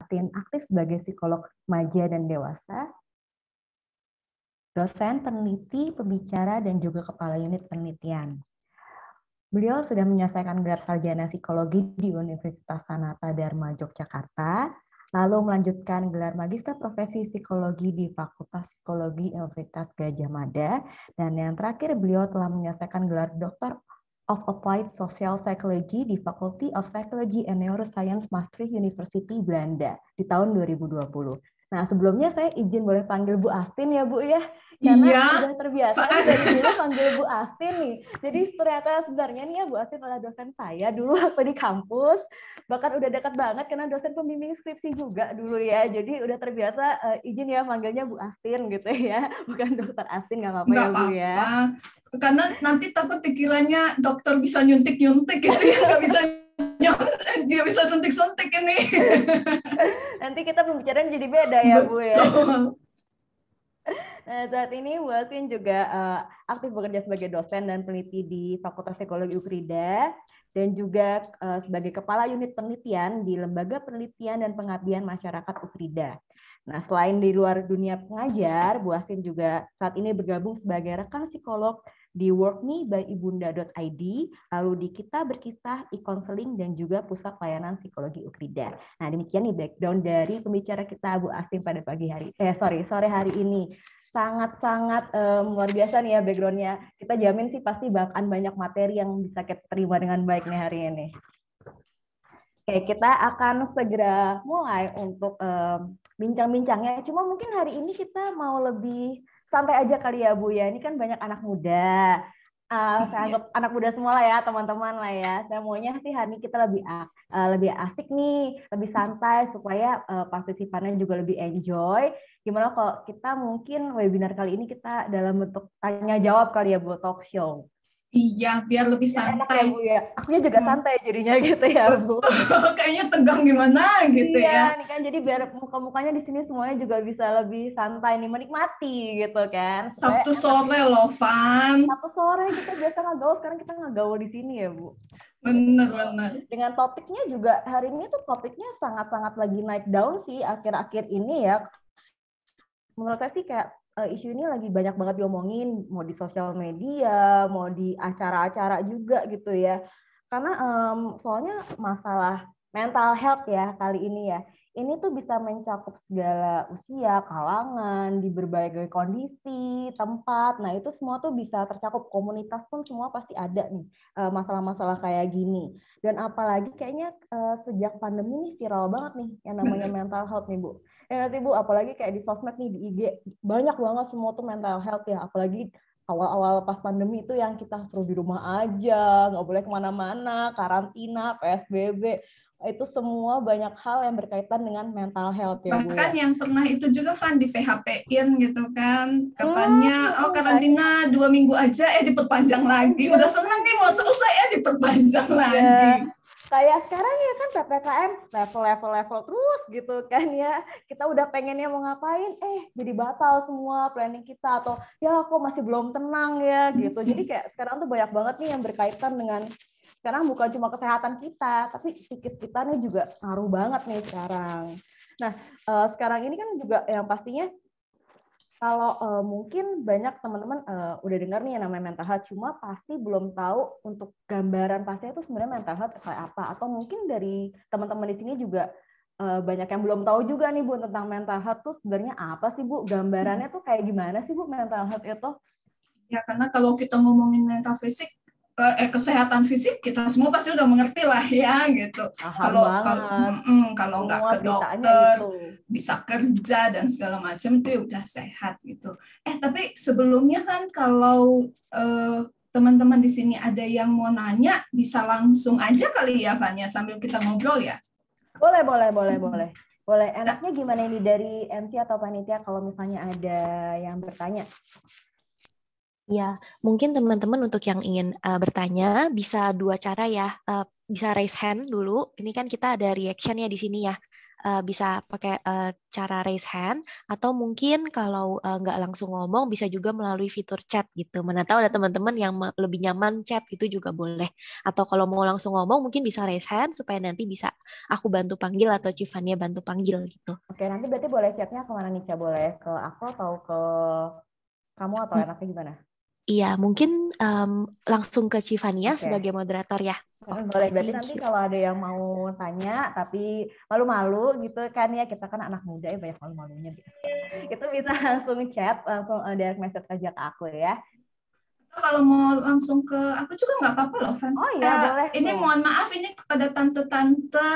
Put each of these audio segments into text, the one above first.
Astin aktif sebagai psikolog remaja dan dewasa, dosen, peneliti, pembicara, dan juga kepala unit penelitian. Beliau sudah menyelesaikan gelar sarjana psikologi di Universitas Sanata Dharma Yogyakarta, lalu melanjutkan gelar magister profesi psikologi di Fakultas Psikologi Universitas Gadjah Mada, dan yang terakhir beliau telah menyelesaikan gelar Doctor of Applied Social Psychology di Faculty of Psychology and Neuroscience Maastricht University Belanda di tahun 2020. Nah, sebelumnya saya izin boleh panggil Bu Astin ya, Bu ya. Karena sudah terbiasa dari dulu panggil Bu Astin nih. Jadi ternyata sebenarnya nih ya Bu Astin adalah dosen saya dulu waktu di kampus. Bahkan udah dekat banget karena dosen pembimbing skripsi juga dulu ya. Jadi udah terbiasa izin ya manggilnya Bu Astin gitu ya. Bukan Dokter Astin, nggak apa-apa ya Bu ya. Karena nanti takut dikiranya dokter bisa nyuntik-nyuntik gitu ya, nggak bisa suntik-suntik ini. Nanti kita pembicaraan jadi beda ya Bu ya. Nah, saat ini Bu Astin juga aktif bekerja sebagai dosen dan peneliti di Fakultas Psikologi UKRIDA dan juga sebagai kepala unit penelitian di Lembaga Penelitian dan Pengabdian Masyarakat UKRIDA. Nah, selain di luar dunia pengajar, Bu Astin juga saat ini bergabung sebagai rekan psikolog di WorkMe by Ibunda.id, lalu di Kita Berkisah, e-counseling, dan juga Pusat Layanan Psikologi UKRIDA. Nah, demikian nih background dari pembicara kita Bu Astin pada sore hari ini. Sangat-sangat luar biasa nih ya background-nya. Kita jamin sih pasti bahkan banyak materi yang bisa kita terima dengan baik nih hari ini. Oke, kita akan segera mulai untuk bincang-bincangnya. Cuma mungkin hari ini kita mau lebih santai aja kali ya Bu ya. Ini kan banyak anak muda. Saya anggap anak muda semua lah ya, teman-teman lah ya. Saya maunya sih hari ini kita lebih asik nih, lebih santai supaya partisipannya juga lebih enjoy. Gimana kalau kita mungkin webinar kali ini kita dalam bentuk tanya jawab kali ya Bu, talk show. Iya, biar lebih santai. Enak ya Bu ya. Akunya juga santai jadinya gitu ya Bu. Kayaknya tegang gimana gitu ya. Iya, nih kan jadi biar muka-mukanya di sini semuanya juga bisa lebih santai nih, menikmati gitu kan. Sabtu sore loh, Van. Sabtu sore kita biasa ngagaul, sekarang kita ngagaul di sini ya Bu. Benar. Dengan topiknya juga hari ini tuh topiknya sangat-sangat lagi naik daun sih akhir-akhir ini ya. Menurut saya sih kayak isu ini lagi banyak banget diomongin, mau di sosial media, mau di acara-acara juga gitu ya. Karena soalnya masalah mental health ya kali ini ya. Ini tuh bisa mencakup segala usia, kalangan, di berbagai kondisi, tempat. Nah itu semua tuh bisa tercakup, komunitas pun semua pasti ada nih masalah-masalah kayak gini. Dan apalagi kayaknya sejak pandemi nih viral banget nih yang namanya mental health nih Bu. Ya nanti Bu, apalagi kayak di sosmed nih, di IG, banyak banget semua tuh mental health ya. Apalagi awal-awal pas pandemi itu yang kita suruh di rumah aja, nggak boleh kemana-mana, karantina, PSBB. Itu semua banyak hal yang berkaitan dengan mental health ya Bu ya. Bahkan yang pernah itu juga Van di PHP-in gitu kan. Katanya, karantina 2 minggu aja, diperpanjang lagi. Udah seneng nih mau selesai, diperpanjang lagi. Kayak sekarang ya kan PPKM level terus gitu kan ya. Kita udah pengennya mau ngapain, jadi batal semua planning kita. Atau ya kok masih belum tenang ya gitu. Jadi kayak sekarang tuh banyak banget nih yang berkaitan dengan, sekarang bukan cuma kesehatan kita, tapi psikis kita nih juga ngaruh banget nih sekarang. Nah, sekarang ini kan juga yang pastinya, kalau mungkin banyak teman-teman udah dengar nih yang namanya mental health, cuma pasti belum tahu untuk gambaran pastinya itu sebenarnya mental health kayak apa. Atau mungkin dari teman-teman di sini juga banyak yang belum tahu juga nih Bu tentang mental health tuh sebenarnya apa sih Bu? Gambarannya tuh kayak gimana sih Bu mental health itu? Ya karena kalau kita ngomongin mental fisik, kesehatan fisik kita semua pasti udah mengerti lah ya gitu. Kalau nggak ke dokter bisa kerja dan segala macam itu ya udah sehat gitu. Tapi sebelumnya kan kalau teman-teman di sini ada yang mau nanya bisa langsung aja kali ya Vanya sambil kita ngobrol ya. Boleh. Enaknya gimana ini dari MC atau panitia kalau misalnya ada yang bertanya? Ya, mungkin teman-teman untuk yang ingin bertanya bisa 2 cara ya. Bisa raise hand dulu. Ini kan kita ada reaction ya di sini ya. bisa pakai cara raise hand, atau mungkin kalau nggak langsung ngomong bisa juga melalui fitur chat gitu. Mana tahu ada teman-teman yang lebih nyaman chat, itu juga boleh. Atau kalau mau langsung ngomong mungkin bisa raise hand supaya nanti bisa aku bantu panggil atau Civania bantu panggil gitu. Oke, nanti berarti boleh chatnya kemana nih, Ca? Boleh ke aku atau ke kamu atau enaknya gimana? Iya, mungkin langsung ke Civania sebagai Oke. moderator ya. Boleh, berarti nanti kalau ada yang mau tanya tapi malu-malu gitu kan ya, kita kan anak muda ya, banyak malu-malunya gitu. Itu bisa langsung chat, langsung direct message aja ke aku ya. Kalau mau langsung ke aku juga nggak apa-apa loh, Van. Oh iya, boleh. Ini mohon maaf ini kepada tante-tante,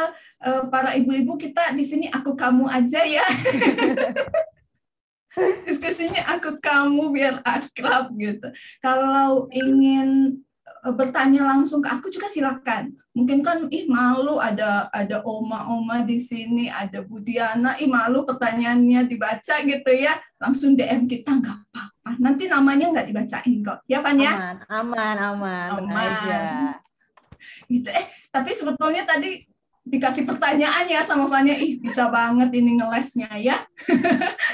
para ibu-ibu, kita di sini aku kamu aja ya. Diskusinya aku kamu biar akrab gitu. Kalau ingin bertanya langsung ke aku juga silakan. Mungkin kan malu ada oma-oma di sini, ada Bu Diana, malu pertanyaannya dibaca gitu ya. Langsung DM kita nggak apa-apa. Nanti namanya nggak dibacain kok. Ya Van ya? Aman. Aja. Gitu. Tapi sebetulnya tadi dikasih pertanyaan ya sama Fanya, bisa banget ini ngelesnya ya.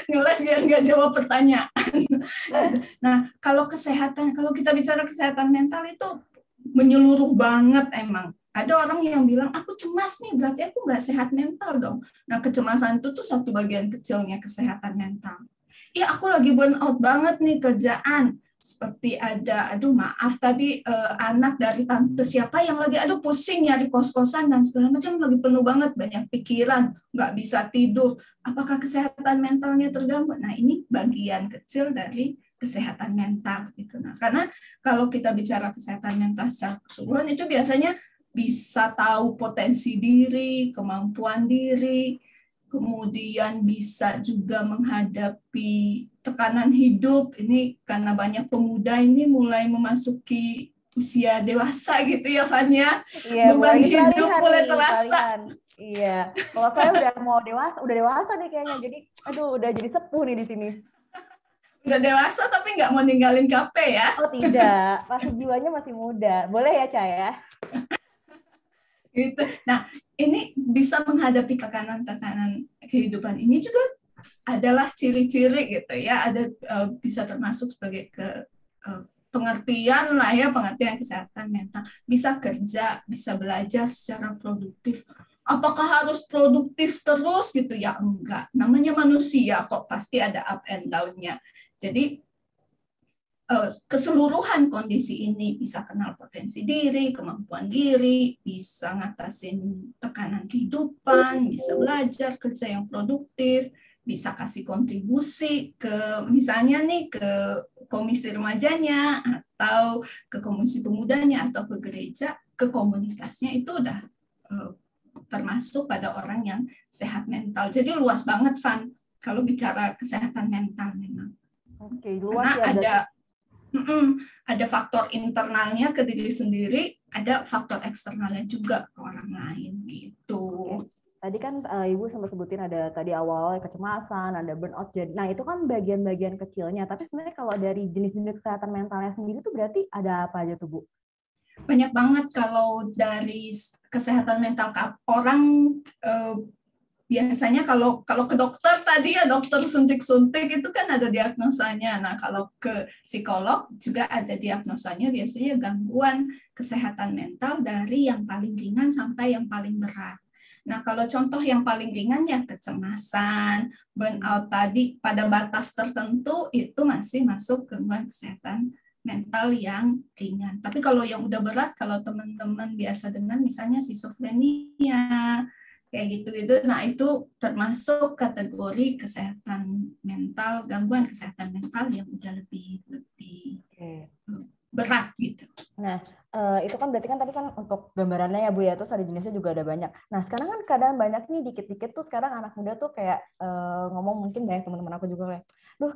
Ngeles biar nggak jawab pertanyaan. Nah, kalau kita bicara kesehatan mental itu menyeluruh banget emang. Ada orang yang bilang, aku cemas nih, berarti aku nggak sehat mental dong. Nah, kecemasan itu tuh satu bagian kecilnya kesehatan mental. Ya, aku lagi burn out banget nih kerjaan. Seperti aduh maaf tadi anak dari tante siapa yang lagi pusing nyari kos-kosan dan segala macam, lagi penuh banget, banyak pikiran, nggak bisa tidur. Apakah kesehatan mentalnya terganggu? Nah, ini bagian kecil dari kesehatan mental gitu. Nah, karena kalau kita bicara kesehatan mental secara keseluruhan itu biasanya bisa tahu potensi diri, kemampuan diri, kemudian bisa juga menghadapi tekanan hidup. Ini karena banyak pemuda ini mulai memasuki usia dewasa gitu ya, Fanya. Iya, beban hidup mulai terasa. Iya, kalau saya udah dewasa nih kayaknya. Jadi, udah jadi sepuh nih di sini. Udah dewasa tapi nggak mau ninggalin kafe ya? Oh tidak, masih jiwanya masih muda. Boleh ya, Caya? Gitu. Nah, ini bisa menghadapi tekanan-tekanan kehidupan ini juga adalah ciri-ciri gitu ya, ada bisa termasuk sebagai pengertian lah ya, pengertian kesehatan mental. Bisa kerja, bisa belajar secara produktif. Apakah harus produktif terus gitu ya? Enggak. Namanya manusia kok, pasti ada up and down-nya. Jadi keseluruhan kondisi ini bisa kenal potensi diri, kemampuan diri, bisa ngatasin tekanan kehidupan, bisa belajar kerja yang produktif, bisa kasih kontribusi ke misalnya nih ke komisi remajanya atau ke komisi pemudanya atau ke gereja, ke komunitasnya, itu udah termasuk pada orang yang sehat mental. Jadi luas banget, Van, kalau bicara kesehatan mental memang. Oke, luas karena ada faktor internalnya ke diri sendiri, ada faktor eksternalnya juga ke orang lain gitu. Oke. Tadi kan Ibu sempat sebutin ada tadi awal kecemasan, ada burnout. Nah, itu kan bagian-bagian kecilnya. Tapi sebenarnya kalau dari jenis-jenis kesehatan mentalnya sendiri itu berarti ada apa aja tuh, Bu? Banyak banget. Kalau dari kesehatan mental orang, biasanya kalau ke dokter tadi ya, dokter suntik-suntik itu kan ada diagnosanya. Nah, kalau ke psikolog juga ada diagnosanya, biasanya gangguan kesehatan mental dari yang paling ringan sampai yang paling berat. Nah, kalau contoh yang paling ringan ya kecemasan, burnout tadi pada batas tertentu itu masih masuk gangguan kesehatan mental yang ringan. Tapi kalau yang udah berat, kalau teman-teman biasa dengar misalnya skizofrenia, kayak gitu-gitu, nah itu termasuk kategori kesehatan mental, gangguan kesehatan mental yang udah lebih berat gitu. Nah, itu kan berarti kan tadi kan untuk gambarannya ya Bu ya, terus ada jenisnya juga ada banyak. Nah, sekarang kan kadang banyak nih dikit-dikit tuh sekarang anak muda tuh kayak ngomong, mungkin banyak teman-teman aku juga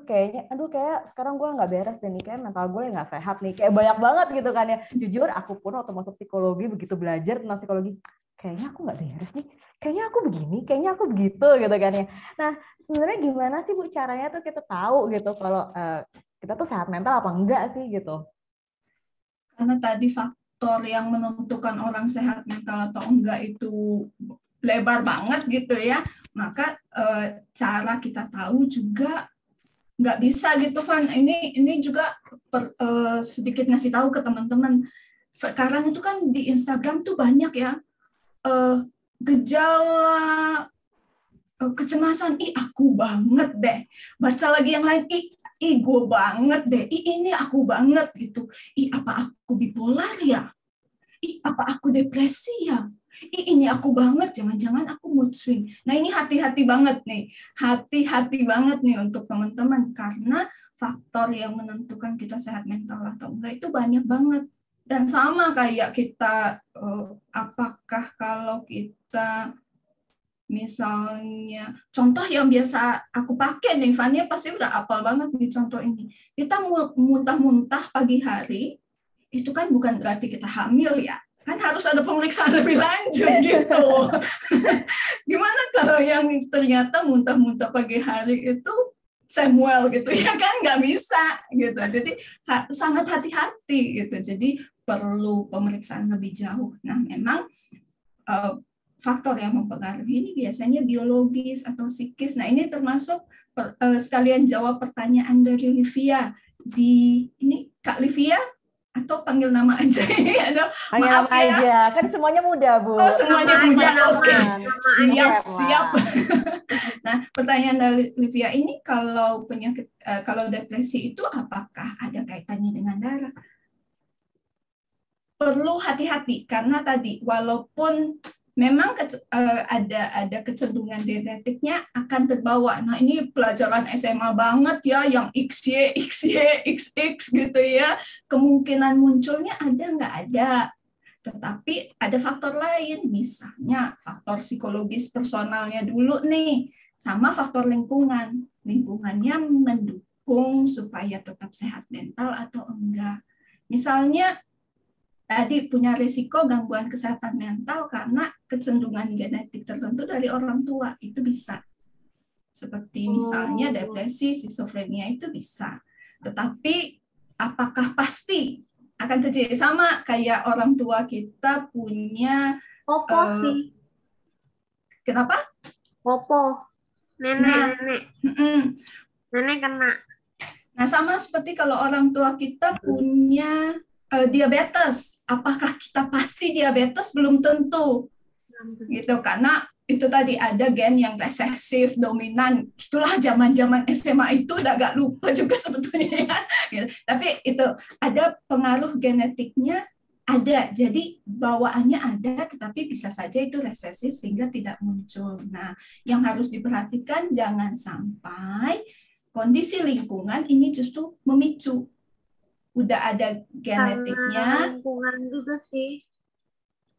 kayak, kayak sekarang gue nggak beres deh nih, kayak mental gue nggak sehat nih, kayak banyak banget gitu kan ya. Jujur aku pun waktu masuk psikologi, begitu belajar tentang psikologi, kayaknya aku nggak beres nih, kayaknya aku begini, kayaknya aku begitu gitu kan ya. Nah, sebenarnya gimana sih Bu caranya tuh kita tahu gitu kalau kita tuh sehat mental apa enggak sih gitu? Karena tadi faktor yang menentukan orang sehat mental atau enggak itu lebar banget gitu ya. Maka cara kita tahu juga nggak bisa gitu, Van. Ini juga sedikit ngasih tahu ke teman-teman. Sekarang itu kan di Instagram tuh banyak ya gejala kecemasan. Aku banget deh. Baca lagi yang lain, gue banget deh. Ini aku banget gitu. Apa aku bipolar ya? Apa aku depresi ya? Ini aku banget, jangan-jangan aku mood swing. Nah, ini hati-hati banget nih. Hati-hati banget nih untuk teman-teman, karena faktor yang menentukan kita sehat mental atau enggak itu banyak banget. Dan sama kayak kita, apakah kalau kita misalnya, contoh yang biasa aku pakai nih, Fania pasti udah hafal banget nih contoh ini. Kita muntah-muntah pagi hari, itu kan bukan berarti kita hamil ya. Kan harus ada pemeriksaan lebih lanjut gitu. Gimana kalau yang ternyata muntah-muntah pagi hari itu Samuel gitu ya, kan nggak bisa gitu. Jadi sangat hati-hati gitu. Jadi perlu pemeriksaan lebih jauh. Nah, memang faktor yang mempengaruhi ini biasanya biologis atau psikis. Nah, ini termasuk sekalian jawab pertanyaan dari Livia. Ini Kak Livia, atau panggil nama aja ini, maaf ya. Aja. Kan semuanya muda, Bu. Oh, semuanya muda. Oke. Siap. Nah, pertanyaan dari Livia ini, kalau penyakit, kalau depresi itu apakah ada kaitannya dengan darah? Perlu hati-hati karena tadi walaupun memang ada kecenderungan genetiknya akan terbawa. Nah, ini pelajaran SMA banget ya, yang XY, XX gitu ya. Kemungkinan munculnya ada nggak ada. Tetapi ada faktor lain, misalnya faktor psikologis personalnya dulu nih, sama faktor lingkungan. Lingkungannya mendukung supaya tetap sehat mental atau enggak. Misalnya, tadi punya risiko gangguan kesehatan mental karena kecenderungan genetik tertentu dari orang tua, itu bisa. Seperti misalnya depresi, skizofrenia itu bisa. Tetapi apakah pasti akan terjadi? Sama kayak orang tua kita punya sih. Kenapa? Nenek. Nenek kena. Nah, sama seperti kalau orang tua kita punya diabetes, apakah kita pasti diabetes? Belum tentu, gitu, karena itu tadi ada gen yang resesif dominan. Itulah zaman-zaman SMA itu udah agak lupa juga sebetulnya ya. Gitu. Tapi itu ada pengaruh genetiknya, ada, jadi bawaannya ada, tetapi bisa saja itu resesif sehingga tidak muncul. Nah, yang harus diperhatikan jangan sampai kondisi lingkungan ini justru memicu. Udah ada genetiknya. Lingkungan juga sih.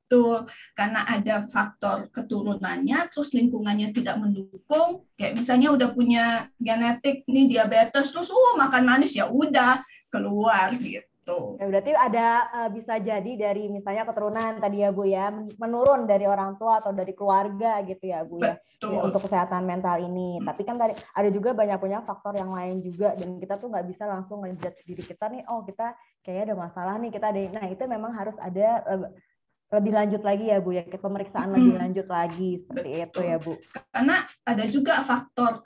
Tuh, karena ada faktor keturunannya, terus lingkungannya tidak mendukung. Kayak misalnya udah punya genetik nih diabetes, terus makan manis, ya udah keluar gitu. Ya, berarti ada bisa jadi dari misalnya keturunan tadi ya Bu ya, menurun dari orang tua atau dari keluarga gitu ya Bu ya. Betul. Untuk kesehatan mental ini. Tapi kan tadi ada juga banyak faktor yang lain juga, dan kita tuh nggak bisa langsung ngejudge diri kita nih, oh kita kayaknya ada masalah nih, kita ada. Nah, itu memang harus ada lebih lanjut lagi ya Bu ya, pemeriksaan lebih lanjut lagi seperti itu ya Bu. Karena ada juga faktor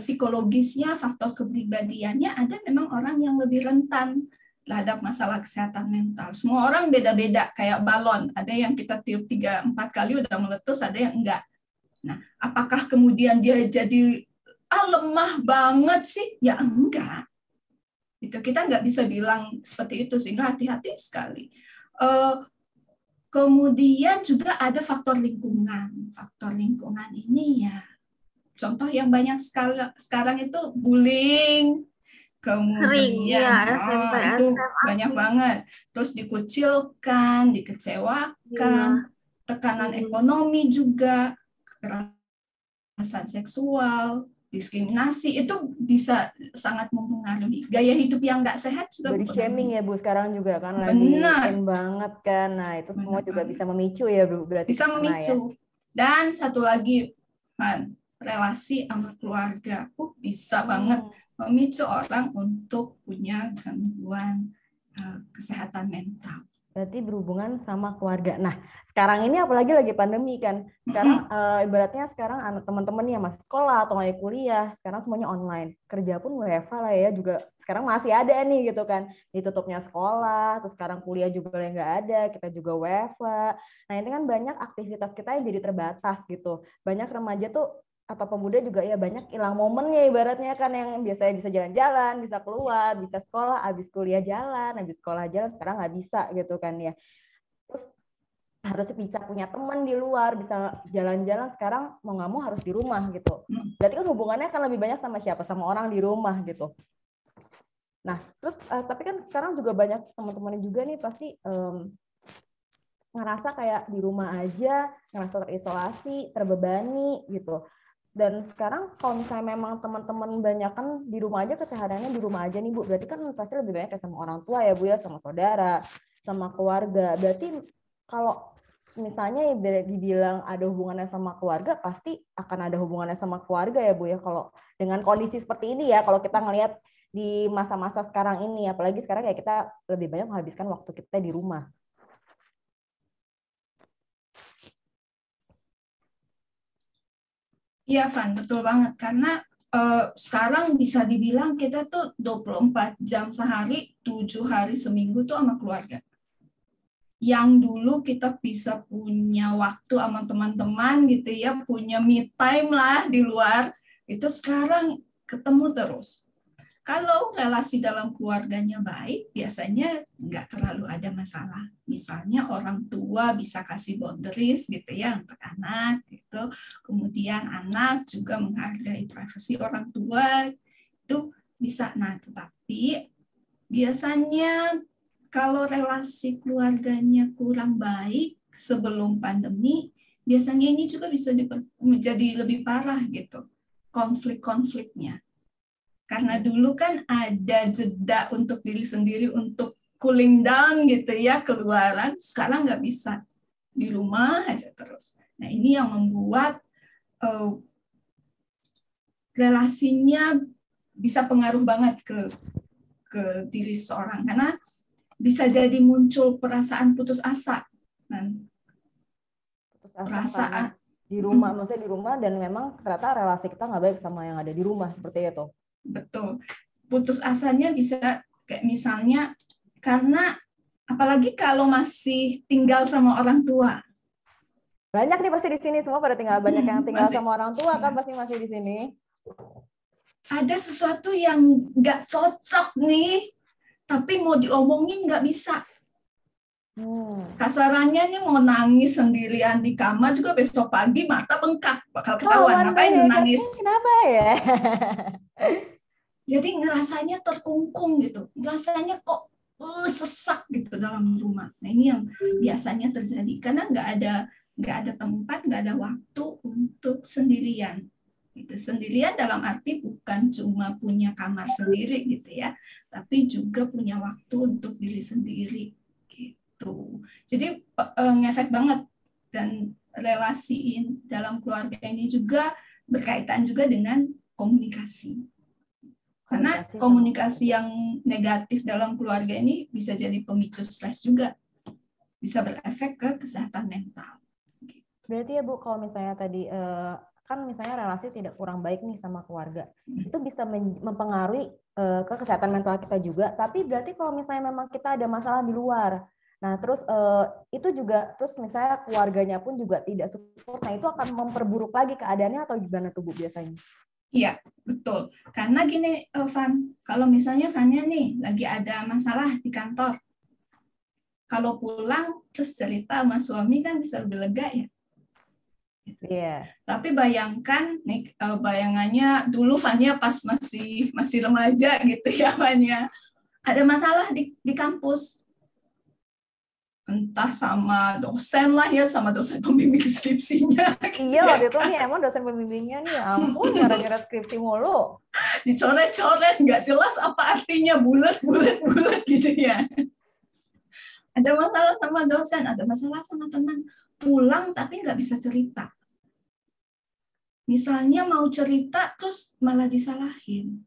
psikologisnya, faktor kepribadiannya, ada memang orang yang lebih rentan terhadap masalah kesehatan mental. Semua orang beda-beda, kayak balon. Ada yang kita tiup 3-4 kali udah meletus, ada yang enggak. Nah, apakah kemudian dia jadi lemah banget sih? Ya enggak. Itu kita nggak bisa bilang seperti itu, sehingga hati-hati sekali. Kemudian juga ada faktor lingkungan. Faktor lingkungan ini ya, contoh yang banyak sekarang itu bullying. Kemudian itu banyak banget. Terus dikucilkan, dikecewakan, tekanan ekonomi juga, kekerasan seksual, diskriminasi, itu bisa sangat mempengaruhi. Gaya hidup yang nggak sehat juga body shaming ya Bu sekarang juga kan lagi in banget kan. Nah, itu semua juga bisa memicu ya Bu, berarti bisa memicu. Ya. Dan satu lagi, relasi sama keluarga bisa banget memicu orang untuk punya gangguan kesehatan mental. Berarti berhubungan sama keluarga. Nah, sekarang ini apalagi lagi pandemi kan. Sekarang ibaratnya sekarang teman-teman yang masih sekolah atau lagi kuliah, sekarang semuanya online. Kerja pun WFH lah ya, juga sekarang masih ada nih gitu kan. Ditutupnya sekolah, terus sekarang kuliah juga yang nggak ada, kita juga WFH. Nah, ini kan banyak aktivitas kita yang jadi terbatas gitu. Banyak remaja tuh atau pemuda juga ya banyak hilang momennya ibaratnya kan, yang biasanya bisa jalan-jalan, bisa keluar, bisa sekolah, habis kuliah jalan, habis sekolah jalan, sekarang nggak bisa gitu kan ya. Terus harus bisa punya teman di luar, bisa jalan-jalan, sekarang mau nggak mau harus di rumah gitu. Berarti kan hubungannya kan lebih banyak sama siapa? Sama orang di rumah gitu. Nah, terus tapi kan sekarang juga banyak teman-teman juga nih pasti ngerasa kayak di rumah aja, ngerasa terisolasi, terbebani gitu. Dan sekarang kalau misalnya memang teman-teman banyak kan di rumah aja, kesehariannya di rumah aja nih Bu, berarti kan pasti lebih banyak sama orang tua ya Bu ya, sama saudara, sama keluarga. Berarti kalau misalnya dibilang ada hubungannya sama keluarga, pasti akan ada hubungannya sama keluarga ya Bu ya, kalau dengan kondisi seperti ini ya, kalau kita ngelihat di masa-masa sekarang ini, apalagi sekarang ya kita lebih banyak menghabiskan waktu kita di rumah. Iya, Van, betul banget. Karena sekarang bisa dibilang kita tuh 24 jam sehari, 7 hari seminggu tuh sama keluarga. Yang dulu kita bisa punya waktu sama teman-teman gitu ya, punya me time lah di luar, itu sekarang ketemu terus. Kalau relasi dalam keluarganya baik, biasanya nggak terlalu ada masalah. Misalnya orang tua bisa kasih boundaries gitu ya untuk anak gitu. Kemudian anak juga menghargai privasi orang tua, itu bisa. Nah, tetapi biasanya kalau relasi keluarganya kurang baik sebelum pandemi, biasanya ini juga bisa menjadi lebih parah gitu, konflik-konfliknya. Karena dulu kan ada jeda untuk diri sendiri untuk cooling down gitu ya, keluaran. Sekarang nggak bisa, di rumah aja terus. Nah, ini yang membuat relasinya bisa pengaruh banget ke diri seorang, karena bisa jadi muncul perasaan putus asa. Perasaan di rumah, maksudnya di rumah, dan memang ternyata relasi kita nggak baik sama yang ada di rumah, seperti itu. Betul. Putus asanya bisa kayak misalnya karena apalagi kalau masih tinggal sama orang tua. Banyak nih pasti di sini semua pada tinggal, banyak yang tinggal sama orang tua kan pasti masih di sini. Ada sesuatu yang nggak cocok nih, tapi mau diomongin nggak bisa. Kasarannya nih mau nangis sendirian di kamar juga besok pagi mata bengkak, bakal ketahuan ngapain nangis. Kenapa ya? Jadi ngerasanya terkungkung gitu, ngerasanya kok sesak gitu dalam rumah. Nah, ini yang biasanya terjadi karena nggak ada tempat, nggak ada waktu untuk sendirian. Gitu. Sendirian dalam arti bukan cuma punya kamar sendiri gitu ya, tapi juga punya waktu untuk diri sendiri gitu. Jadi ngefek banget, dan relasi dalam keluarga ini juga berkaitan juga dengan komunikasi. Karena komunikasi yang negatif dalam keluarga ini bisa jadi pemicu stres juga, bisa berefek ke kesehatan mental. Berarti ya Bu, kalau misalnya tadi kan misalnya relasi tidak kurang baik nih sama keluarga, itu bisa mempengaruhi ke kesehatan mental kita juga. Tapi berarti kalau misalnya memang kita ada masalah di luar, nah terus itu juga, terus misalnya keluarganya pun juga tidak support, nah itu akan memperburuk lagi keadaannya atau gimana tuh Bu biasanya? Iya, betul. Karena gini, Van, kalau misalnya Vannya nih lagi ada masalah di kantor, kalau pulang terus cerita sama suami kan bisa lebih lega ya. Iya. Tapi bayangkan nih, bayangannya dulu Vanya pas masih remaja gitu ya, Vanya ada masalah di kampus. Entah sama dosen lah ya, sama dosen pembimbing skripsinya. Iya, waktu itu nih emang dosen pembimbingnya nih, ampun, gara-gara skripsi mulu. Dicoret-coret, nggak jelas apa artinya, bulat gitu ya. Ada masalah sama dosen, ada masalah sama teman, pulang tapi nggak bisa cerita. Misalnya mau cerita, terus malah disalahin.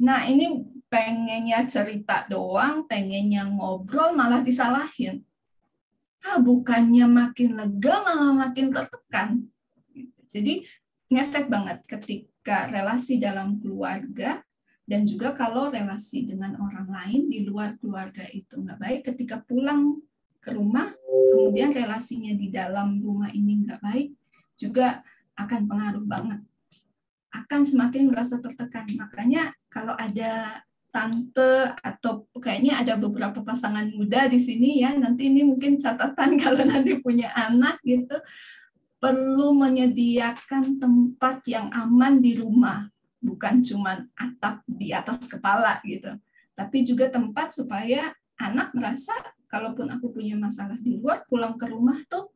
Nah, ini pengennya cerita doang, pengennya ngobrol, malah disalahin. Bukannya makin lega, malah makin tertekan. Jadi, ngefek banget ketika relasi dalam keluarga, dan juga kalau relasi dengan orang lain di luar keluarga itu nggak baik, ketika pulang ke rumah, kemudian relasinya di dalam rumah ini nggak baik, juga akan pengaruh banget. Akan semakin merasa tertekan. Makanya kalau ada tante atau kayaknya ada beberapa pasangan muda di sini ya, nanti ini mungkin catatan kalau nanti punya anak gitu, perlu menyediakan tempat yang aman di rumah. Bukan cuma atap di atas kepala gitu, tapi juga tempat supaya anak merasa kalaupun aku punya masalah di luar, pulang ke rumah tuh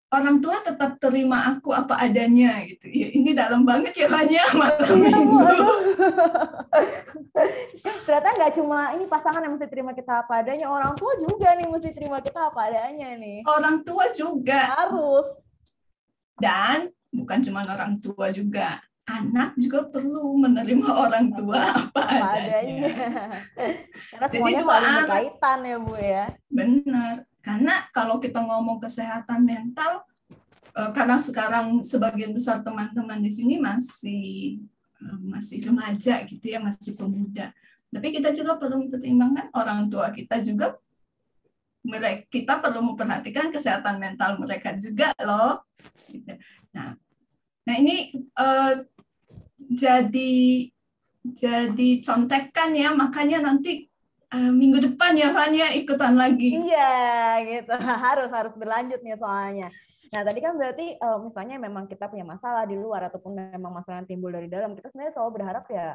orang tua tetap terima aku apa adanya gitu. Ya, ini dalam banget ya banyak malam minggu. Ternyata nggak cuma ini pasangan yang mesti terima kita apa adanya, orang tua juga nih mesti terima kita apa adanya nih. Orang tua juga harus. Dan bukan cuma orang tua juga, anak juga perlu menerima orang tua apa adanya. Karena semuanya saling berkaitan ya Bu ya. Benar. Karena kalau kita ngomong kesehatan mental, karena sekarang sebagian besar teman-teman di sini masih remaja gitu ya, masih pemuda. Tapi kita juga perlu mempertimbangkan orang tua kita juga. Kita perlu memperhatikan kesehatan mental mereka juga loh. Nah ini jadi contekan ya, makanya nanti minggu depan ya Fanya ikutan lagi. Iya gitu, harus berlanjut nih soalnya. Nah tadi kan berarti misalnya memang kita punya masalah di luar ataupun memang masalah yang timbul dari dalam, kita sebenarnya selalu berharap ya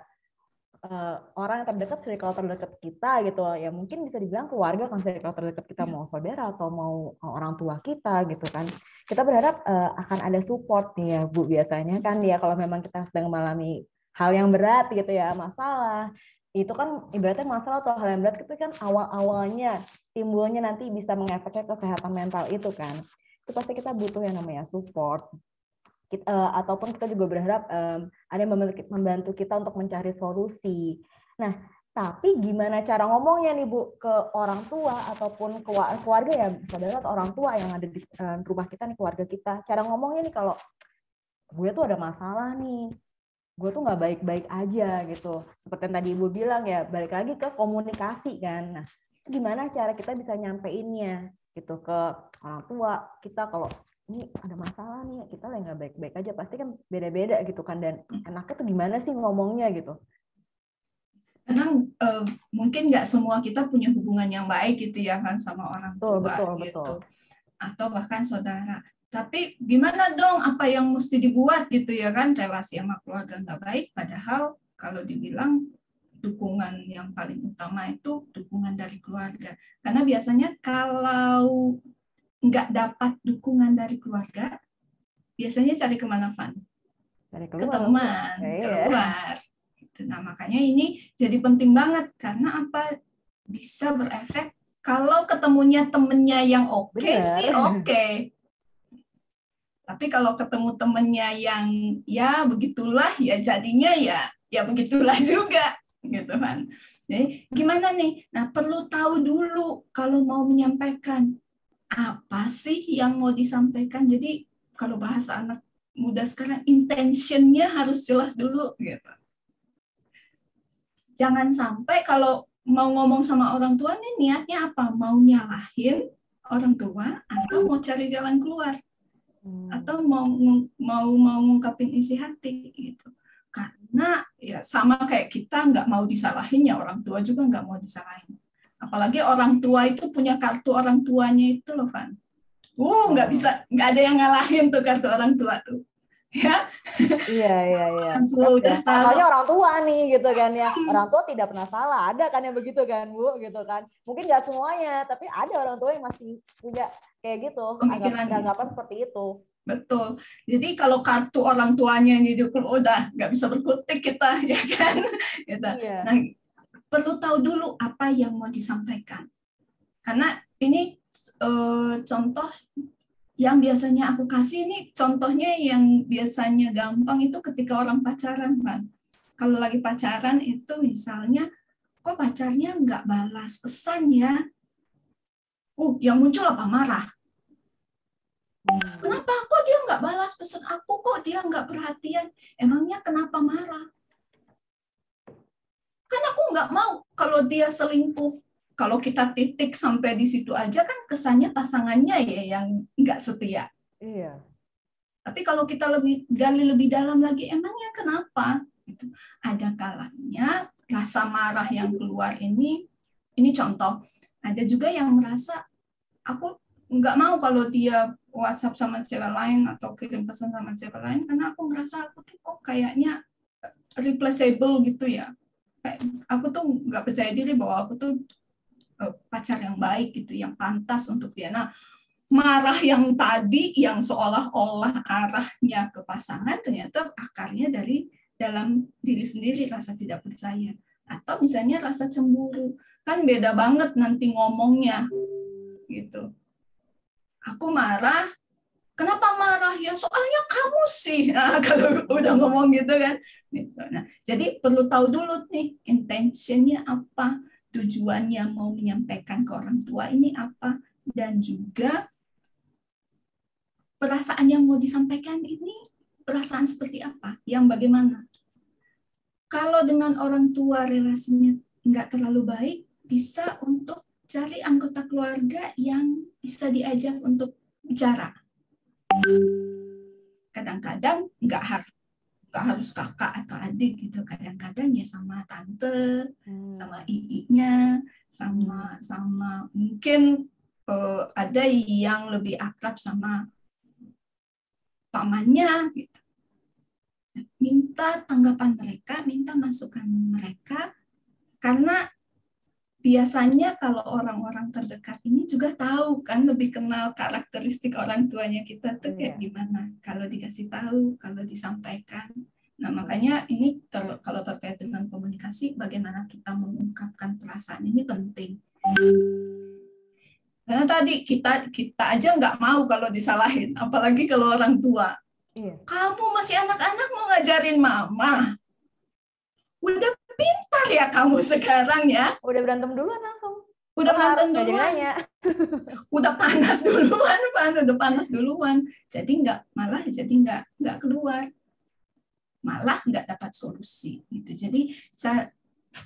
orang yang terdekat, circle terdekat kita gitu ya, mungkin bisa dibilang keluarga kan circle terdekat kita, mau saudara atau mau orang tua kita gitu kan, kita berharap akan ada support nih ya Bu, biasanya kan ya kalau memang kita sedang mengalami hal yang berat gitu ya, masalah itu kan ibaratnya masalah atau hal yang berat itu kan awal-awalnya timbulnya nanti bisa mengefeknya kesehatan mental itu kan, itu pasti kita butuh yang namanya support. Ataupun kita juga berharap ada yang membantu kita untuk mencari solusi. Nah, tapi gimana cara ngomongnya nih Bu ke orang tua ataupun keluarga ya, saudara atau orang tua yang ada di rumah kita nih, keluarga kita. Cara ngomongnya nih kalau gue tuh ada masalah nih, gue tuh nggak baik-baik aja gitu. Seperti yang tadi Ibu bilang ya, balik lagi ke komunikasi kan. Nah, gimana cara kita bisa nyampeinnya gitu ke orang tua kita kalau ini ada masalah nih, kita lah nggak baik-baik aja, pasti kan beda-beda gitu kan, dan enaknya tuh gimana sih ngomongnya gitu. Karena mungkin nggak semua kita punya hubungan yang baik gitu ya kan sama orang tua gitu. Atau bahkan saudara. Tapi gimana dong apa yang mesti dibuat gitu ya kan, relasi sama keluarga nggak baik, padahal kalau dibilang dukungan yang paling utama itu dukungan dari keluarga. Karena biasanya kalau nggak dapat dukungan dari keluarga, biasanya cari kemana, Van? Ke teman, keluar. Nah, makanya ini jadi penting banget, karena apa? Bisa berefek kalau ketemunya temennya yang oke sih oke. Tapi kalau ketemu temennya yang ya begitulah, ya jadinya ya begitulah juga, gitu kan. Jadi gimana nih? Nah, perlu tahu dulu kalau mau menyampaikan apa sih yang mau disampaikan. Jadi kalau bahasa anak muda sekarang, intentionnya harus jelas dulu gitu. Jangan sampai kalau mau ngomong sama orang tua nih niatnya apa? Mau nyalahin orang tua atau mau cari jalan keluar, atau mau ngungkapin isi hati gitu. Karena ya sama kayak kita nggak mau disalahin, ya orang tua juga nggak mau disalahin. Apalagi orang tua itu punya kartu orang tuanya itu loh, Van. Nggak bisa, nggak ada yang ngalahin tuh kartu orang tua tuh. Ya. Iya. Orang tua udah tahu. Soalnya orang tua nih gitu kan ya. Orang tua tidak pernah salah. Ada kan yang begitu kan, Bu, gitu kan. Mungkin nggak semuanya, tapi ada orang tua yang masih punya kayak gitu, anggapan seperti itu. Betul. Jadi kalau kartu orang tuanya yang didukung, udah nggak bisa berkutik kita, ya kan? Gitu. Iya. Nah, perlu tahu dulu apa yang mau disampaikan. Karena ini contoh yang biasanya aku kasih, ini contohnya yang biasanya gampang itu ketika orang pacaran, Pan. kalau lagi pacaran itu misalnya, kok pacarnya nggak balas pesan ya? Yang muncul apa? Marah. Kenapa kok dia nggak balas pesan aku? Kok dia nggak perhatian? Emangnya kenapa marah? Kan aku nggak mau kalau dia selingkuh. Kalau kita titik sampai di situ aja kan kesannya pasangannya ya yang nggak setia. Iya. Tapi kalau kita gali lebih dalam lagi, emangnya kenapa? Gitu. Ada kalanya rasa marah yang keluar ini contoh. Ada juga yang merasa aku nggak mau kalau dia WhatsApp sama cewek lain atau kirim pesan sama cewek lain karena aku merasa aku tuh kok kayaknya replaceable gitu ya. Aku tuh nggak percaya diri bahwa aku tuh pacar yang baik gitu, yang pantas untuk dia. Nah, marah yang tadi yang seolah-olah arahnya ke pasangan ternyata akarnya dari dalam diri sendiri, rasa tidak percaya. Atau misalnya rasa cemburu. Kan beda banget nanti ngomongnya. Gitu. Aku marah, kenapa marah? Ya soalnya kamu sih. Nah, kalau udah ngomong gitu kan. Nah, jadi perlu tahu dulu nih intentionnya apa, tujuannya mau menyampaikan ke orang tua ini apa, dan juga perasaan yang mau disampaikan ini perasaan seperti apa, yang bagaimana. Kalau dengan orang tua relasinya nggak terlalu baik, bisa untuk cari anggota keluarga yang bisa diajak untuk bicara. Kadang-kadang nggak harus kakak atau adik gitu, kadang-kadang ya sama tante, sama iinya, sama mungkin ada yang lebih akrab sama pamannya gitu. Minta tanggapan mereka, minta masukan mereka, karena biasanya kalau orang-orang terdekat ini juga tahu kan, lebih kenal karakteristik orang tuanya kita tuh kayak gimana. Kalau dikasih tahu, kalau disampaikan. Nah, makanya ini kalau terkait dengan komunikasi, bagaimana kita mengungkapkan perasaan ini penting. Karena tadi kita aja nggak mau kalau disalahin, apalagi kalau orang tua. Kamu masih anak-anak mau ngajarin mama. Udah pintar ya kamu sekarang ya. Udah berantem duluan langsung. Udah berantem duluan. Udah panas duluan, udah panas duluan. Jadi nggak keluar. Malah nggak dapat solusi gitu. Jadi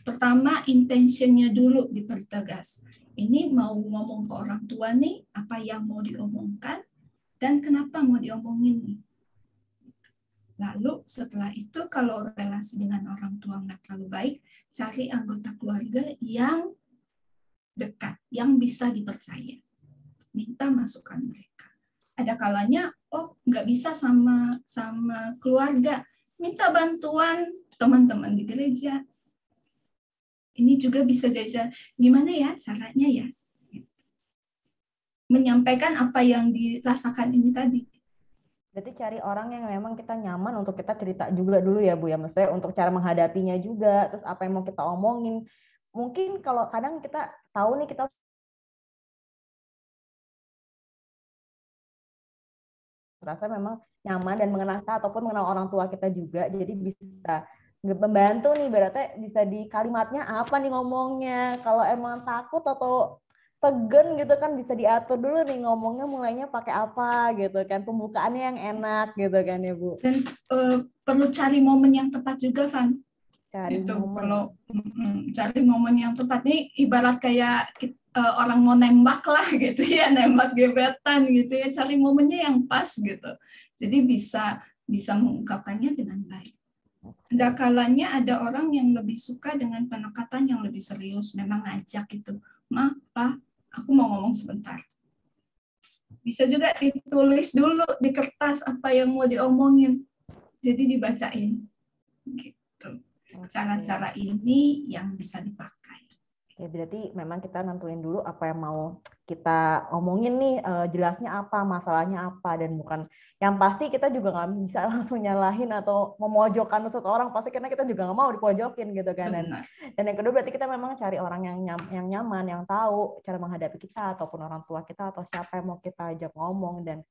pertama intentionnya dulu dipertegas. Ini mau ngomong ke orang tua nih, apa yang mau diomongkan dan kenapa mau diomongin nih. Lalu setelah itu kalau relasi dengan orang tua nggak terlalu baik, cari anggota keluarga yang dekat, yang bisa dipercaya. Minta masukan mereka. Ada kalanya, nggak bisa sama keluarga, minta bantuan teman-teman di gereja. Ini juga bisa jajan. Gimana ya caranya ya? Menyampaikan apa yang dirasakan ini tadi. Berarti cari orang yang memang kita nyaman untuk kita cerita juga dulu ya Bu ya, maksudnya untuk cara menghadapinya juga, terus apa yang mau kita omongin. Mungkin kalau kadang kita tahu nih kita rasa memang nyaman dan mengenal kita ataupun mengenal orang tua kita juga, jadi bisa membantu nih, berarti bisa di kalimatnya apa nih ngomongnya. Kalau emang takut atau segan gitu kan bisa diatur dulu nih ngomongnya, mulainya pakai apa gitu kan, pembukaannya yang enak gitu kan ya Bu. Dan perlu cari momen yang tepat juga Van. Cari momen yang tepat nih, ibarat kayak orang mau nembak lah gitu ya, nembak gebetan gitu ya, cari momennya yang pas gitu. Jadi bisa mengungkapkannya dengan baik. Ada kalanya ada orang yang lebih suka dengan pendekatan yang lebih serius, memang ngajak gitu. Ma, Pa, aku mau ngomong sebentar. Bisa juga ditulis dulu di kertas apa yang mau diomongin. Jadi dibacain. Gitu. Cara-cara ini yang bisa dipakai. Ya, berarti memang kita nentuin dulu apa yang mau kita omongin nih, jelasnya apa, masalahnya apa, dan bukan yang pasti kita juga nggak bisa langsung nyalahin atau memojokkan seseorang, pasti karena kita juga nggak mau dipojokin gitu kan. Dan yang kedua berarti kita memang cari orang yang nyaman, yang tahu cara menghadapi kita ataupun orang tua kita atau siapa yang mau kita ajak ngomong, dan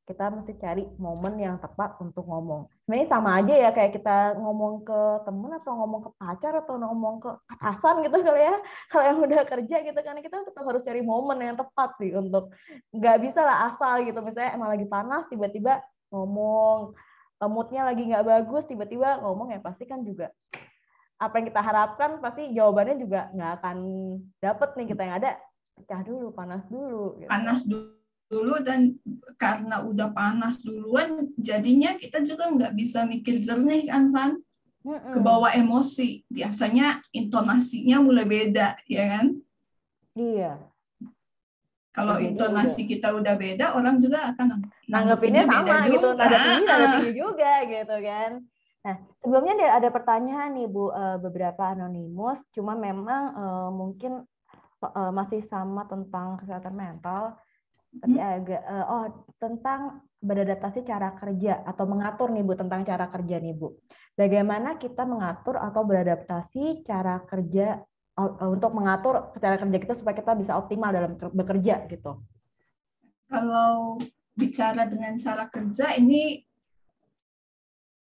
kita mesti cari momen yang tepat untuk ngomong. Sebenarnya sama aja ya kayak kita ngomong ke temen atau ngomong ke pacar atau ngomong ke atasan gitu kali ya. Kalau yang udah kerja gitu kan kita tetap harus cari momen yang tepat sih untuk nggak bisa lah asal gitu. Misalnya emang lagi panas tiba-tiba ngomong, moodnya lagi nggak bagus tiba-tiba ngomong ya pasti kan juga apa yang kita harapkan pasti jawabannya juga nggak akan dapet nih kita yang ada pecah dulu, panas dulu. Gitu. Panas dulu dan karena udah panas duluan jadinya kita juga nggak bisa mikir jernih kan Van, kebawa emosi, biasanya intonasinya mulai beda ya kan. Iya, kalau intonasi kita udah beda orang juga akan nanggepinnya sama gitu, nada tinggi juga gitu kan. Nah sebelumnya ada pertanyaan nih Bu, beberapa anonimus cuma memang mungkin masih sama tentang kesehatan mental. Tapi agak tentang beradaptasi cara kerja atau mengatur nih Bu tentang cara kerja nih Bu. Bagaimana kita mengatur atau beradaptasi cara kerja untuk mengatur cara kerja kita supaya kita bisa optimal dalam bekerja gitu. Kalau bicara dengan cara kerja ini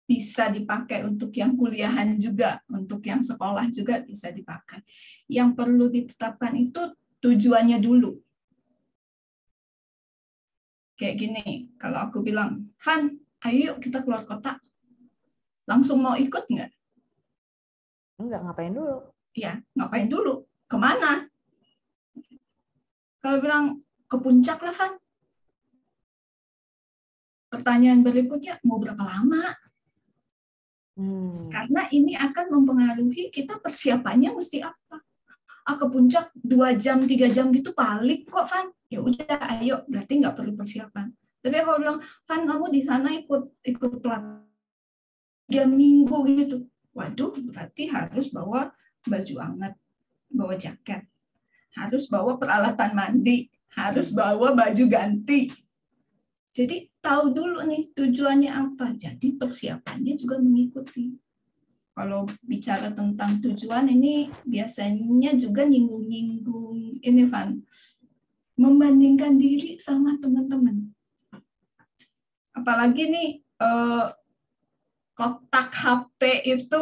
bisa dipakai untuk yang kuliahan juga, untuk yang sekolah juga bisa dipakai. Yang perlu ditetapkan itu tujuannya dulu. Kayak gini, kalau aku bilang, Van, ayo kita keluar kota. Langsung mau ikut nggak? Enggak, ngapain dulu? Ya, ngapain dulu? Kemana? Kalau bilang, ke puncak lah, Van. Pertanyaan berikutnya, mau berapa lama? Karena ini akan mempengaruhi kita persiapannya mesti apa. Ke puncak 2 jam, 3 jam gitu balik kok, Van. Ya udah, ayo, berarti nggak perlu persiapan. Tapi kalau bilang, Van, kamu di sana ikut pelatihan 3 minggu gitu. Waduh, berarti harus bawa baju hangat, bawa jaket, harus bawa peralatan mandi, harus bawa baju ganti. Jadi tahu dulu nih tujuannya apa. Jadi persiapannya juga mengikuti. Kalau bicara tentang tujuan ini biasanya juga nyinggung-nyinggung ini Van, membandingkan diri sama teman-teman. Apalagi nih kotak HP itu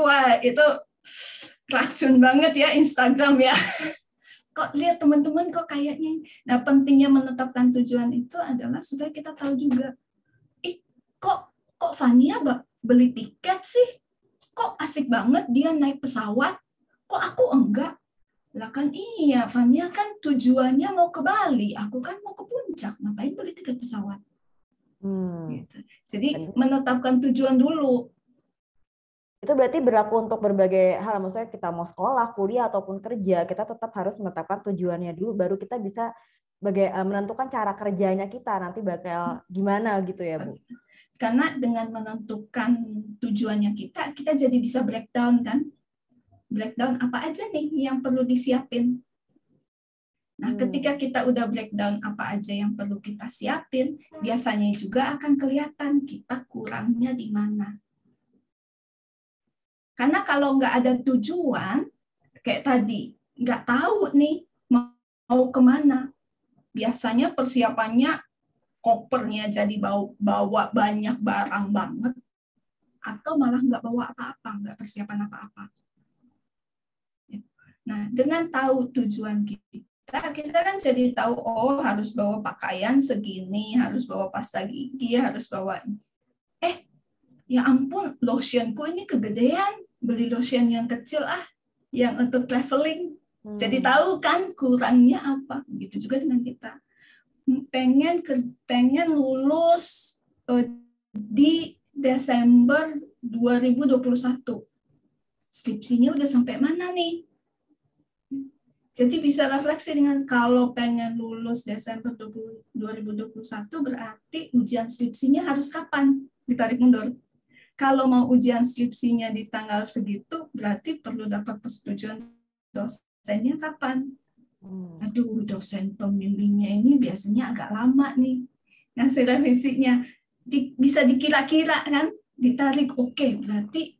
racun banget ya Instagram ya. Kok lihat teman-teman kok kayaknya. Nah, pentingnya menetapkan tujuan itu adalah supaya kita tahu juga. Kok Vania beli tiket sih? Kok asik banget dia naik pesawat, kok aku enggak? Lah kan iya, Vania kan tujuannya mau ke Bali, aku kan mau ke puncak, ngapain beli tiket pesawat? Gitu. Jadi menetapkan tujuan dulu. Itu berarti berlaku untuk berbagai hal, maksudnya kita mau sekolah, kuliah, ataupun kerja, kita tetap harus menetapkan tujuannya dulu, baru kita bisa menentukan cara kerjanya kita, nanti bakal gimana gitu ya Bu? Karena dengan menentukan tujuannya kita jadi bisa breakdown kan. Breakdown apa aja nih yang perlu disiapin. Nah, ketika kita udah breakdown apa aja yang perlu kita siapin, biasanya juga akan kelihatan kita kurangnya di mana. Karena kalau nggak ada tujuan, kayak tadi, nggak tahu nih mau kemana. Biasanya persiapannya kopernya jadi bawa banyak barang banget, atau malah nggak bawa apa-apa, nggak persiapan apa-apa. Nah, dengan tahu tujuan kita kan jadi tahu, oh harus bawa pakaian segini, harus bawa pasta gigi, harus bawa, ya ampun, lotionku ini kegedean, beli lotion yang kecil yang untuk traveling. Jadi tahu kan kurangnya apa. Begitu juga dengan kita. Pengen lulus di Desember 2021. Skripsinya udah sampai mana nih? Jadi bisa refleksi dengan kalau pengen lulus Desember 2021 berarti ujian skripsinya harus kapan? Ditarik mundur. Kalau mau ujian skripsinya di tanggal segitu berarti perlu dapat persetujuan dosennya kapan? Aduh, dosen pembimbingnya ini biasanya agak lama nih ngasih revisinya. Bisa dikira-kira kan, ditarik. Oke, berarti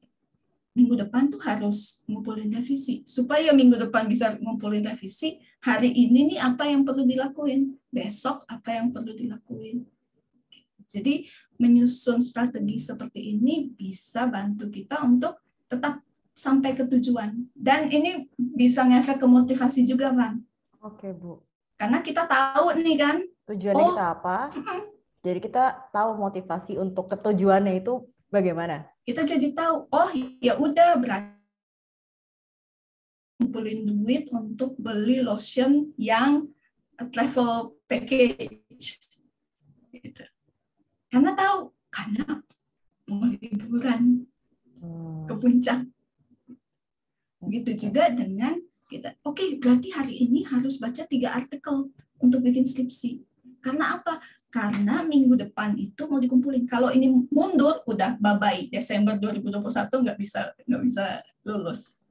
minggu depan tuh harus ngumpulin revisi. Supaya minggu depan bisa ngumpulin revisi, hari ini nih apa yang perlu dilakuin, besok apa yang perlu dilakuin. Jadi menyusun strategi seperti ini bisa bantu kita untuk tetap sampai ke tujuan. Dan ini bisa ngefek ke motivasi juga, Van. Oke, Bu. Karena kita tahu nih kan, tujuannya kita apa. Jadi kita tahu motivasi untuk ketujuannya itu bagaimana. Kita jadi tahu, oh ya udah berarti kumpulin duit untuk beli lotion yang travel package. Gitu. Karena tahu, karena mau liburan ke puncak. Begitu juga dengan kita, oke, berarti hari ini harus baca 3 artikel untuk bikin skripsi. Karena apa? Karena minggu depan itu mau dikumpulin. Kalau ini mundur, udah bye-bye. Desember 2021 nggak bisa lulus.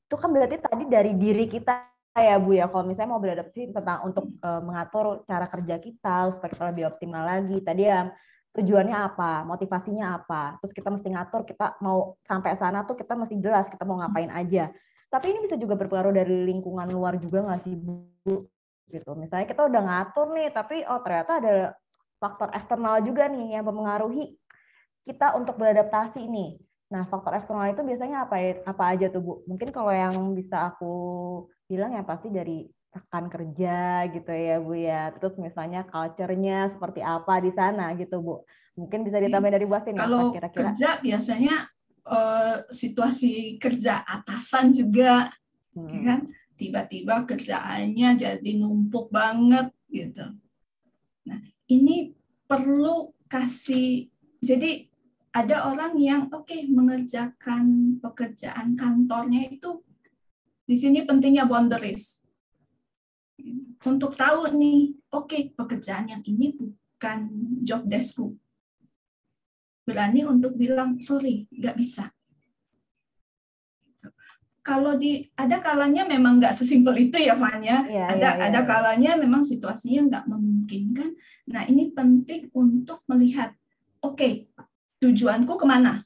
Itu kan berarti tadi dari diri kita ya Bu ya, kalau misalnya mau beradaptasi tentang untuk mengatur cara kerja kita supaya kita lebih optimal lagi. Tadi ya tujuannya apa, motivasinya apa, terus kita mesti ngatur kita mau sampai sana tuh kita mesti jelas kita mau ngapain aja. Tapi ini bisa juga berpengaruh dari lingkungan luar juga nggak sih Bu? Gitu. Misalnya kita udah ngatur nih, tapi ternyata ada faktor eksternal juga nih yang mempengaruhi kita untuk beradaptasi nih. Nah, faktor eksternal itu biasanya apa aja tuh, Bu? Mungkin kalau yang bisa aku bilang yang pasti dari rekan kerja gitu ya, Bu ya. Terus misalnya culture-nya seperti apa di sana gitu, Bu. Mungkin bisa ditambahin dari Bu Astin ya, kalau kira-kira. Kerja biasanya situasi kerja atasan juga, kan? Tiba-tiba kerjaannya jadi numpuk banget gitu. Nah, ini perlu kasih, jadi ada orang yang mengerjakan pekerjaan kantornya itu, di sini pentingnya boundaries. Untuk tahu nih, pekerjaan yang ini bukan job deskku. Berani untuk bilang, sorry, nggak bisa. Kalau ada kalanya memang nggak sesimpel itu ya, Fanya. Ada kalanya memang situasinya nggak memungkinkan. Nah, ini penting untuk melihat, tujuanku kemana?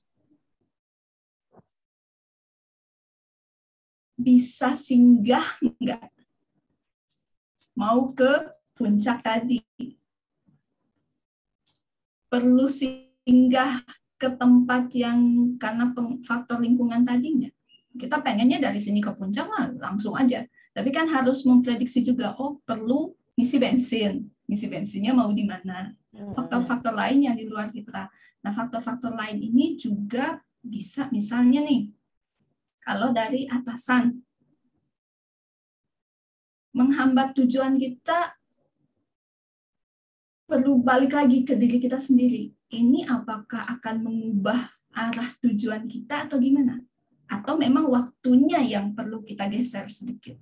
Bisa singgah nggak? Mau ke puncak tadi. Perlu singgah ke tempat yang karena faktor lingkungan tadi nggak? Kita pengennya dari sini ke puncak langsung aja. Tapi kan harus memprediksi juga, perlu ngisi bensin. Ngisi bensinnya mau di mana? Faktor-faktor lain yang di luar kita. Nah, faktor-faktor lain ini juga bisa, misalnya nih, kalau dari atasan, menghambat tujuan kita, perlu balik lagi ke diri kita sendiri. Ini apakah akan mengubah arah tujuan kita atau gimana? Atau memang waktunya yang perlu kita geser sedikit?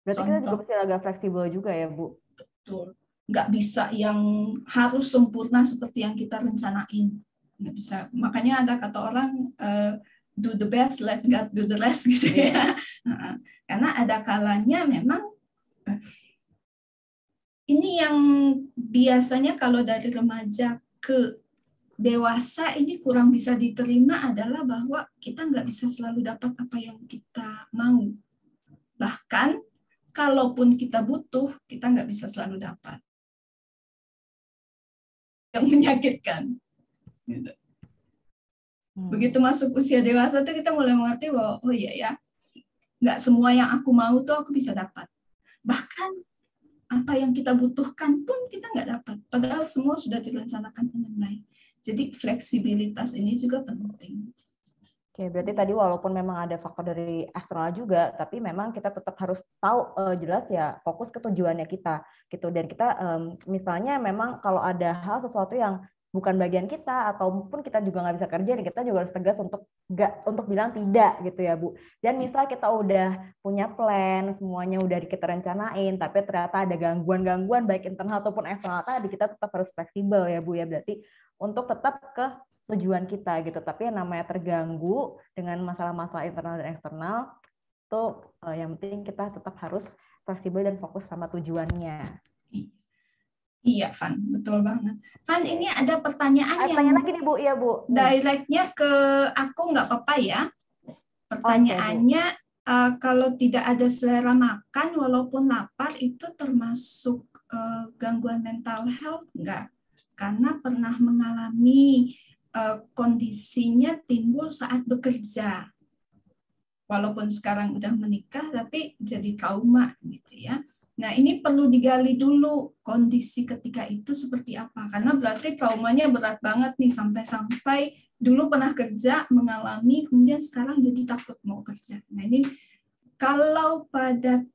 Berarti kita juga mesti agak fleksibel juga ya, Bu? Betul. Nggak bisa yang harus sempurna seperti yang kita rencanain. Nggak bisa. Makanya ada kata orang, do the best, let God do the rest, gitu ya. Karena ada kalanya memang, ini yang biasanya kalau dari remaja ke dewasa ini kurang bisa diterima adalah bahwa kita nggak bisa selalu dapat apa yang kita mau. Bahkan, kalaupun kita butuh, kita nggak bisa selalu dapat. Yang menyakitkan. Gitu. Begitu masuk usia dewasa tuh kita mulai mengerti bahwa, nggak semua yang aku mau tuh aku bisa dapat. Bahkan, apa yang kita butuhkan pun kita nggak dapat. Padahal semua sudah direncanakan dengan baik. Jadi fleksibilitas ini juga penting. Oke, berarti tadi walaupun memang ada faktor dari eksternal juga, tapi memang kita tetap harus tahu jelas ya fokus ke tujuannya kita gitu. Dan kita misalnya memang kalau ada hal sesuatu yang bukan bagian kita ataupun kita juga nggak bisa kerja, dan kita juga harus tegas untuk bilang tidak gitu ya, Bu. Dan misal kita udah punya plan, semuanya udah kita rencanain, tapi ternyata ada gangguan-gangguan baik internal ataupun eksternal tadi, kita tetap harus fleksibel ya, Bu ya. Berarti untuk tetap ke tujuan kita gitu. Tapi yang namanya terganggu dengan masalah-masalah internal dan eksternal, itu yang penting kita tetap harus fleksibel dan fokus sama tujuannya. Iya, Van, betul banget. Van, ini ada pertanyaan yang lagi nih, Bu. Iya, Bu. Directnya ke aku nggak apa-apa ya. Pertanyaannya, kalau tidak ada selera makan walaupun lapar itu termasuk gangguan mental health nggak? karena pernah mengalami kondisinya timbul saat bekerja. Walaupun sekarang udah menikah, tapi jadi trauma gitu ya. Nah, ini perlu digali dulu kondisi ketika itu seperti apa. Karena berarti traumanya berat banget nih, sampai-sampai dulu pernah kerja, mengalami, kemudian sekarang jadi takut mau kerja. Nah, ini kalau pada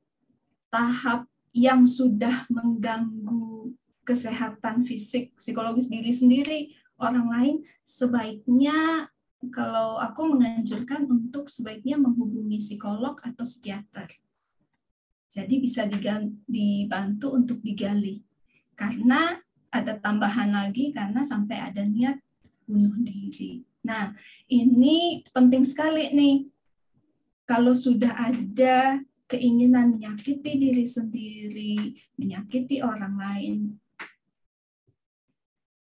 tahap yang sudah mengganggu kesehatan fisik, psikologis diri sendiri, orang lain, sebaiknya kalau aku menganjurkan untuk sebaiknya menghubungi psikolog atau psikiater. Jadi bisa dibantu untuk digali. Karena ada tambahan lagi, karena sampai ada niat bunuh diri. Nah, ini penting sekali nih. Kalau sudah ada keinginan menyakiti diri sendiri, menyakiti orang lain,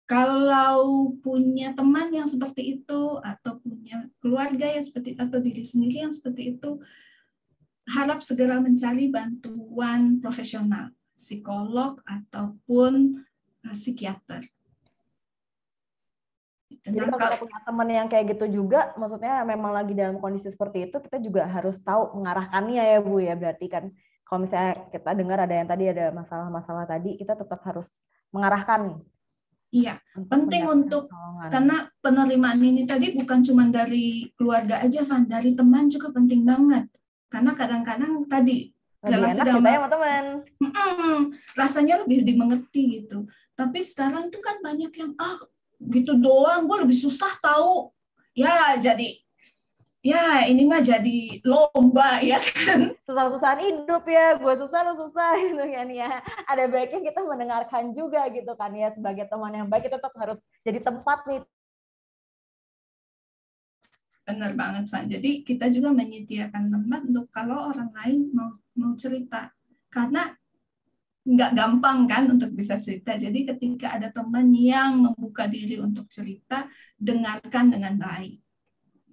kalau punya teman yang seperti itu, atau punya keluarga yang seperti itu, atau diri sendiri yang seperti itu, harap segera mencari bantuan profesional, psikolog ataupun psikiater. Jadi kalau punya teman yang kayak gitu juga, maksudnya memang lagi dalam kondisi seperti itu, kita juga harus tahu mengarahkannya ya Bu ya. Berarti kan kalau misalnya kita dengar ada yang tadi ada masalah-masalah tadi, kita tetap harus mengarahkan. Iya, penting untuk karena penerimaan ini tadi bukan cuma dari keluarga aja, Van, dari teman juga penting banget. Karena kadang-kadang tadi lebih enak kita sama teman. Rasanya lebih dimengerti gitu. Tapi sekarang itu kan banyak yang gitu doang, gue lebih susah tahu. Ya ini mah jadi lomba ya kan. Susah-susahan hidup ya, gue susah, lo susah gitu kan ya. Ada baiknya kita mendengarkan juga gitu kan ya, sebagai teman yang baik kita tetap harus jadi tempat nih. Benar banget, Van. Jadi kita juga menyediakan tempat untuk kalau orang lain mau cerita. Karena nggak gampang kan untuk bisa cerita. Jadi ketika ada teman yang membuka diri untuk cerita, dengarkan dengan baik.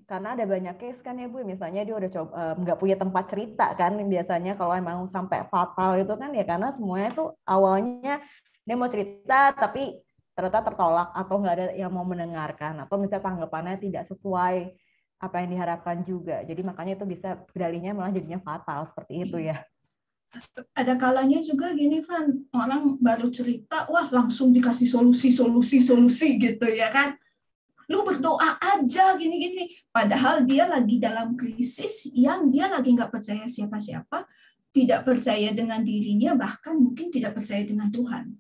Karena ada banyak case kan ya Bu, misalnya dia udah coba nggak punya tempat cerita kan, biasanya kalau emang sampai fatal itu kan ya karena semuanya tuh awalnya dia mau cerita tapi ternyata tertolak atau nggak ada yang mau mendengarkan atau misalnya tanggapannya tidak sesuai apa yang diharapkan juga. Jadi makanya itu bisa berdalinya malah jadinya fatal seperti itu ya. Ada kalanya juga gini, Van, orang baru cerita, wah langsung dikasih solusi gitu ya kan. Lu berdoa aja gini-gini. Padahal dia lagi dalam krisis yang dia lagi nggak percaya siapa-siapa, tidak percaya dengan dirinya, bahkan mungkin tidak percaya dengan Tuhan.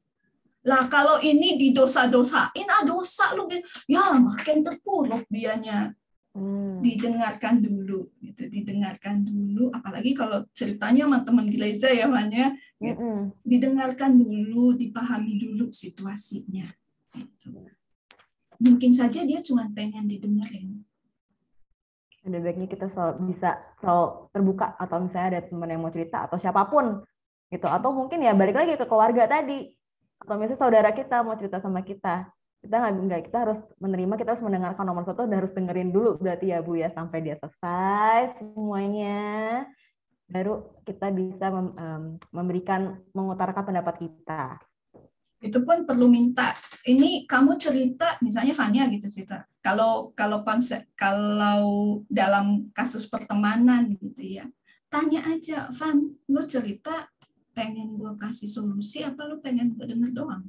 Lah kalau ini didosa-dosain, dosa lu, ya makin terpuruk dianya. Didengarkan dulu, gitu. Didengarkan dulu. Apalagi kalau ceritanya sama teman gereja ya, Manya. Gitu. Didengarkan dulu, dipahami dulu situasinya. Gitu. Mungkin saja dia cuma pengen didengerin. Ada baiknya kita bisa terbuka atau misalnya ada teman yang mau cerita atau siapapun gitu, atau mungkin ya balik lagi ke keluarga tadi atau misalnya saudara kita mau cerita sama kita kita harus menerima, kita harus mendengarkan. Nomor satu harus dengerin dulu berarti ya Bu ya sampai dia selesai semuanya, baru kita bisa mengutarakan pendapat kita. Itu pun perlu minta, ini kamu cerita, misalnya Fania gitu cerita. Kalau dalam kasus pertemanan gitu ya, tanya aja, Van, lu cerita pengen gue kasih solusi apa lu pengen gue denger doang?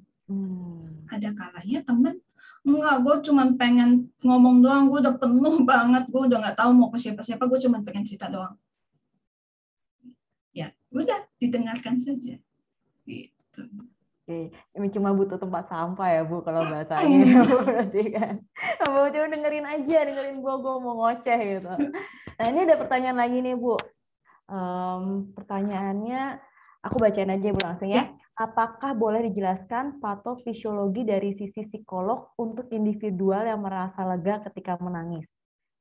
Ada kalanya temen, enggak, gue cuma pengen ngomong doang, gue udah penuh banget, gue udah nggak tahu mau ke siapa-siapa, gue cuma pengen cerita doang. Ya, udah didengarkan saja. Gitu. Oke, ini cuma butuh tempat sampah ya Bu kalau bahasanya berarti kan. Mau coba dengerin gue mau ngoceh gitu. Nah ini ada pertanyaan lagi nih Bu. Pertanyaannya aku bacain aja Bu langsung ya. Apakah boleh dijelaskan patofisiologi dari sisi psikolog untuk individual yang merasa lega ketika menangis?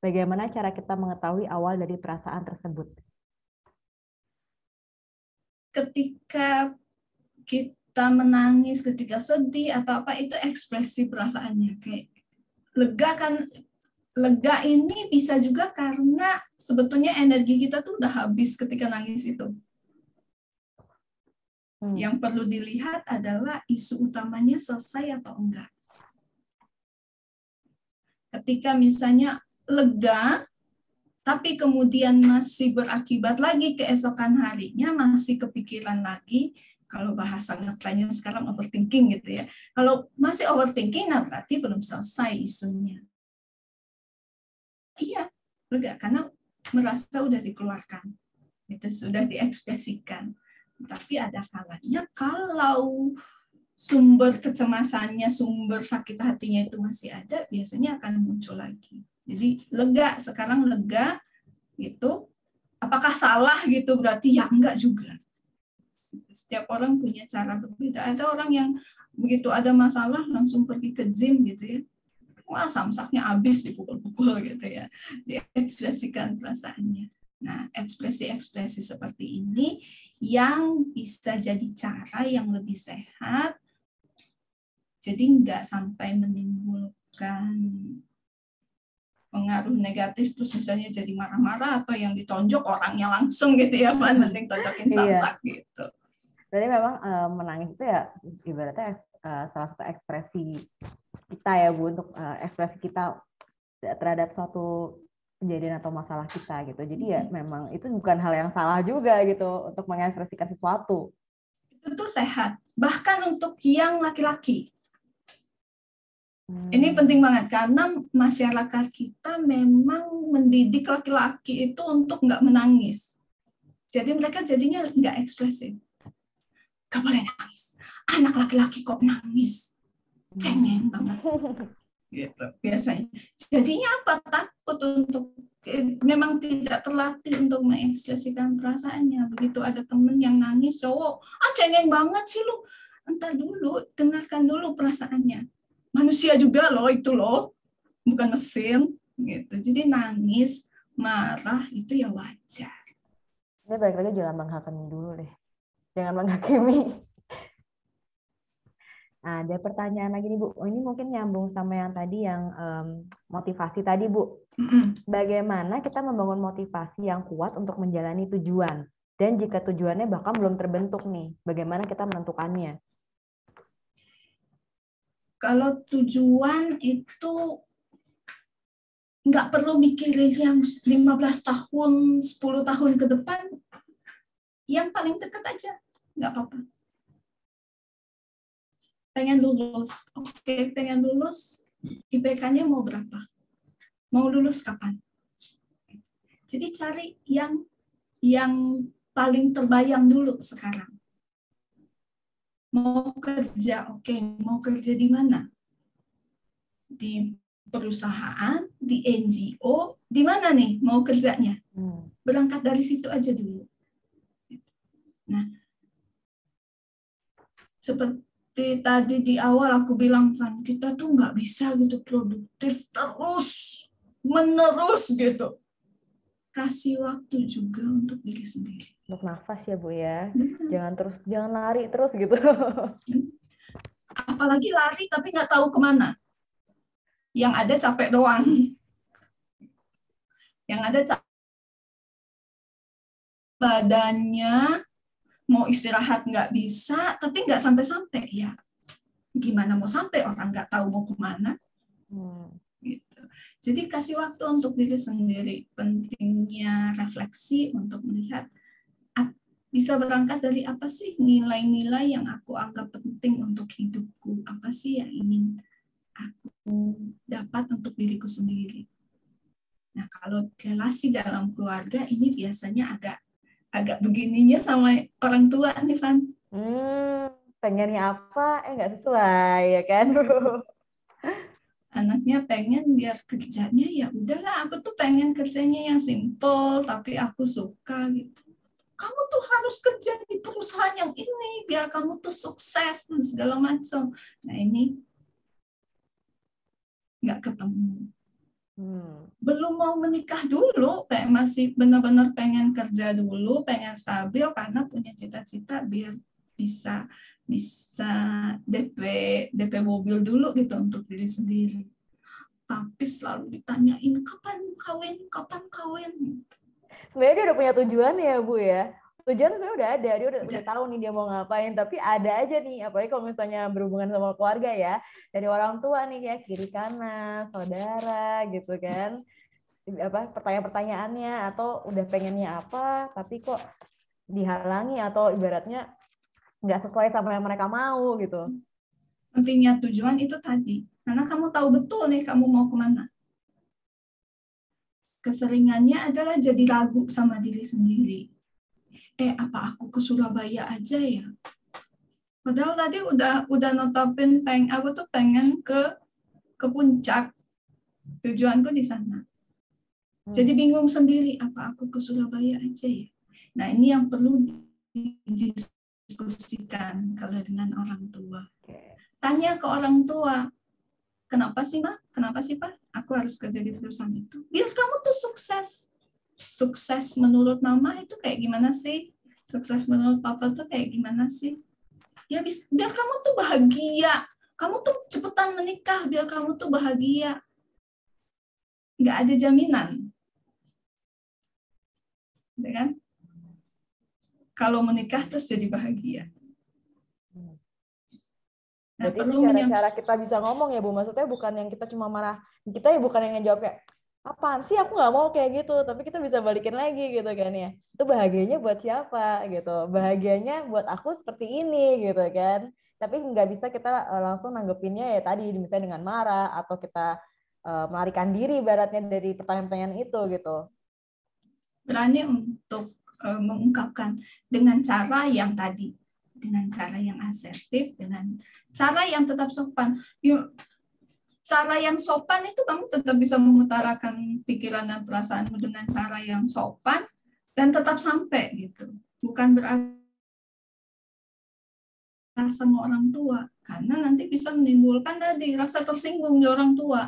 Bagaimana cara kita mengetahui awal dari perasaan tersebut? Ketika kita menangis, ketika sedih atau apa, itu ekspresi perasaannya. Kayak lega kan, lega ini bisa juga karena sebetulnya energi kita tuh udah habis ketika nangis itu. Yang perlu dilihat adalah isu utamanya selesai atau enggak. Ketika misalnya lega, tapi kemudian masih berakibat lagi keesokan harinya, masih kepikiran lagi, kalau bahasa ngetrendnya sekarang overthinking gitu ya. Kalau masih overthinking, nah berarti belum selesai isunya. Iya, lega, karena merasa udah dikeluarkan, itu sudah diekspresikan. Tapi ada kalanya kalau sumber kecemasannya, sumber sakit hatinya itu masih ada, biasanya akan muncul lagi. Jadi lega, sekarang lega gitu. Apakah salah gitu? Berarti ya enggak juga. Setiap orang punya cara berbeda. Ada orang yang begitu ada masalah langsung pergi ke gym gitu ya. Wah, samsaknya habis dipukul-pukul gitu ya. Diekspresikan perasaannya. Nah, ekspresi-ekspresi seperti ini yang bisa jadi cara yang lebih sehat. Jadi enggak sampai menimbulkan pengaruh negatif, terus misalnya jadi marah-marah atau yang ditonjok orangnya langsung gitu ya, mending tonjokin samsak gitu. Berarti memang menangis itu ya ibaratnya salah satu ekspresi kita ya Bu, untuk ekspresi kita terhadap suatu kejadian atau masalah kita gitu. Jadi ya memang itu bukan hal yang salah juga gitu untuk mengekspresikan sesuatu. Itu sehat, bahkan untuk yang laki-laki. Ini penting banget karena masyarakat kita memang mendidik laki-laki itu untuk nggak menangis. Jadi mereka jadinya nggak ekspresif. Gak boleh nangis. Anak laki-laki kok nangis? Cengeng banget. Gitu biasanya. Jadinya apa? Takut untuk memang tidak terlatih untuk mengekspresikan perasaannya. Begitu ada temen yang nangis, cowok, cengeng banget sih lu. Entar dulu, dengarkan dulu perasaannya. Manusia juga loh itu loh, bukan mesin gitu. Jadi nangis, marah itu ya wajar. Ini balik lagi jangan menghakimi dulu deh, jangan menghakimi. Nah, ada pertanyaan lagi nih Bu. Ini mungkin nyambung sama yang tadi yang motivasi tadi Bu. Bagaimana kita membangun motivasi yang kuat untuk menjalani tujuan? Dan jika tujuannya bahkan belum terbentuk nih, bagaimana kita menentukannya? Kalau tujuan itu nggak perlu mikirin yang 15 tahun, 10 tahun ke depan, yang paling dekat aja, nggak apa-apa. Pengen lulus, oke, pengen lulus, IPK-nya mau berapa? Mau lulus kapan? Jadi cari yang paling terbayang dulu sekarang. Mau kerja, oke, mau kerja di mana? Di perusahaan, di NGO, di mana nih mau kerjanya? Berangkat dari situ aja dulu. Nah, seperti tadi di awal aku bilang kan, kita tuh nggak bisa gitu produktif terus, menerus gitu. Kasih waktu juga untuk diri sendiri. Untuk nafas ya Bu ya, jangan lari terus gitu. Apalagi lari tapi nggak tahu kemana. Yang ada capek doang. Yang ada badannya mau istirahat nggak bisa, tapi nggak sampai-sampai ya. Gimana mau sampai orang nggak tahu mau kemana? Gitu. Jadi kasih waktu untuk diri sendiri. Pentingnya refleksi untuk melihat bisa berangkat dari apa sih nilai-nilai yang aku anggap penting untuk hidupku. Apa sih yang ingin aku dapat untuk diriku sendiri. Nah, kalau relasi dalam keluarga ini biasanya agak begininya sama orang tua nih, Van. Pengennya apa? Nggak sesuai ya kan? Anaknya pengen biar kerjanya ya udahlah, aku tuh pengen kerjanya yang simple tapi aku suka gitu. Kamu tuh harus kerja di perusahaan yang ini biar kamu tuh sukses dan segala macam. Nah, ini nggak ketemu. Belum mau menikah dulu, masih benar-benar pengen kerja dulu, pengen stabil karena punya cita-cita biar bisa DP mobil dulu gitu untuk diri sendiri. Tapi selalu ditanyain kapan kawin. Sebenarnya dia udah punya tujuan ya Bu ya. tujuan saya udah ada, dia udah tahu nih dia mau ngapain, tapi ada aja nih, apalagi kalau misalnya berhubungan sama keluarga ya, dari orang tua nih ya, kiri kanan, saudara gitu kan, pertanyaan-pertanyaannya atau udah pengennya apa, tapi kok dihalangi atau ibaratnya nggak sesuai sama yang mereka mau gitu. Pentingnya tujuan itu tadi, karena kamu tahu betul nih kamu mau kemana. Keseringannya adalah jadi ragu sama diri sendiri. Apa aku ke Surabaya aja ya? Padahal tadi udah netapin aku tuh pengen ke puncak. Tujuanku di sana. Jadi bingung sendiri, apa aku ke Surabaya aja ya? Nah, ini yang perlu didiskusikan kalau dengan orang tua. Tanya ke orang tua, kenapa sih, Ma? Kenapa sih, Pak? Aku harus kerja di perusahaan itu. Biar kamu tuh sukses. Sukses menurut Mama itu kayak gimana sih? Sukses menurut Papa tuh kayak gimana sih? Ya, biar kamu tuh bahagia. Kamu tuh cepetan menikah, biar kamu tuh bahagia. Nggak ada jaminan. Ya kan? Kalau menikah terus jadi bahagia. Nah, berarti ini cara-cara kita bisa ngomong ya Bu, maksudnya bukan yang kita cuma marah, kita ya bukan yang ngejawab kayak, apaan sih aku nggak mau kayak gitu, tapi kita bisa balikin lagi gitu kan ya, itu bahagianya buat siapa gitu, bahagianya buat aku seperti ini gitu kan, tapi nggak bisa kita langsung nanggepinnya ya tadi, misalnya dengan marah, atau kita melarikan diri ibaratnya dari pertanyaan-pertanyaan itu gitu. Berani untuk mengungkapkan dengan cara yang tadi, dengan cara yang asertif, dengan cara yang tetap sopan. Cara yang sopan itu kamu tetap bisa mengutarakan pikiran dan perasaanmu dengan cara yang sopan dan tetap sampai gitu. Bukan berarti sama orang tua, karena nanti bisa menimbulkan tadi rasa tersinggung di orang tua.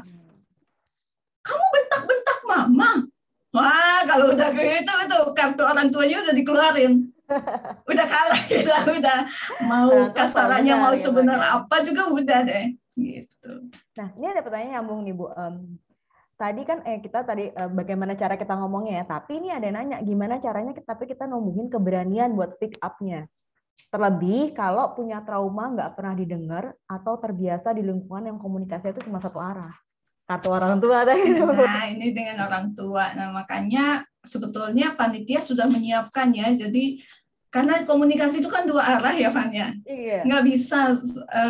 Kamu bentak-bentak Mama. Wah, kalau udah gitu itu kartu orang tuanya udah dikeluarin. Udah kalah gitu, udah mau kasarannya mau sebenarnya apa juga udah deh gitu. Nah, ini ada pertanyaan nyambung nih Bu. Tadi kan kita bagaimana cara kita ngomongnya ya, tapi ini ada nanya gimana caranya kita numbuhin keberanian buat speak up-nya. Terlebih kalau punya trauma nggak pernah didengar atau terbiasa di lingkungan yang komunikasi itu cuma satu arah. Kartu orang tua ada gitu. Nah, ini dengan orang tua. Nah, makanya sebetulnya panitia sudah menyiapkan ya. Jadi karena komunikasi itu kan dua arah ya, Van ya. Iya. Nggak bisa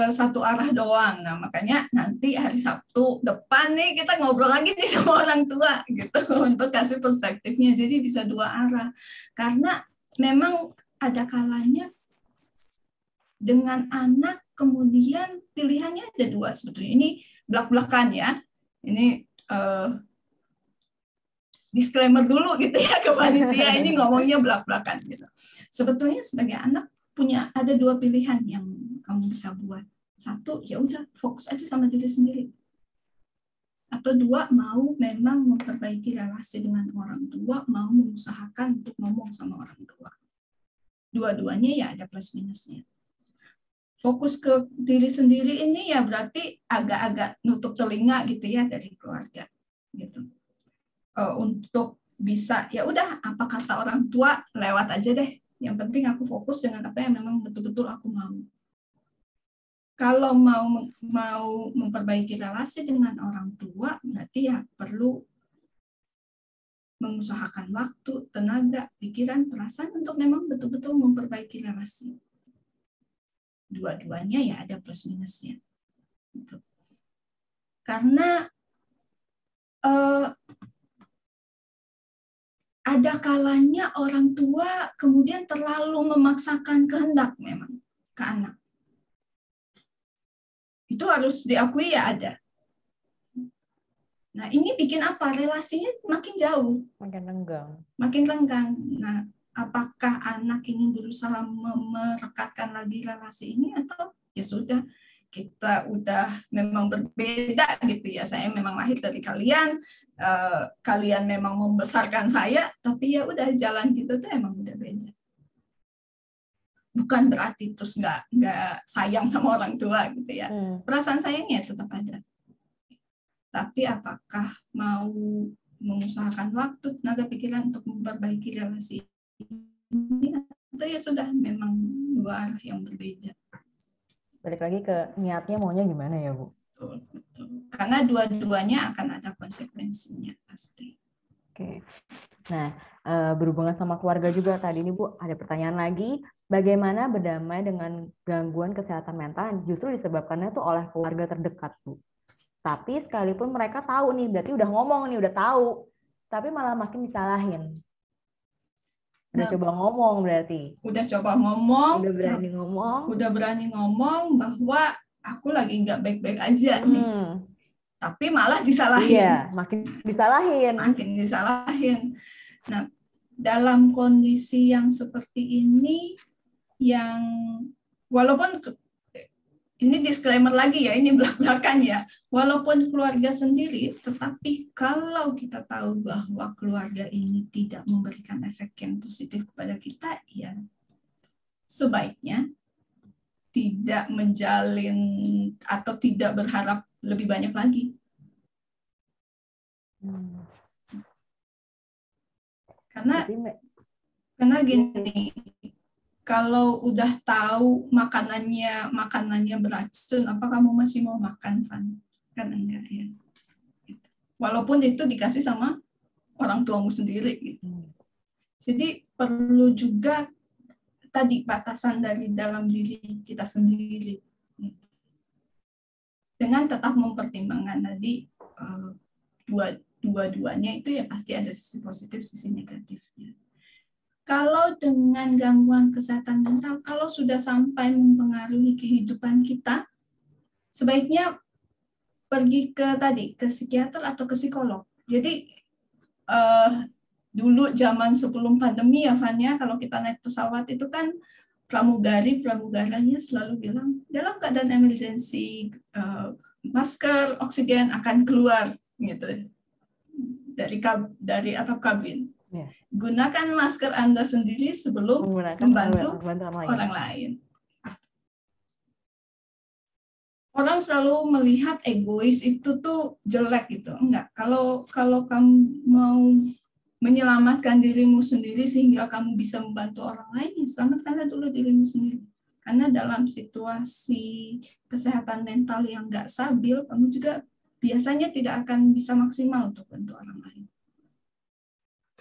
satu arah doang. Nah, makanya nanti hari Sabtu depan nih kita ngobrol lagi nih sama orang tua gitu untuk kasih perspektifnya. Jadi bisa dua arah. Karena memang ada kalanya dengan anak kemudian pilihannya ada dua sebetulnya. Ini belak-belakan ya. Ini disclaimer dulu gitu ya ke panitia, ini ngomongnya belak-belakan gitu. Sebetulnya sebagai anak ada dua pilihan yang kamu bisa buat. Satu, ya udah fokus aja sama diri sendiri. Atau dua, mau memang memperbaiki relasi dengan orang tua, mau mengusahakan untuk ngomong sama orang tua. Dua-duanya ya ada plus minusnya. Fokus ke diri sendiri ini ya berarti agak-agak nutup telinga gitu ya dari keluarga gitu. Untuk bisa ya udah apa kata orang tua lewat aja deh. Yang penting aku fokus dengan apa yang memang betul-betul aku mau. Kalau mau memperbaiki relasi dengan orang tua berarti ya perlu mengusahakan waktu, tenaga, pikiran, perasaan untuk memang betul-betul memperbaiki relasi. Dua-duanya ya ada plus minusnya. Gitu. Karena ada kalanya orang tua kemudian terlalu memaksakan kehendak memang ke anak. Itu harus diakui ya ada. Nah ini bikin apa? Relasinya makin jauh. Makin renggang. Makin renggang. Nah apakah anak ini berusaha merekatkan lagi relasi ini atau ya sudah kita udah memang berbeda gitu ya, saya memang lahir dari kalian, kalian memang membesarkan saya, tapi ya udah jalan gitu tuh emang udah beda. Bukan berarti terus nggak sayang sama orang tua gitu ya, perasaan sayangnya tetap ada. Tapi apakah mau mengusahakan waktu, tenaga pikiran untuk memperbaiki relasi ini atau ya sudah memang dua arah yang berbeda. Balik lagi ke niatnya maunya gimana ya, Bu? Betul, betul. Karena dua-duanya akan ada konsekuensinya pasti. Oke. Nah, berhubungan sama keluarga juga tadi ini Bu, ada pertanyaan lagi. Bagaimana berdamai dengan gangguan kesehatan mental yang justru disebabkannya tuh oleh keluarga terdekat, Bu? Tapi sekalipun mereka tahu nih, berarti udah ngomong nih, udah tahu. Tapi malah makin disalahin. Udah coba ngomong berarti. Udah coba ngomong. Udah berani ngomong. Udah berani ngomong bahwa aku lagi nggak baik-baik aja nih. Tapi malah disalahin. Iya, makin disalahin. Makin disalahin. Nah, dalam kondisi yang seperti ini, yang walaupun ini disclaimer lagi ya, ini belak-belakan ya, walaupun keluarga sendiri, tetapi kalau kita tahu bahwa keluarga ini tidak memberikan efek yang positif kepada kita, ya sebaiknya tidak menjalin atau tidak berharap lebih banyak lagi. Karena gini, kalau udah tahu makanannya beracun, apa kamu masih mau makan, Van? Kan enggak ya. Walaupun itu dikasih sama orang tuamu sendiri gitu. Jadi perlu juga tadi batasan dari dalam diri kita sendiri. Dengan tetap mempertimbangkan tadi dua-duanya itu ya pasti ada sisi positif, sisi negatifnya. Kalau dengan gangguan kesehatan mental, kalau sudah sampai mempengaruhi kehidupan kita, sebaiknya pergi ke psikiater atau ke psikolog. Jadi dulu zaman sebelum pandemi ya, Vanya, kalau kita naik pesawat itu kan pramugaranya selalu bilang dalam keadaan emergency masker oksigen akan keluar gitu dari atap kabin. Gunakan masker Anda sendiri sebelum membantu orang lain. Orang selalu melihat egois itu tuh jelek gitu. Enggak. Kalau kamu mau menyelamatkan dirimu sendiri sehingga kamu bisa membantu orang lain, selamatkanlah dulu dirimu sendiri. Karena dalam situasi kesehatan mental yang enggak stabil, kamu juga biasanya tidak akan bisa maksimal untuk bantu orang lain.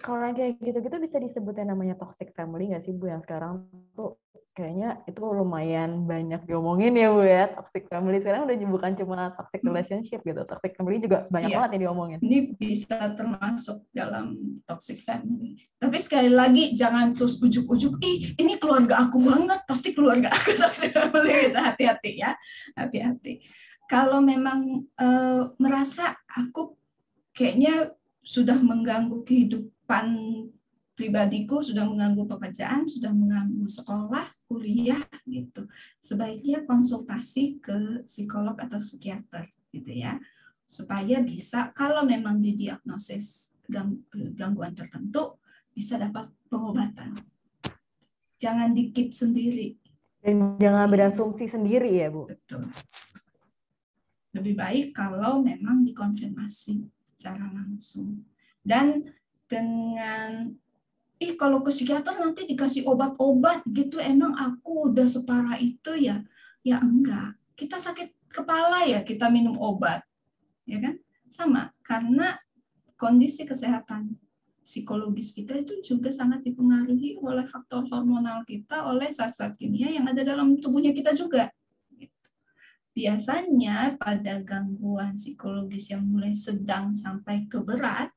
Kalau kayak gitu-gitu bisa disebutnya namanya toxic family nggak sih, Bu? Yang sekarang tuh kayaknya itu lumayan banyak diomongin ya, Bu ya. Toxic family sekarang udah bukan cuma toxic relationship gitu. Toxic family juga banyak banget yang diomongin. Ini bisa termasuk dalam toxic family. Tapi sekali lagi jangan terus ujuk-ujuk, ini keluarga aku banget, pasti keluarga aku toxic family. Hati-hati ya, hati-hati. Kalau memang merasa aku kayaknya sudah mengganggu kehidupan pribadiku, sudah mengganggu pekerjaan, sudah mengganggu sekolah, kuliah gitu. Sebaiknya konsultasi ke psikolog atau psikiater gitu ya. Supaya bisa kalau memang didiagnosis gangguan tertentu bisa dapat pengobatan. Jangan dikit sendiri. Dan jangan berasumsi sendiri ya, Bu. Betul. Lebih baik kalau memang dikonfirmasi secara langsung. Dan dengan kalau ke psikiater nanti dikasih obat-obat gitu, emang aku udah separah itu ya? Ya enggak. Kita sakit kepala ya kita minum obat. Ya kan? Sama, karena kondisi kesehatan psikologis kita itu juga sangat dipengaruhi oleh faktor hormonal kita, oleh zat-zat kimia yang ada dalam tubuhnya kita juga. Biasanya pada gangguan psikologis yang mulai sedang sampai ke berat,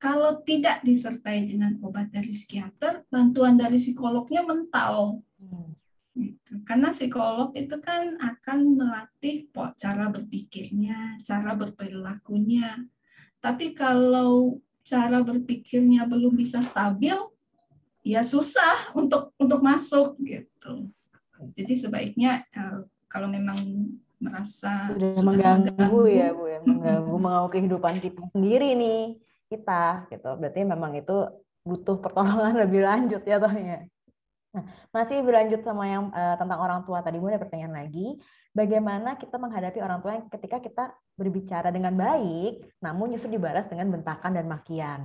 kalau tidak disertai dengan obat dari psikiater, bantuan dari psikolognya mental. Gitu. Karena psikolog itu kan akan melatih cara berpikirnya, cara berperilakunya. Tapi kalau cara berpikirnya belum bisa stabil, ya susah untuk masuk gitu. Jadi sebaiknya kalau memang merasa sudah mengganggu ya, Bu ya, mengganggu kehidupan kita sendiri nih, kita gitu. Berarti memang itu butuh pertolongan lebih lanjut ya tohnya. Nah, masih berlanjut sama yang tentang orang tua tadi, Bu, ada pertanyaan lagi. Bagaimana kita menghadapi orang tua yang ketika kita berbicara dengan baik, namun justru dibalas dengan bentakan dan makian?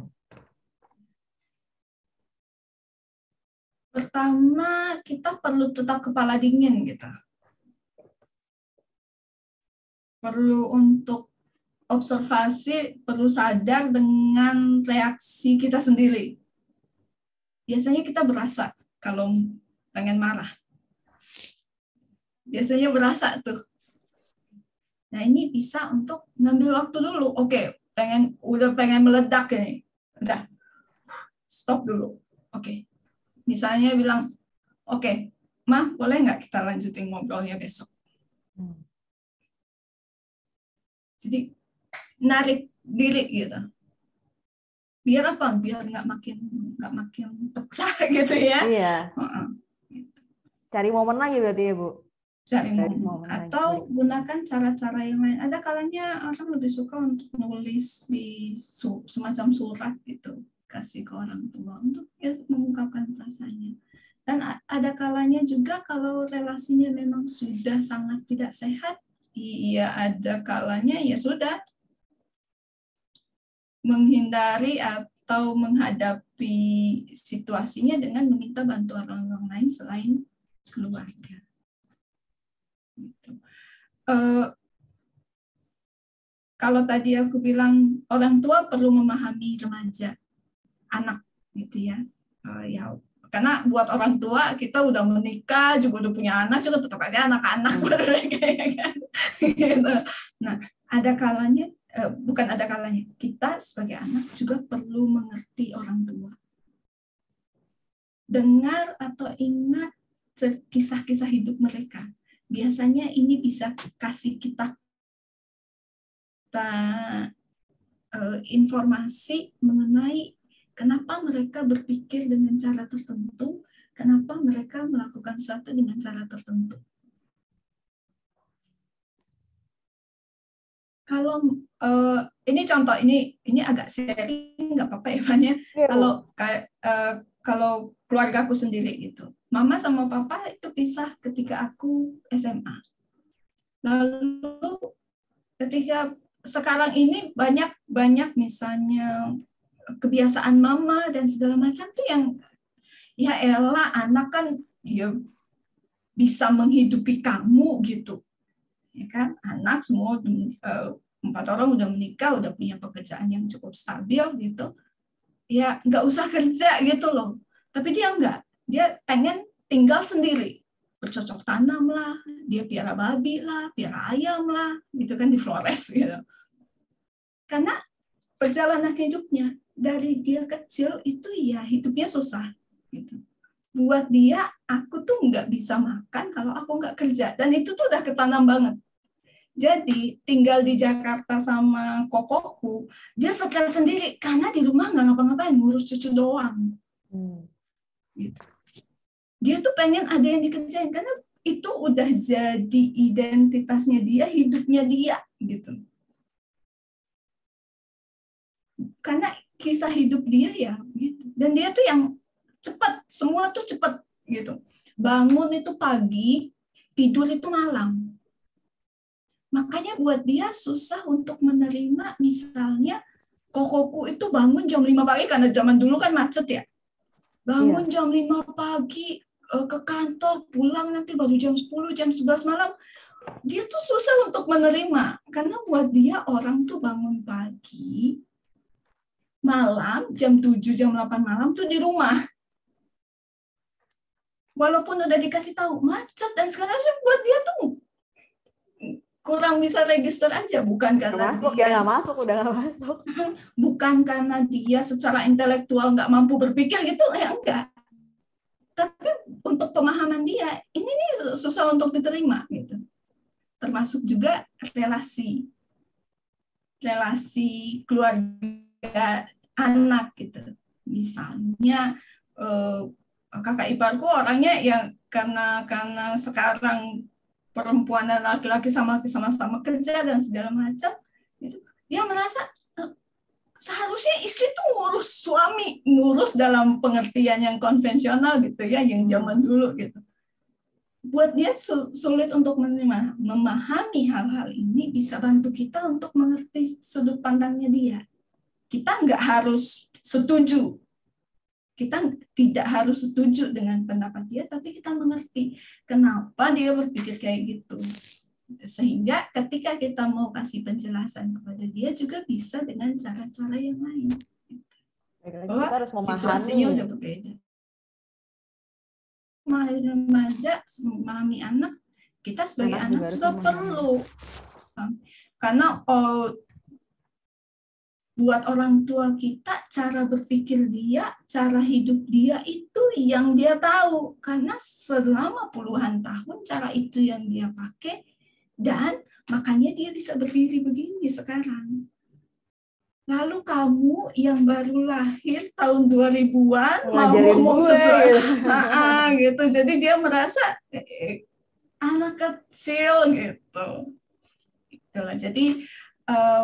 Pertama, kita perlu tetap kepala dingin gitu. Perlu untuk observasi, perlu sadar dengan reaksi kita sendiri. Biasanya kita berasa kalau pengen marah. Biasanya berasa tuh. Nah, ini bisa untuk ngambil waktu dulu. Oke, udah pengen meledak ini. Udah. Stop dulu. Oke. Misalnya bilang, oke, Ma, boleh nggak kita lanjutin ngobrolnya besok? Jadi narik diri gitu. Biar apa? Biar nggak makin pecah gitu ya. Iya. Cari momen lagi berarti ya, Bu. Cari momen. Atau gunakan cara-cara yang lain. Ada kalanya orang lebih suka untuk nulis di semacam surat gitu, kasih ke orang tua untuk ya, mengungkapkan perasaannya. Dan ada kalanya juga kalau relasinya memang sudah sangat tidak sehat, iya ada kalanya ya sudah menghindari atau menghadapi situasinya dengan meminta bantuan orang lain selain keluarga. Gitu. Kalau tadi aku bilang orang tua perlu memahami remaja, anak, gitu ya. Ya, karena buat orang tua kita udah menikah, juga udah punya anak, juga tetap aja anak-anak, kan. Gitu. Nah, ada kalanya. Bukan ada kalanya, kita sebagai anak juga perlu mengerti orang tua. Dengar atau ingat kisah-kisah hidup mereka. Biasanya ini bisa kasih kita informasi mengenai kenapa mereka berpikir dengan cara tertentu, kenapa mereka melakukan sesuatu dengan cara tertentu. Kalau ini contoh ini agak sharing nggak apa-apa ya Fanya. Kalau keluargaku sendiri gitu, mama sama papa itu pisah ketika aku SMA. Lalu ketika sekarang ini banyak misalnya kebiasaan mama dan segala macam tuh yang ya elah anak kan ya bisa menghidupi kamu gitu. Ya kan, anak semua 4 orang udah menikah, udah punya pekerjaan yang cukup stabil gitu, ya nggak usah kerja gitu loh. Tapi dia enggak, dia pengen tinggal sendiri, bercocok tanam lah, dia piara babi lah, piara ayam lah, gitu kan di Flores gitu. Karena perjalanan hidupnya dari dia kecil itu ya hidupnya susah gitu. Buat dia, aku tuh nggak bisa makan kalau aku nggak kerja. Dan itu tuh udah ketanam banget. Jadi, tinggal di Jakarta sama kokoku, dia stres sendiri. Karena di rumah nggak ngapa-ngapain, ngurus cucu doang. Gitu. Dia tuh pengen ada yang dikerjain. Karena itu udah jadi identitasnya dia, hidupnya dia. Gitu. Karena kisah hidup dia ya. Gitu. Dan dia tuh yang cepat, semua tuh cepat gitu. Bangun itu pagi, tidur itu malam. Makanya buat dia susah untuk menerima misalnya kokoku itu bangun jam 5 pagi karena zaman dulu kan macet ya. Bangun jam 5 pagi ke kantor, pulang nanti baru jam 10, jam 11 malam. Dia tuh susah untuk menerima karena buat dia orang tuh bangun pagi, malam jam 7, jam 8 malam tuh di rumah. Walaupun udah dikasih tahu macet dan sekarang buat dia tuh kurang bisa register aja, bukan karena udah nggak masuk. Bukan karena dia secara intelektual nggak mampu berpikir gitu, ya enggak. Tapi untuk pemahaman dia ini nih susah untuk diterima gitu. Termasuk juga relasi keluarga anak gitu. Misalnya kakak iparku orangnya yang karena sekarang perempuan dan laki-laki sama-sama kerja dan segala macam, gitu. Dia merasa seharusnya istri tuh ngurus suami, ngurus dalam pengertian yang konvensional gitu ya, yang zaman dulu gitu. Buat dia sulit untuk memahami hal-hal ini, bisa bantu kita untuk mengerti sudut pandangnya dia. Kita nggak harus setuju. kita tidak harus setuju dengan pendapat dia, tapi kita mengerti kenapa dia berpikir kayak gitu. Sehingga ketika kita mau kasih penjelasan kepada dia juga bisa dengan cara-cara yang lain. Bahwa kita harus memahami. Situasinya udah berbeda. Remaja, memahami anak, kita sebagai anak juga perlu. Karena buat orang tua kita, cara berpikir dia, cara hidup dia itu yang dia tahu. Karena selama puluhan tahun cara itu yang dia pakai, dan makanya dia bisa berdiri begini sekarang. Lalu kamu yang baru lahir tahun 2000-an mau ngomong sesuatu gitu. Jadi dia merasa anak kecil gitu. Itulah. Jadi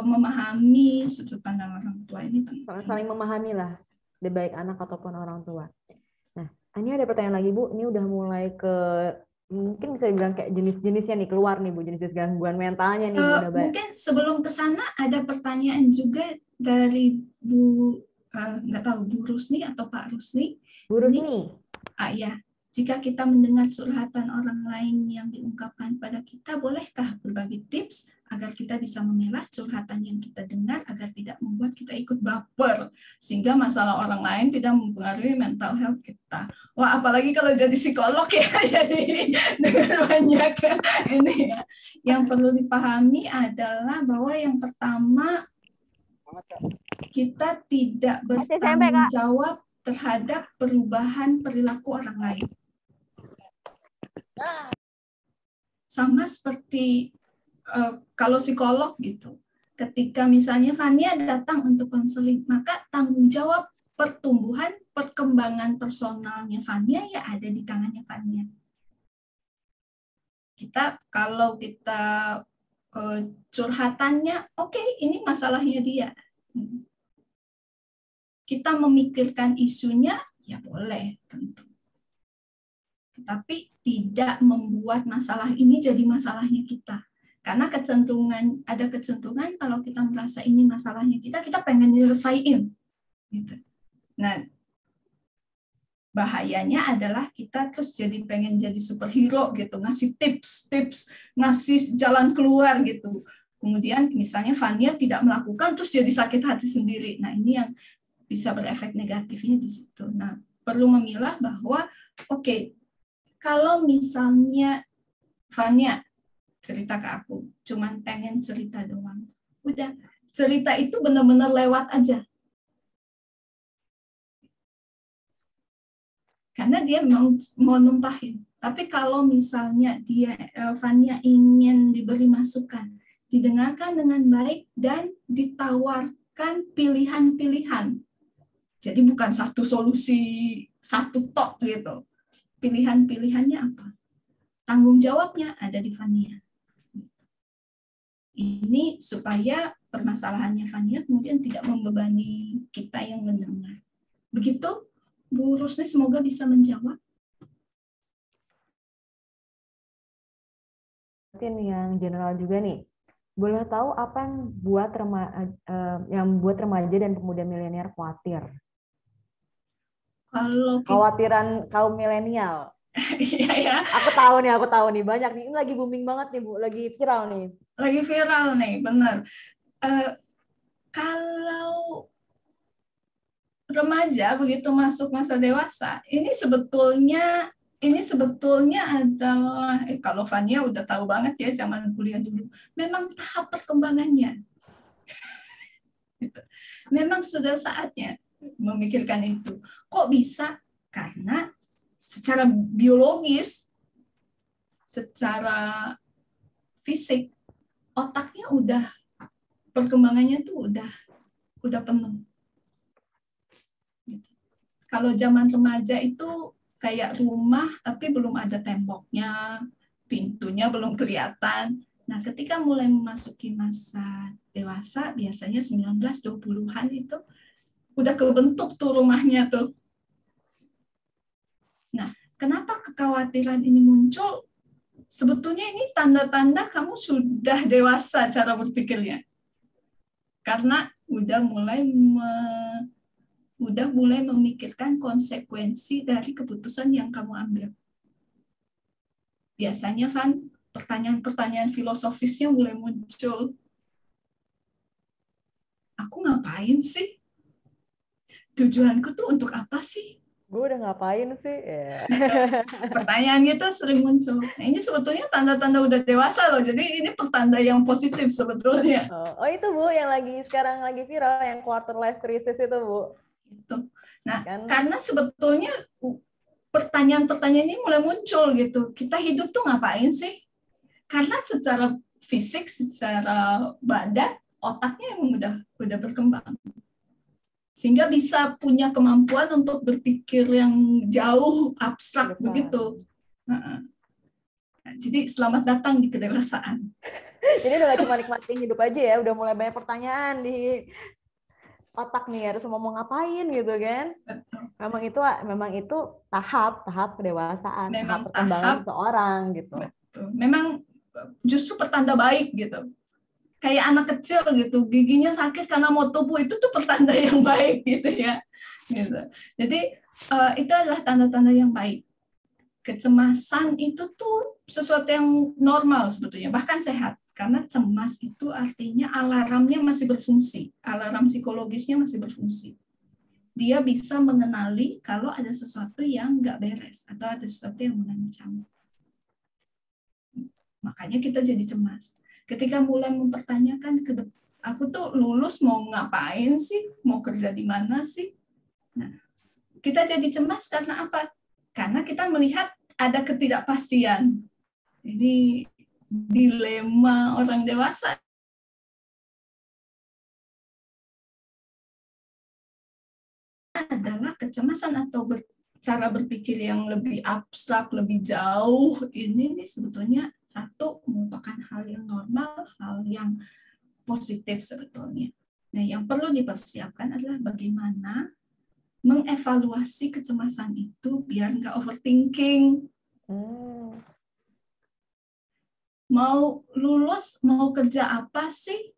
memahami sudut pandang orang tua ini penting. Saling memahami lah, baik anak ataupun orang tua. Nah, ini ada pertanyaan lagi Bu. Ini udah mulai ke mungkin bisa dibilang kayak jenis-jenisnya nih keluar nih Bu, jenis gangguan mentalnya nih. Mungkin sebelum ke sana ada pertanyaan juga dari Bu, nggak tahu Bu Rusni atau Pak Rusni. Bu Rusni. Ya, jika kita mendengar curhatan orang lain yang diungkapkan pada kita, bolehkah berbagi tips agar kita bisa memilah curhatan yang kita dengar agar tidak membuat kita ikut baper sehingga masalah orang lain tidak mempengaruhi mental health kita. Wah, apalagi kalau jadi psikolog ya, jadi dengan banyak ini ya. Yang perlu dipahami adalah bahwa yang pertama kita tidak bertanggung jawab terhadap perubahan perilaku orang lain. Sama seperti kalau psikolog gitu, ketika misalnya Fania datang untuk konseling, maka tanggung jawab pertumbuhan, perkembangan personalnya Fania ya ada di tangannya Fania. Kalau kita curhatannya, oke, ini masalahnya dia. Kita memikirkan isunya, ya boleh tentu. Tapi tidak membuat masalah ini jadi masalahnya kita. Karena ada kecenderungan kalau kita merasa ini masalahnya kita pengen nyelesain. Gitu. Nah, bahayanya adalah kita terus pengen jadi superhero gitu, ngasih tips, ngasih jalan keluar gitu. Kemudian misalnya Fania tidak melakukan, terus jadi sakit hati sendiri. Nah, ini yang bisa berefek negatifnya di situ. Nah, perlu memilah bahwa oke, kalau misalnya Fania cerita ke aku, cuman pengen cerita doang. Udah, cerita itu benar-benar lewat aja. Karena dia mau numpahin. Tapi kalau misalnya Fania ingin diberi masukan, didengarkan dengan baik dan ditawarkan pilihan-pilihan. Jadi bukan satu solusi, satu tok gitu. Pilihan-pilihannya apa? Tanggung jawabnya ada di Fania. Ini supaya permasalahannya Fania kemudian tidak membebani kita yang mendengar. Begitu, Bu Rusni, semoga bisa menjawab. Mungkin yang general juga nih. Boleh tahu apa yang buat remaja dan pemuda milenial khawatir? Khawatiran kaum milenial. Iya ya. Aku tahu nih banyak nih. Ini lagi booming banget nih Bu, lagi viral nih. Lagi viral nih, benar. Kalau remaja begitu masuk masa dewasa, ini sebetulnya adalah kalau Fania udah tahu banget ya zaman kuliah dulu, memang tahap perkembangannya. Memang sudah saatnya memikirkan itu. Kok bisa? Karena secara biologis, secara fisik, otaknya perkembangannya tuh udah penuh. Kalau zaman remaja itu kayak rumah tapi belum ada temboknya, pintunya belum kelihatan. Nah, ketika mulai memasuki masa dewasa, biasanya 19-20-an itu udah kebentuk tuh rumahnya tuh. Nah, kenapa kekhawatiran ini muncul? Sebetulnya ini tanda-tanda kamu sudah dewasa cara berpikirnya. Karena udah mulai udah mulai memikirkan konsekuensi dari keputusan yang kamu ambil. Biasanya kan pertanyaan-pertanyaan filosofisnya mulai muncul. Aku ngapain sih? Tujuanku tuh untuk apa sih? Gue udah ngapain sih? Pertanyaan gitu sering muncul. Nah, ini sebetulnya tanda-tanda udah dewasa loh. Jadi ini pertanda yang positif sebetulnya. Oh itu Bu, yang sekarang lagi viral, yang quarter life crisis itu Bu. Gitu. Nah, karena sebetulnya pertanyaan-pertanyaan ini mulai muncul gitu. Kita hidup tuh ngapain sih? Karena secara fisik, secara badan, otaknya emang udah berkembang. Sehingga bisa punya kemampuan untuk berpikir yang jauh, abstrak begitu. Nah, jadi selamat datang di kedewasaan. Jadi udah gak cuma nikmatin hidup aja ya, udah mulai banyak pertanyaan di otak nih, harus mau ngapain gitu kan. Betul. Memang itu tahap kedewasaan, memang tahap perkembangan seseorang gitu. Betul. Memang justru pertanda baik gitu. Kayak anak kecil gitu, giginya sakit karena mau tumbuh, itu tuh pertanda yang baik gitu ya. Gitu. Jadi itu adalah tanda-tanda yang baik. Kecemasan itu tuh sesuatu yang normal sebetulnya, bahkan sehat. Karena cemas itu artinya alarmnya masih berfungsi, alarm psikologisnya masih berfungsi. Dia bisa mengenali kalau ada sesuatu yang nggak beres atau ada sesuatu yang mengancam. Makanya kita jadi cemas. Ketika mulai mempertanyakan, aku tuh lulus mau ngapain sih? Mau kerja di mana sih? Nah, kita jadi cemas karena apa? Karena kita melihat ada ketidakpastian. Ini dilema orang dewasa. Adalah kecemasan atau cara berpikir yang lebih abstrak, lebih jauh. Ini sebetulnya satu merupakan hal yang normal, hal yang positif sebetulnya. Nah, yang perlu dipersiapkan adalah bagaimana mengevaluasi kecemasan itu biar nggak overthinking. Mau lulus, mau kerja apa sih?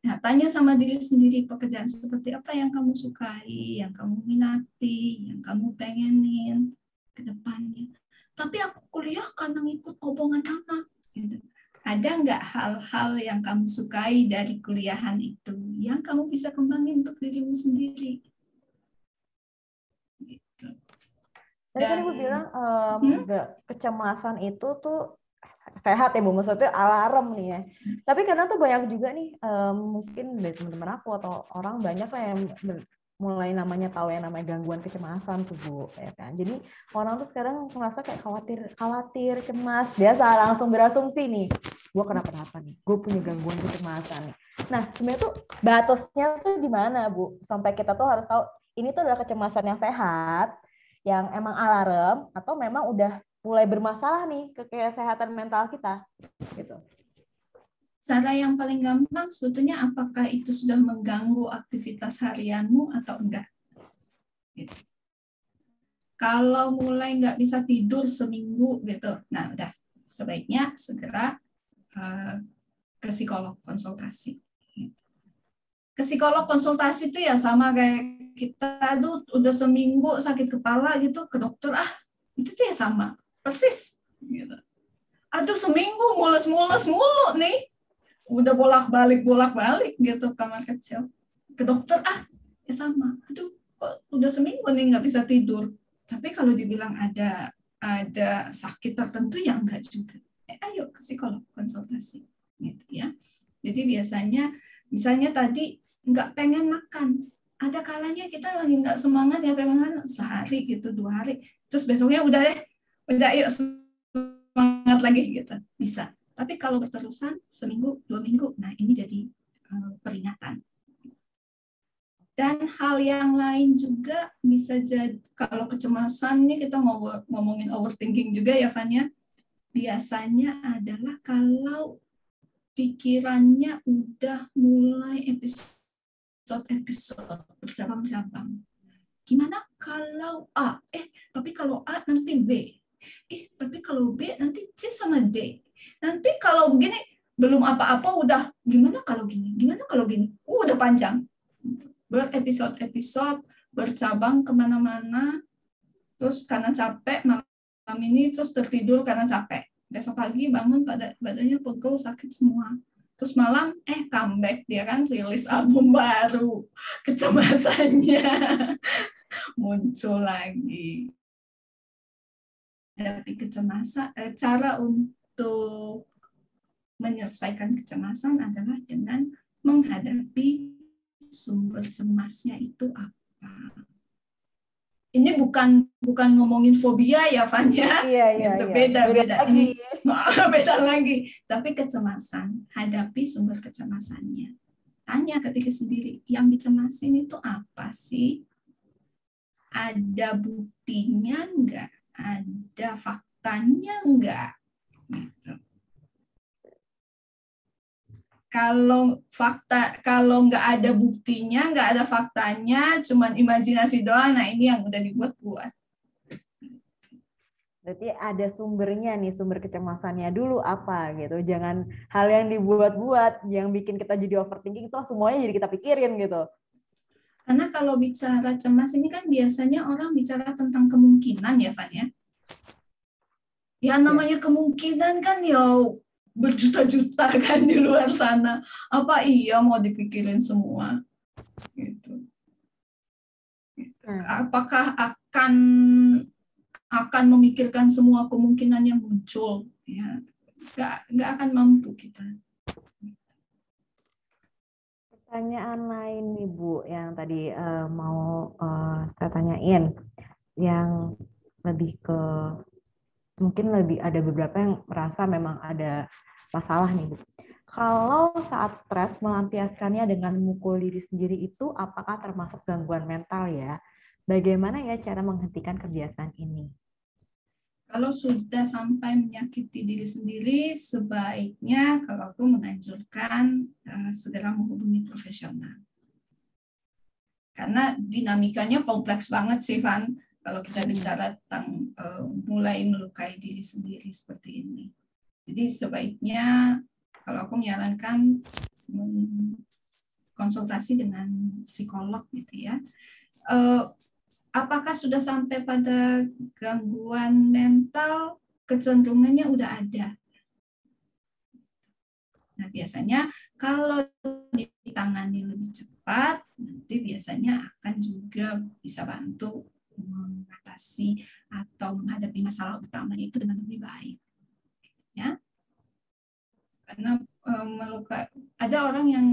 Nah, tanya sama diri sendiri, pekerjaan seperti apa yang kamu sukai, yang kamu minati, yang kamu pengenin ke depannya. Tapi aku kuliah karena ngikut omongan mama. Gitu. Ada nggak hal-hal yang kamu sukai dari kuliahan itu yang kamu bisa kembangin untuk dirimu sendiri? Gitu. Tadi kan Ibu bilang kecemasan itu tuh sehat ya Bu, maksudnya alarm nih ya. Tapi karena tuh banyak juga nih mungkin dari teman-teman aku atau orang banyak lah yang mulai tahu yang namanya gangguan kecemasan tuh Bu, ya kan. Jadi orang tuh sekarang merasa kayak khawatir, cemas, biasa langsung berasumsi nih, gue kenapa nih, gue punya gangguan kecemasan nih. Nah sebenarnya tuh batasnya tuh di mana Bu, sampai kita tuh harus tahu ini tuh adalah kecemasan yang sehat, yang emang alarm, atau memang udah mulai bermasalah nih ke kesehatan mental kita gitu. Cara yang paling gampang sebetulnya apakah itu sudah mengganggu aktivitas harianmu atau enggak? Gitu. Kalau mulai nggak bisa tidur seminggu gitu, nah udah sebaiknya segera ke psikolog konsultasi. Ke psikolog konsultasi itu ya sama kayak kita tuh udah seminggu sakit kepala gitu ke dokter, itu tuh ya sama persis gitu. Aduh seminggu mulus mulu nih, udah bolak-balik gitu kamar kecil ke dokter, ya sama. Aduh kok udah seminggu nih nggak bisa tidur. Tapi kalau dibilang ada sakit tertentu ya enggak juga. Ayo ke psikolog konsultasi gitu ya. Jadi biasanya misalnya tadi nggak pengen makan, ada kalanya kita lagi nggak semangat ya pengen sehari gitu 2 hari, terus besoknya udah yuk semangat lagi gitu, bisa. Tapi kalau berterusan seminggu 2 minggu, nah ini jadi peringatan. Dan hal yang lain juga bisa jadi, kalau kecemasan nih kita ngomongin overthinking juga ya Fanya, biasanya adalah kalau pikirannya udah mulai episode bercabang-cabang. Gimana kalau A? Tapi kalau A nanti B. Tapi kalau B nanti C sama D. Nanti kalau begini belum apa-apa udah gimana kalau gini? Gimana kalau gini? Udah panjang. Berepisode-episode bercabang kemana-mana, terus karena capek malam ini, terus tertidur karena capek. Besok pagi bangun badannya pegel, sakit semua. Terus malam, comeback, dia kan rilis album baru, kecemasannya muncul lagi. Tapi kecemasan, cara untuk menyelesaikan kecemasan adalah dengan menghadapi sumber cemasnya itu apa. Ini bukan ngomongin fobia ya, Van ya. Iya. Beda lagi. Beda lagi. Tapi kecemasan, hadapi sumber kecemasannya. Tanya ke diri sendiri, yang dicemasin itu apa sih? Ada buktinya enggak? Ada faktanya enggak? Gitu. Kalau nggak ada buktinya, nggak ada faktanya, cuman imajinasi doang, nah ini yang udah dibuat-buat. Berarti ada sumbernya nih, sumber kecemasannya dulu apa gitu. Jangan hal yang dibuat-buat, yang bikin kita jadi overthinking, toh semuanya jadi kita pikirin gitu. Karena kalau bicara cemas ini kan biasanya orang bicara tentang kemungkinan ya, Van ya. Ya namanya kemungkinan kan ya berjuta-juta kan di luar sana. Apa iya mau dipikirin semua? Gitu. Apakah akan memikirkan semua kemungkinan yang muncul? Ya, nggak akan mampu kita. Pertanyaan lain nih Bu, yang tadi mau saya tanyain, yang lebih ke mungkin lebih ada beberapa yang merasa memang ada masalah nih Bu. Kalau saat stres melampiaskannya dengan memukul diri sendiri itu apakah termasuk gangguan mental ya? Bagaimana ya cara menghentikan kebiasaan ini? Kalau sudah sampai menyakiti diri sendiri, sebaiknya kalau aku menganjurkan segera menghubungi profesional. Karena dinamikanya kompleks banget sih, Van. Kalau kita bicara tentang mulai melukai diri sendiri seperti ini. Jadi sebaiknya kalau aku menyarankan konsultasi dengan psikolog gitu ya. Apakah sudah sampai pada gangguan mental? Kecenderungannya udah ada. Nah, biasanya kalau ditangani lebih cepat, nanti biasanya akan juga bisa bantu mengatasi atau menghadapi masalah utama itu dengan lebih baik. Ya. Karena ada orang yang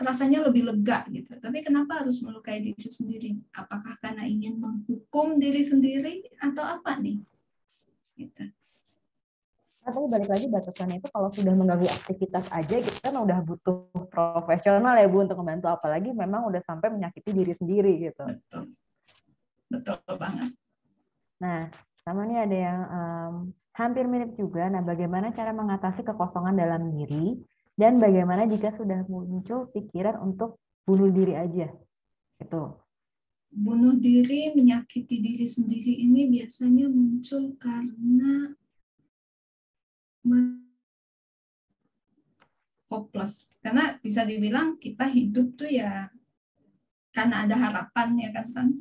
rasanya lebih lega gitu. Tapi kenapa harus melukai diri sendiri? Apakah karena ingin menghukum diri sendiri atau apa nih? Gitu. Tapi balik lagi batasannya itu kalau sudah mengganggu aktivitas aja kita kan udah butuh profesional ya Bu untuk membantu, apalagi memang udah sampai menyakiti diri sendiri gitu. Betul banget. Nah, sama nih ada yang hampir mirip juga. Nah, bagaimana cara mengatasi kekosongan dalam diri dan bagaimana jika sudah muncul pikiran untuk bunuh diri aja? Itu. Bunuh diri, menyakiti diri sendiri ini biasanya muncul karena hopeless. Karena bisa dibilang kita hidup tuh ya karena ada harapan ya kan.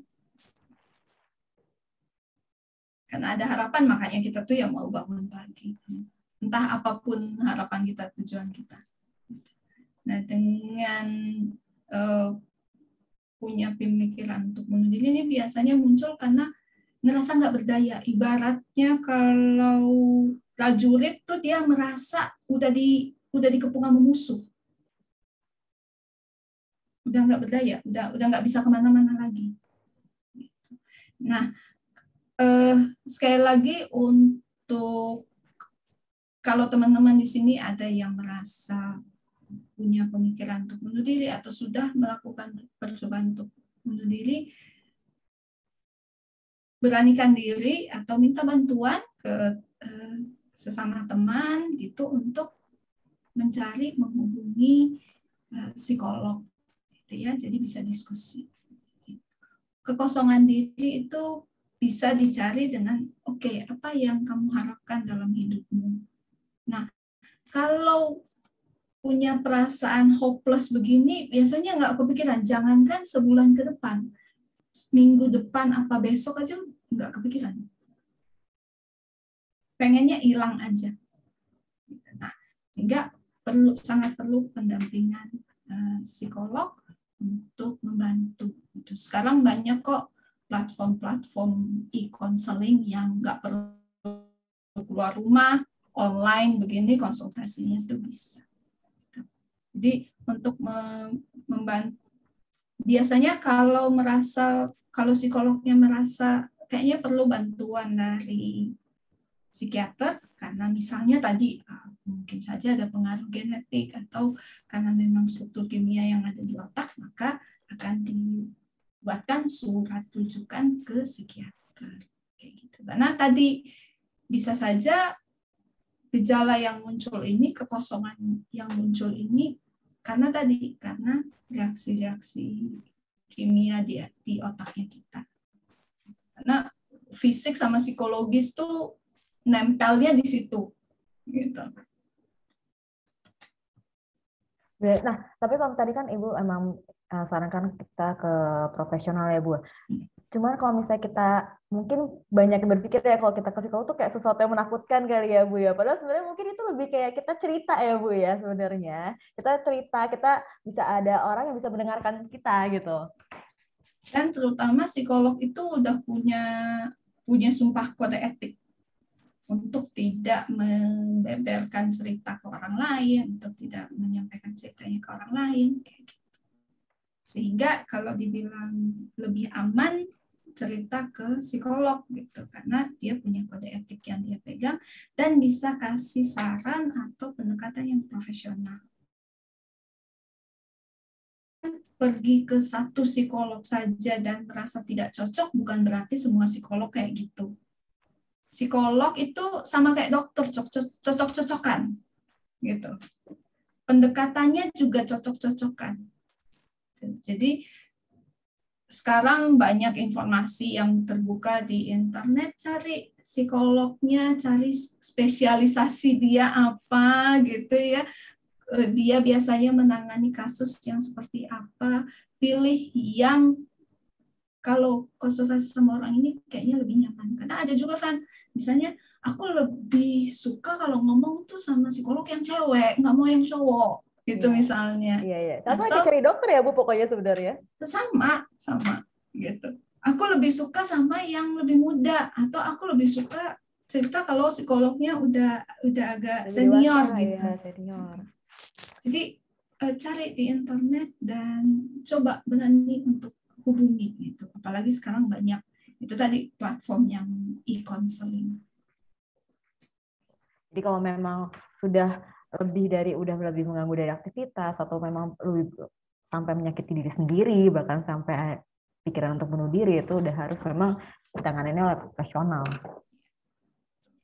Karena ada harapan makanya kita tuh ya mau bangun pagi. Entah apapun harapan kita, tujuan kita. Nah, dengan punya pemikiran untuk bunuh diri ini biasanya muncul karena ngerasa nggak berdaya. Ibaratnya kalau prajurit tuh dia merasa udah dikepung sama musuh, udah nggak berdaya, udah nggak bisa kemana-mana lagi. Nah, sekali lagi untuk kalau teman-teman di sini ada yang merasa punya pemikiran untuk bunuh diri atau sudah melakukan percobaan untuk bunuh diri, beranikan diri atau minta bantuan ke sesama teman gitu untuk menghubungi psikolog gitu ya, jadi bisa diskusi. Kekosongan diri itu bisa dicari dengan oke, apa yang kamu harapkan dalam hidupmu. Nah, kalau punya perasaan hopeless begini biasanya nggak kepikiran, jangankan sebulan ke depan, minggu depan apa besok aja nggak kepikiran. Pengennya hilang aja. Nah, sehingga sangat perlu pendampingan psikolog untuk membantu. Sekarang banyak kok platform-platform e-counseling yang nggak perlu keluar rumah, online begini konsultasinya tuh bisa. Jadi untuk membantu, biasanya kalau psikolognya merasa kayaknya perlu bantuan dari psikiater karena misalnya tadi mungkin saja ada pengaruh genetik atau karena memang struktur kimia yang ada di otak, maka akan dibuatkan surat rujukan ke psikiater kayak gitu. Karena tadi bisa saja gejala yang muncul ini, kekosongan yang muncul ini karena reaksi-reaksi kimia di otaknya kita. Karena fisik sama psikologis tuh nempelnya di situ, gitu. Nah, tapi kalau tadi kan Ibu emang sarankan kita ke profesional ya Bu. Cuman kalau misalnya kita mungkin banyak yang berpikir ya kalau kita ke psikolog tuh kayak sesuatu yang menakutkan kali ya Bu ya. Padahal sebenarnya mungkin itu lebih kayak kita cerita ya Bu ya sebenarnya. Kita cerita, kita bisa ada orang yang bisa mendengarkan kita gitu. Dan terutama psikolog itu udah punya sumpah kode etik untuk tidak membeberkan cerita ke orang lain, untuk tidak menyampaikan ceritanya ke orang lain, kayak gitu. Sehingga kalau dibilang lebih aman cerita ke psikolog gitu, karena dia punya kode etik yang dia pegang dan bisa kasih saran atau pendekatan yang profesional. Pergi ke satu psikolog saja dan merasa tidak cocok bukan berarti semua psikolog kayak gitu. Psikolog itu sama kayak dokter, cocok-cocokan gitu. Pendekatannya juga cocok-cocokan. Jadi sekarang banyak informasi yang terbuka di internet, cari psikolognya, cari spesialisasi dia apa gitu ya. Dia biasanya menangani kasus yang seperti apa, pilih yang kalau konsultasi sama orang ini kayaknya lebih nyaman. Karena ada juga kan, misalnya aku lebih suka kalau ngomong tuh sama psikolog yang cewek, nggak mau yang cowok, gitu misalnya. Iya. Sama lagi cari dokter ya Bu pokoknya sebenarnya. Sama, gitu. Aku lebih suka sama yang lebih muda, atau aku lebih suka cerita kalau psikolognya udah agak senior gitu. Ya, senior. Jadi cari di internet dan coba berani untuk hubungi gitu. Apalagi sekarang banyak itu tadi platform yang e-counseling. Jadi kalau memang sudah lebih mengganggu dari aktivitas atau memang lebih sampai menyakiti diri sendiri bahkan sampai pikiran untuk bunuh diri itu udah harus memang ditanganinnya oleh profesional.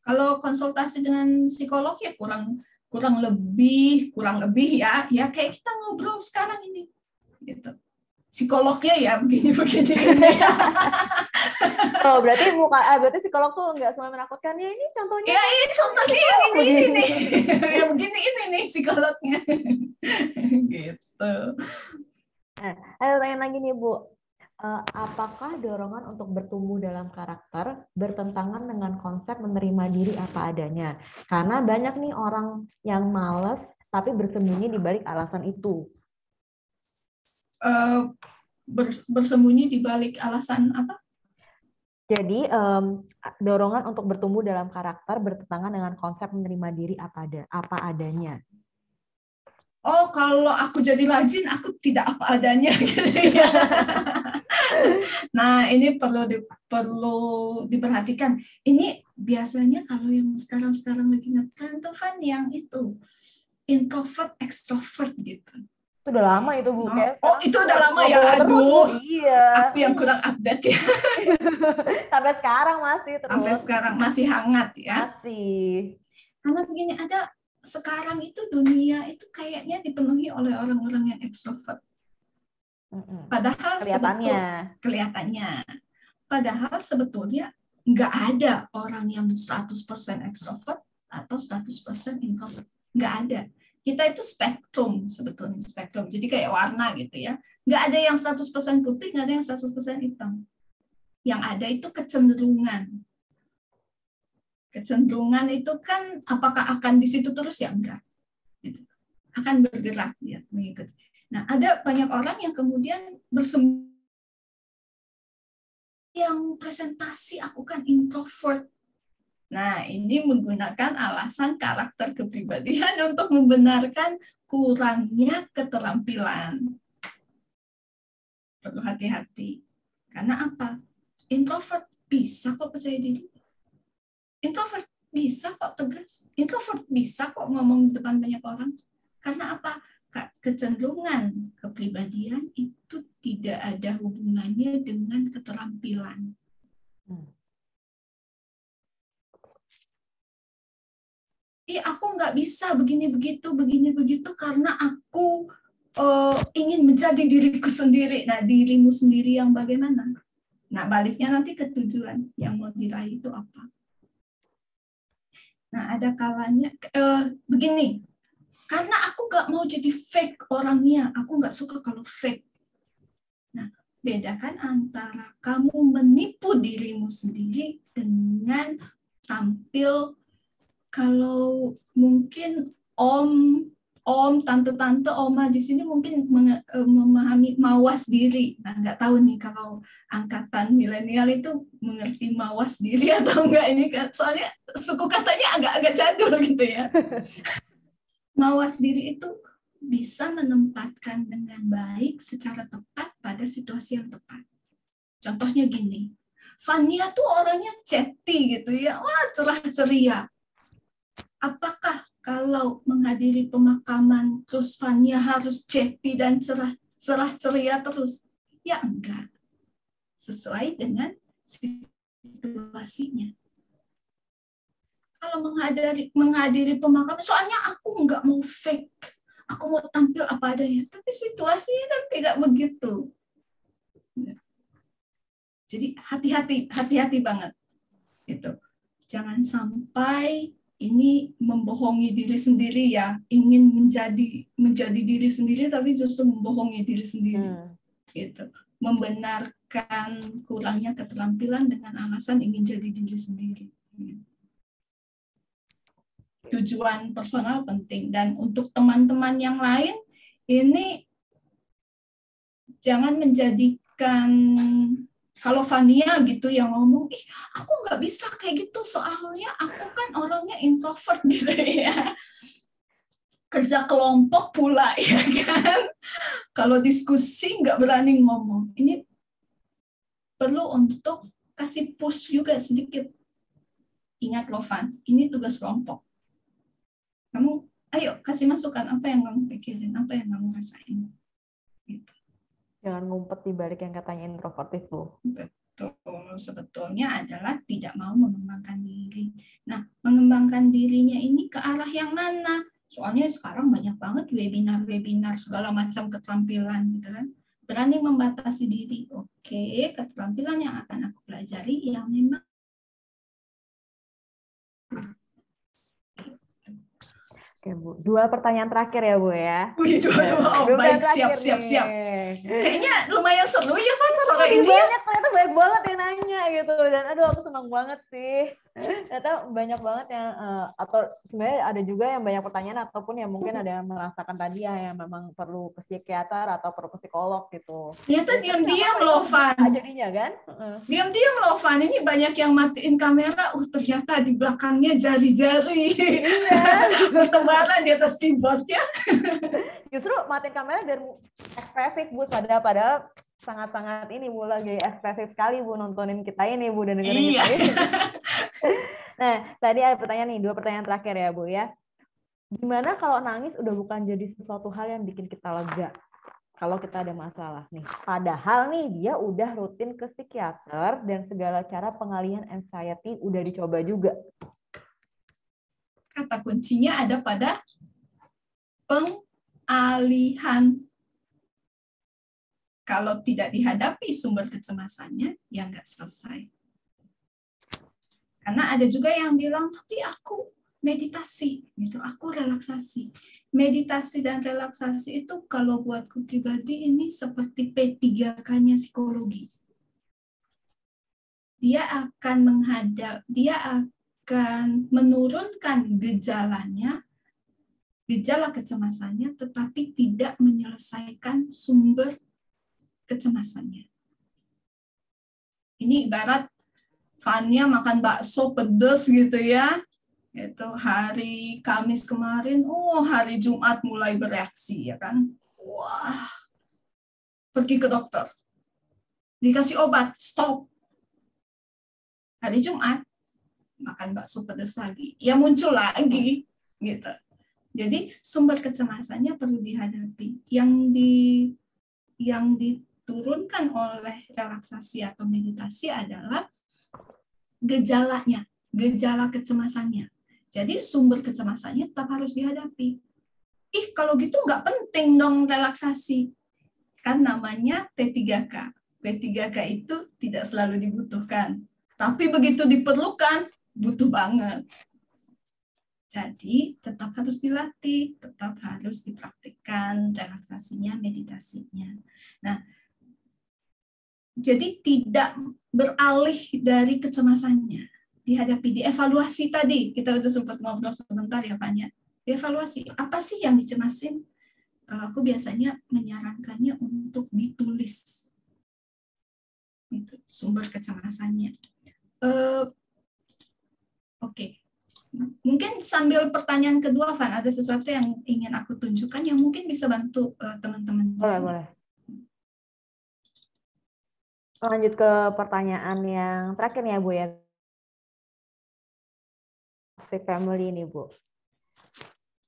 Kalau konsultasi dengan psikolog ya kurang lebih ya kayak kita ngobrol sekarang ini gitu. Psikolognya ya begini. Oh, berarti psikolog tuh nggak semua menakutkan ya, ini contohnya. Ya, ini contohnya yang ini nih. Yang begini ini nih psikolognya. Gitu. Ada pertanyaan lagi nih Bu. Apakah dorongan untuk bertumbuh dalam karakter bertentangan dengan konsep menerima diri apa adanya? Karena banyak nih orang yang malas tapi bersembunyi di balik alasan itu. Bersembunyi di balik alasan apa? Jadi dorongan untuk bertumbuh dalam karakter bertentangan dengan konsep menerima diri apa adanya. Oh, kalau aku jadi rajin, aku tidak apa adanya gitu ya. Nah, ini perlu diperhatikan. Ini biasanya kalau yang sekarang lagi ngetren tuh kan yang itu introvert, extrovert gitu. Itu udah lama itu Bu. Oh, itu udah lama ya. Aduh. Iya. Aku yang kurang update ya. Sampai sekarang masih terus. Sampai sekarang masih hangat ya. Masih. Karena begini, sekarang itu dunia itu kayaknya dipenuhi oleh orang-orang yang ekstrovert. Padahal kelihatannya. Padahal sebetulnya nggak ada orang yang 100% ekstrovert atau 100% introvert. Nggak ada. kita itu spektrum sebetulnya, spektrum. Jadi kayak warna gitu ya. Nggak ada yang 100% putih, nggak ada yang 100% hitam. Yang ada itu kecenderungan. Kecenderungan itu kan apakah akan di situ terus ya? Enggak. Gitu. Akan bergerak ya, mengikuti. Nah, ada banyak orang yang kemudian yang presentasi aku kan introvert. Nah, ini menggunakan alasan karakter kepribadian untuk membenarkan kurangnya keterampilan. Perlu hati-hati. Karena apa? Introvert bisa kok percaya diri. Introvert bisa kok tegas. Introvert bisa kok ngomong di depan banyak orang. Karena apa? Kecenderungan kepribadian itu tidak ada hubungannya dengan keterampilan. Aku nggak bisa begini begitu karena aku ingin menjadi diriku sendiri. Nah, dirimu sendiri yang bagaimana? Nah, baliknya nanti ke tujuan yang mau diraih itu apa? Nah, ada kalanya begini, karena aku nggak mau jadi fake orangnya, aku nggak suka kalau fake. Nah, bedakan antara kamu menipu dirimu sendiri dengan tampil. Kalau mungkin tante-tante, oma di sini mungkin memahami mawas diri. Nah, nggak tahu nih kalau angkatan milenial itu mengerti mawas diri atau enggak ini kan. Soalnya suku katanya agak-agak jadul gitu ya. Mawas diri itu bisa menempatkan dengan baik secara tepat pada situasi yang tepat. Contohnya gini, Fania tuh orangnya chatty gitu ya, wah cerah ceria. Apakah kalau menghadiri pemakaman terus Fania harus chatty dan cerah ceria terus? Ya enggak. Sesuai dengan situasinya. Kalau menghadiri pemakaman, soalnya aku enggak mau fake. Aku mau tampil apa adanya. Tapi situasinya kan tidak begitu. Jadi hati-hati banget. Gitu. Jangan sampai ini membohongi diri sendiri ya, ingin menjadi diri sendiri tapi justru membohongi diri sendiri. Gitu. Membenarkan kurangnya keterampilan dengan alasan ingin jadi diri sendiri. Tujuan personal penting, dan untuk teman-teman yang lain ini jangan menjadikan kalau Fania gitu yang ngomong, aku nggak bisa kayak gitu soalnya aku kan orangnya introvert gitu ya. Kerja kelompok pula ya kan. Kalau diskusi nggak berani ngomong. Ini perlu untuk kasih push juga sedikit. Ingat loh Van, ini tugas kelompok. Kamu ayo kasih masukan apa yang kamu pikirin, apa yang kamu rasain. Gitu. Jangan ngumpet di balik yang katanya introvert itu. Betul, sebetulnya adalah tidak mau mengembangkan diri. Nah, mengembangkan dirinya ini ke arah yang mana? Soalnya sekarang banyak banget webinar segala macam keterampilan gitu kan. Berani membatasi diri. Oke, keterampilan yang akan aku pelajari yang memang Oke, Bu. 2 pertanyaan terakhir ya, Bu ya. Baik, siap. Kayaknya lumayan seru ya, Van, sore ini. Banyak, ternyata banyak banget yang nanya gitu. Dan aduh, aku senang banget sih. Ternyata banyak banget yang, atau sebenarnya ada juga yang banyak pertanyaan, ataupun yang mungkin ada yang merasakan tadi ya, yang memang perlu ke psikiater atau perlu ke psikolog gitu. Ternyata diam-diam loh, Van. Jadinya kan? Diam-diam loh, Van. Ini banyak yang matiin kamera, ternyata di belakangnya jari-jari. Iya. Di atas keyboardnya. Justru matiin kamera biar ekspresif, Bu. Padahal sangat-sangat ini, Bu, lagi ekspresif sekali, Bu, nontonin kita ini, Bu, dan dengerin kita ini. Nah, tadi ada pertanyaan nih, 2 pertanyaan terakhir ya, Bu ya. Gimana kalau nangis udah bukan jadi sesuatu hal yang bikin kita lega? Kalau kita ada masalah nih. Padahal nih dia udah rutin ke psikiater dan segala cara pengalihan anxiety udah dicoba juga. Kata kuncinya ada pada pengalihan. Kalau tidak dihadapi sumber kecemasannya, ya nggak selesai. Karena ada juga yang bilang, tapi aku meditasi gitu. Aku relaksasi. Meditasi dan relaksasi itu kalau buatku pribadi ini seperti P3K-nya psikologi. Dia akan menurunkan gejalanya, gejala kecemasannya, tetapi tidak menyelesaikan sumber kecemasannya. Ini ibarat Fania makan bakso pedas gitu ya. Itu hari Kamis kemarin, hari Jumat mulai bereaksi ya kan. Wah, pergi ke dokter. Dikasih obat, stop. Hari Jumat makan bakso pedas lagi. Ya muncul lagi gitu. Jadi sumber kecemasannya perlu dihadapi. Yang diturunkan oleh relaksasi atau meditasi adalah gejalanya, gejala kecemasannya. Jadi sumber kecemasannya tetap harus dihadapi. Kalau gitu nggak penting dong relaksasi. Kan namanya P3K. P3K itu tidak selalu dibutuhkan. Tapi begitu diperlukan, butuh banget. Jadi tetap harus dilatih, tetap harus dipraktikkan relaksasinya, meditasinya. Nah, jadi tidak beralih dari kecemasannya. Dihadapi, dievaluasi tadi. Kita udah sempat ngobrol sebentar ya, Fanya. Dievaluasi, apa sih yang dicemasin? Kalau aku biasanya menyarankannya untuk ditulis. Itu sumber kecemasannya. Oke. Mungkin sambil pertanyaan kedua, Van, ada sesuatu yang ingin aku tunjukkan yang mungkin bisa bantu teman-teman. Boleh. Lanjut ke pertanyaan yang terakhir ya, Bu ya. Toxic family ini, Bu.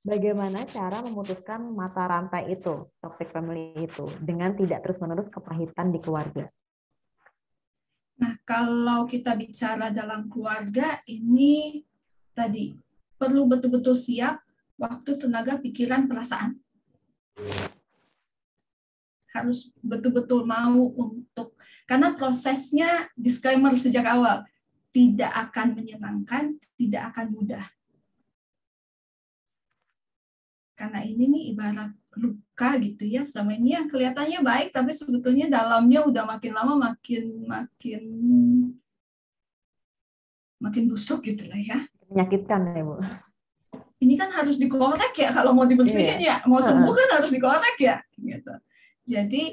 Bagaimana cara memutuskan mata rantai itu, toxic family itu, dengan tidak terus-menerus kepahitan di keluarga? Nah, kalau kita bicara dalam keluarga, ini tadi perlu betul-betul siap waktu, tenaga, pikiran, perasaan. Harus betul-betul mau untuk, karena prosesnya disclaimer sejak awal, tidak akan menyenangkan, tidak akan mudah. Karena ini nih ibarat luka gitu ya, selama ini yang kelihatannya baik, tapi sebetulnya dalamnya udah makin lama makin busuk gitu lah ya. Menyakitkan ya, Bu. Ini kan harus dikorek ya, kalau mau dibersihin ya, mau sembuh kan harus dikorek ya. Gitu. Jadi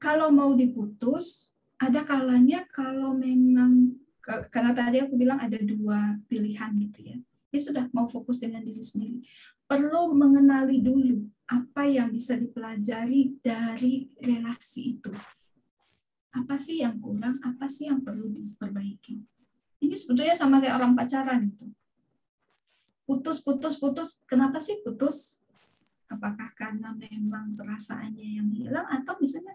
kalau mau diputus, ada kalanya kalau memang, karena tadi aku bilang ada dua pilihan gitu ya. Ya sudah, mau fokus dengan diri sendiri. Perlu mengenali dulu apa yang bisa dipelajari dari relasi itu. Apa sih yang kurang, apa sih yang perlu diperbaiki. Ini sebetulnya sama kayak orang pacaran gitu. Putus. Kenapa sih putus? Apakah karena memang perasaannya yang hilang, atau misalnya,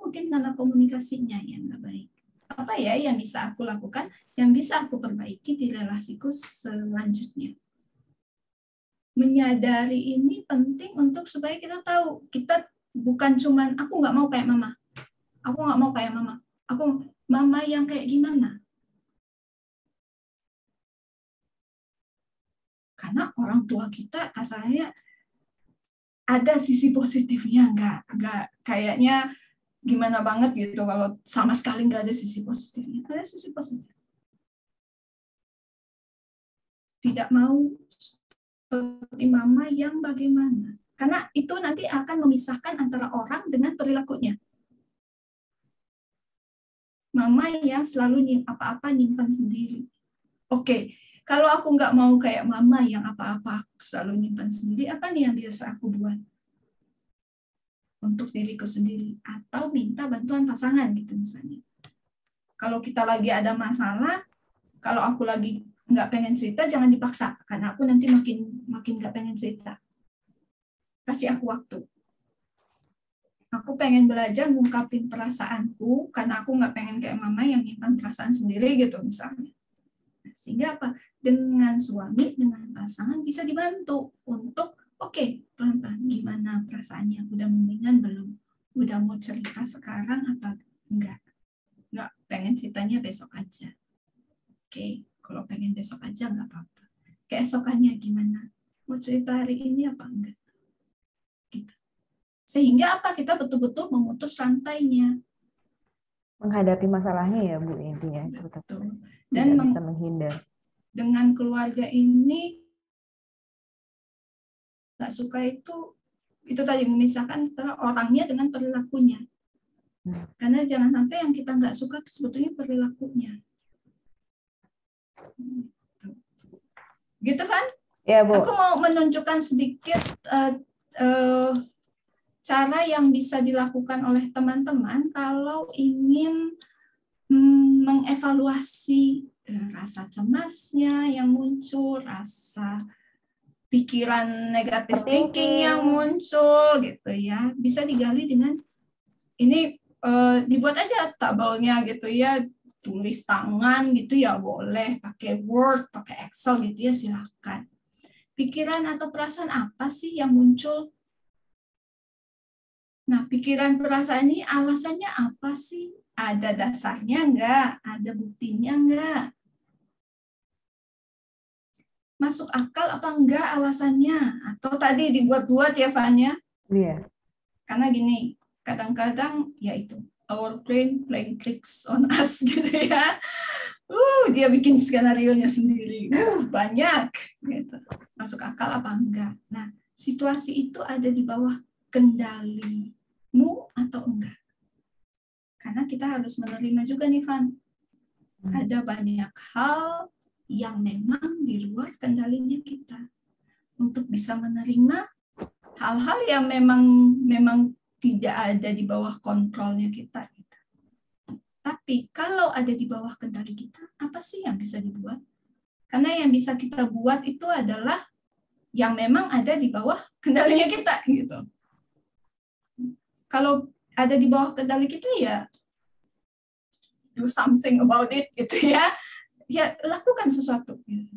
mungkin karena komunikasinya yang nggak baik. Apa ya yang bisa aku lakukan, yang bisa aku perbaiki di relasiku selanjutnya. Menyadari ini penting untuk supaya kita tahu, kita bukan cuman aku nggak mau kayak mama, aku mama yang kayak gimana. Karena orang tua kita kasarnya ada sisi positifnya, nggak kayaknya gimana banget gitu kalau sama sekali nggak ada sisi positifnya. Ada sisi positif. Tidak mau seperti mama yang bagaimana. Karena itu nanti akan memisahkan antara orang dengan perilakunya. Mama yang selalu apa-apa nyimpan sendiri. Oke, kalau aku nggak mau kayak mama yang apa-apa selalu nyimpan sendiri, apa nih yang biasa aku buat? Untuk diriku sendiri. Atau minta bantuan pasangan gitu misalnya. Kalau kita lagi ada masalah, kalau aku lagi nggak pengen cerita, jangan dipaksa. Karena aku nanti makin nggak pengen cerita. Kasih aku waktu. Aku pengen belajar ngungkapin perasaanku, karena aku nggak pengen kayak mama yang nyimpan perasaan sendiri gitu misalnya. Sehingga apa? Dengan suami, dengan pasangan bisa dibantu untuk, oke, pelan-pelan gimana perasaannya? Udah mendingan belum? Udah mau cerita sekarang apa enggak? Enggak, pengen ceritanya besok aja. Oke, kalau pengen besok aja nggak apa-apa. keesokannya gimana? Mau cerita hari ini apa enggak? Gitu. Sehingga apa? Kita betul-betul memutus rantainya. Menghadapi masalahnya ya Bu, intinya. Betul. Dan bisa menghindar. Dengan keluarga ini nggak suka itu tadi memisahkan antara orangnya dengan perilakunya. Karena jangan sampai yang kita nggak suka itu sebetulnya perilakunya. Gitu kan? Ya, Bu. Aku mau menunjukkan sedikit cara yang bisa dilakukan oleh teman-teman kalau ingin mengevaluasi rasa cemasnya yang muncul, rasa pikiran negatif thinking yang muncul gitu ya. Bisa digali dengan ini, dibuat aja tabelnya gitu ya, tulis tangan gitu ya boleh, pakai Word, pakai Excel gitu ya silakan. Pikiran atau perasaan apa sih yang muncul? Nah, pikiran perasaan ini alasannya apa sih? Ada dasarnya enggak? Ada buktinya enggak? Masuk akal apa enggak alasannya? Atau tadi dibuat-buat ya, Fanya? Iya. Karena gini, kadang-kadang ya itu, our brain playing tricks on us gitu ya. Dia bikin skenario-nya sendiri. Banyak gitu. Masuk akal apa enggak? Nah, situasi itu ada di bawah kendalimu atau enggak? Karena kita harus menerima juga nih, Van. Ada banyak hal yang memang di luar kendalinya kita. Untuk bisa menerima hal-hal yang memang tidak ada di bawah kontrolnya kita. Gitu. Tapi kalau ada di bawah kendali kita, apa sih yang bisa dibuat? Karena yang bisa kita buat itu adalah yang memang ada di bawah kendalinya kita. Gitu. Kalau ada di bawah kendali kita ya do something about it gitu ya. Ya lakukan sesuatu. Gitu.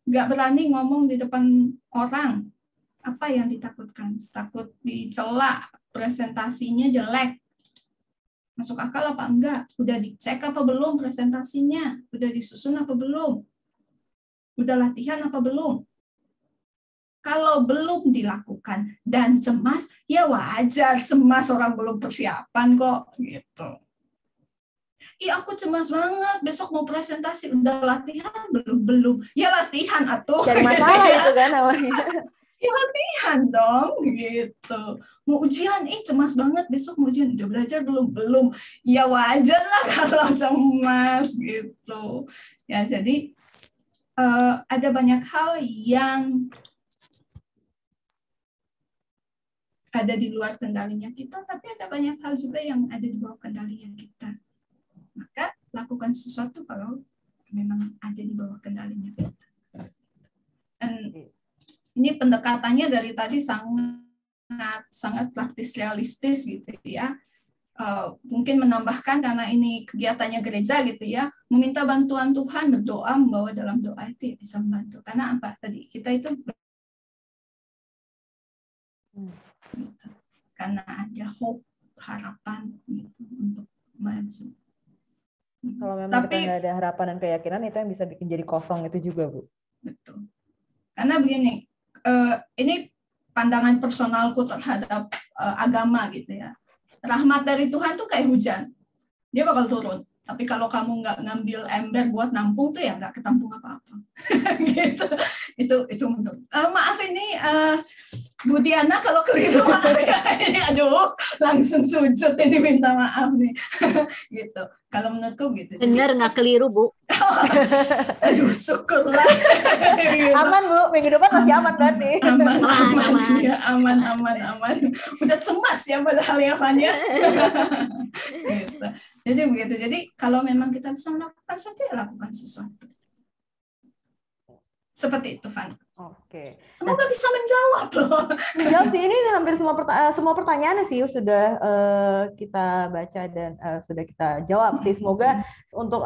Nggak berani ngomong di depan orang. Apa yang ditakutkan? Takut dicela, presentasinya jelek. Masuk akal apa enggak? Udah dicek apa belum presentasinya? Udah disusun apa belum? Udah latihan apa belum? Kalau belum dilakukan dan cemas, ya wajar cemas, orang belum persiapan kok gitu. Aku cemas banget, besok mau presentasi, udah latihan belum? Ya latihan atuh. Cari masalah itu kan namanya. Ya latihan dong gitu. Mau ujian, cemas banget, besok mau ujian, udah belajar belum? Ya wajar lah kalau cemas gitu. Ya jadi ada banyak hal yang ada di luar kendalinya kita, tapi ada banyak hal juga yang ada di bawah kendalinya kita. Maka lakukan sesuatu kalau memang ada di bawah kendalinya kita. Dan ini pendekatannya dari tadi sangat praktis realistis gitu ya. Mungkin menambahkan karena ini kegiatannya gereja gitu ya, meminta bantuan Tuhan, berdoa, membawa dalam doa itu ya bisa membantu. Karena apa tadi kita itu gitu. Karena ada hope, harapan gitu untuk maju. Kalau memang kita nggak ada harapan dan keyakinan, itu yang bisa bikin jadi kosong itu juga, Bu. Betul. Karena begini, ini pandangan personalku terhadap agama gitu ya. Rahmat dari Tuhan tuh kayak hujan, dia bakal turun. Tapi kalau kamu nggak ngambil ember buat nampung tuh ya nggak ketampung apa-apa. Gitu. Itu menurut. Maaf ini Bu Diana kalau keliru ini aduh langsung sujud ini minta maaf nih. Gitu. Kalau menurutku gitu. Benar nggak keliru Bu? Aduh syukurlah. Aman Bu, minggu depan masih aman berarti. Aman. Udah cemas ya padahal ya Fanya. Gitu. Jadi begitu. Jadi kalau memang kita bisa melakukan sesuatu, ya lakukan sesuatu. Seperti itu, Van. Oke. Semoga bisa menjawab loh. Menjawab sih, ini hampir semua pertanyaan sih sudah kita baca dan sudah kita jawab sih. Semoga untuk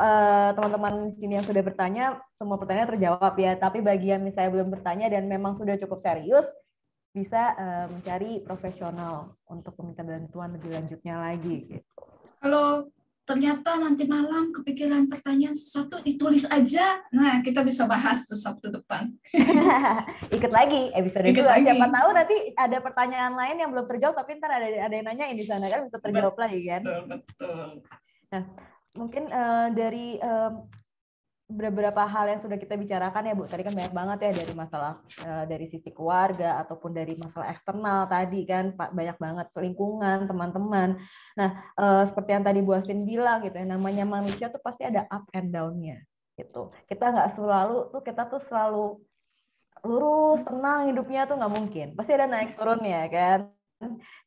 teman-teman di sini yang sudah bertanya, semua pertanyaan terjawab ya. Tapi bagi yang misalnya belum bertanya dan memang sudah cukup serius, bisa mencari profesional untuk meminta bantuan lebih lanjutnya lagi. Gitu. Kalau ternyata nanti malam kepikiran pertanyaan sesuatu, ditulis aja. Nah, kita bisa bahas tuh Sabtu depan. Ikut lagi episode 2. Siapa tahu nanti ada pertanyaan lain yang belum terjawab, tapi ntar ada yang nanyain di sana kan, bisa terjawab lagi kan. Betul. Nah, mungkin dari beberapa hal yang sudah kita bicarakan ya Bu, tadi kan banyak banget ya, dari masalah dari sisi keluarga ataupun dari masalah eksternal tadi kan, banyak banget, lingkungan, teman-teman. Nah, seperti yang tadi Bu Astin bilang gitu ya, namanya manusia tuh pasti ada up and down-nya gitu. Kita nggak selalu selalu lurus, tenang hidupnya tuh nggak mungkin. Pasti ada naik turunnya kan.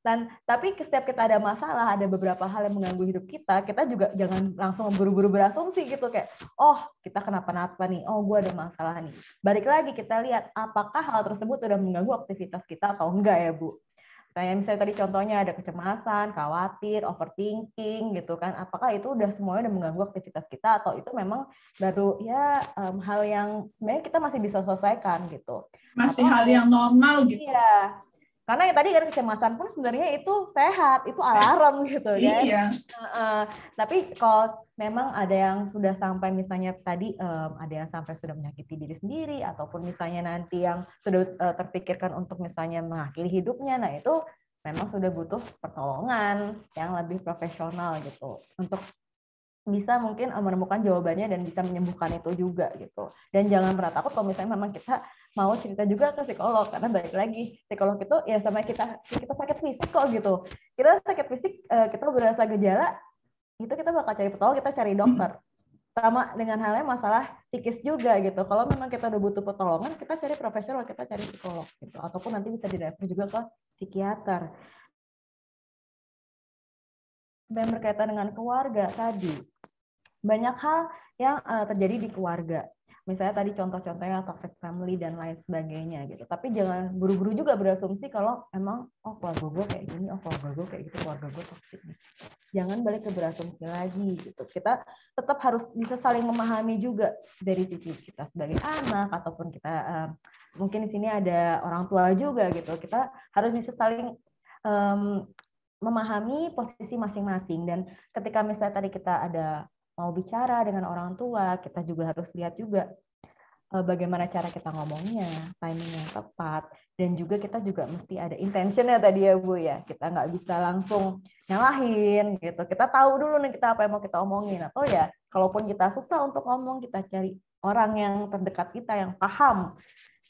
Dan tapi setiap kita ada masalah, ada beberapa hal yang mengganggu hidup kita juga jangan langsung buru-buru berasumsi gitu kayak, oh kita kenapa-napa nih, oh gue ada masalah nih. Balik lagi kita lihat apakah hal tersebut sudah mengganggu aktivitas kita atau enggak ya Bu. Kayak misalnya tadi contohnya ada kecemasan, khawatir, overthinking gitu kan. Apakah itu udah semuanya udah mengganggu aktivitas kita atau itu memang baru ya hal yang sebenarnya kita masih bisa selesaikan gitu. Masih hal yang normal gitu. Iya. Karena yang tadi kan kecemasan pun sebenarnya itu sehat, itu alarm gitu kan. Iya. Tapi kalau memang ada yang sudah sampai misalnya tadi ada yang sampai sudah menyakiti diri sendiri ataupun misalnya nanti yang sudah terpikirkan untuk misalnya mengakhiri hidupnya, nah itu memang sudah butuh pertolongan yang lebih profesional gitu untuk bisa mungkin menemukan jawabannya dan bisa menyembuhkan itu juga gitu. Dan jangan pernah takut kalau misalnya memang kita mau cerita juga ke psikolog, karena balik lagi psikolog itu ya sama kita sakit fisik kok gitu. Kita sakit fisik, kita berasa gejala, itu kita bakal cari penolong, kita cari dokter. Sama dengan halnya masalah psikis juga gitu. Kalau memang kita udah butuh pertolongan, kita cari profesional, kita cari psikolog gitu. Ataupun nanti bisa direfer juga ke psikiater. Dan berkaitan dengan keluarga tadi, banyak hal yang terjadi di keluarga. Misalnya tadi contoh-contohnya toxic family dan lain sebagainya gitu. Tapi jangan buru-buru juga berasumsi kalau emang keluarga gue kayak gini, keluarga gue kayak gitu, keluarga gue toxic. Jangan balik ke berasumsi lagi gitu. Kita tetap harus bisa saling memahami juga dari sisi kita sebagai anak ataupun kita mungkin di sini ada orang tua juga gitu. Kita harus bisa saling memahami posisi masing-masing, dan ketika misalnya tadi kita ada mau bicara dengan orang tua, kita juga harus lihat juga bagaimana cara kita ngomongnya, timing yang tepat, dan juga kita juga mesti ada intentionnya tadi ya Bu ya, kita nggak bisa langsung nyalahin gitu, kita tahu dulu nih kita apa yang mau kita omongin, atau ya kalaupun kita susah untuk ngomong, kita cari orang yang terdekat kita yang paham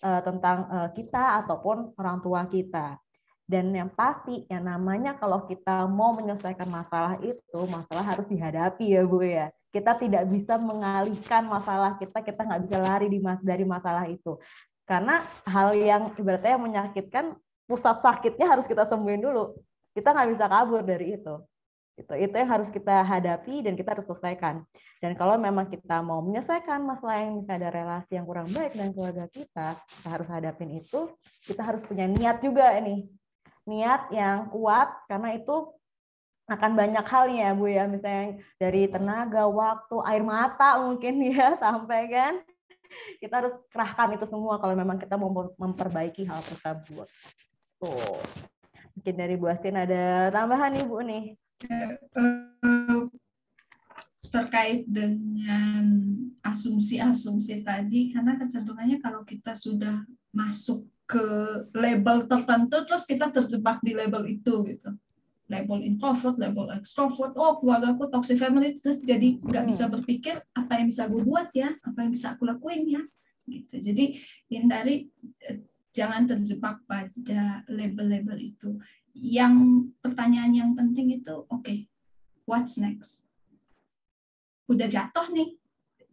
tentang kita ataupun orang tua kita. Dan yang pasti, yang namanya kalau kita mau menyelesaikan masalah itu, masalah harus dihadapi ya Bu ya. Kita tidak bisa mengalihkan masalah kita nggak bisa lari dari masalah itu. Karena hal yang ibaratnya yang menyakitkan, pusat sakitnya harus kita sembuhin dulu. Kita nggak bisa kabur dari itu. Itu yang harus kita hadapi dan kita harus selesaikan. Dan kalau memang kita mau menyelesaikan masalah yang misalnya ada relasi yang kurang baik dengan keluarga kita harus hadapin itu, kita harus punya niat juga nih. Niat yang kuat, karena itu akan banyak halnya Bu ya, misalnya dari tenaga, waktu, air mata mungkin ya, sampai kan kita harus kerahkan itu semua kalau memang kita mau memperbaiki hal tersebut. Tuh. Mungkin dari Bu Astin ada tambahan nih Bu nih. Terkait dengan asumsi-asumsi tadi, karena kecenderungannya kalau kita sudah masuk ke label tertentu, terus kita terjebak di label itu gitu. Label introvert, label extrovert, keluarga aku toxic family, terus jadi nggak bisa berpikir apa yang bisa gue buat ya, apa yang bisa aku lakuin ya, gitu. Jadi hindari, jangan terjebak pada label-label itu. Yang pertanyaan yang penting itu, oke, what's next? Udah jatuh nih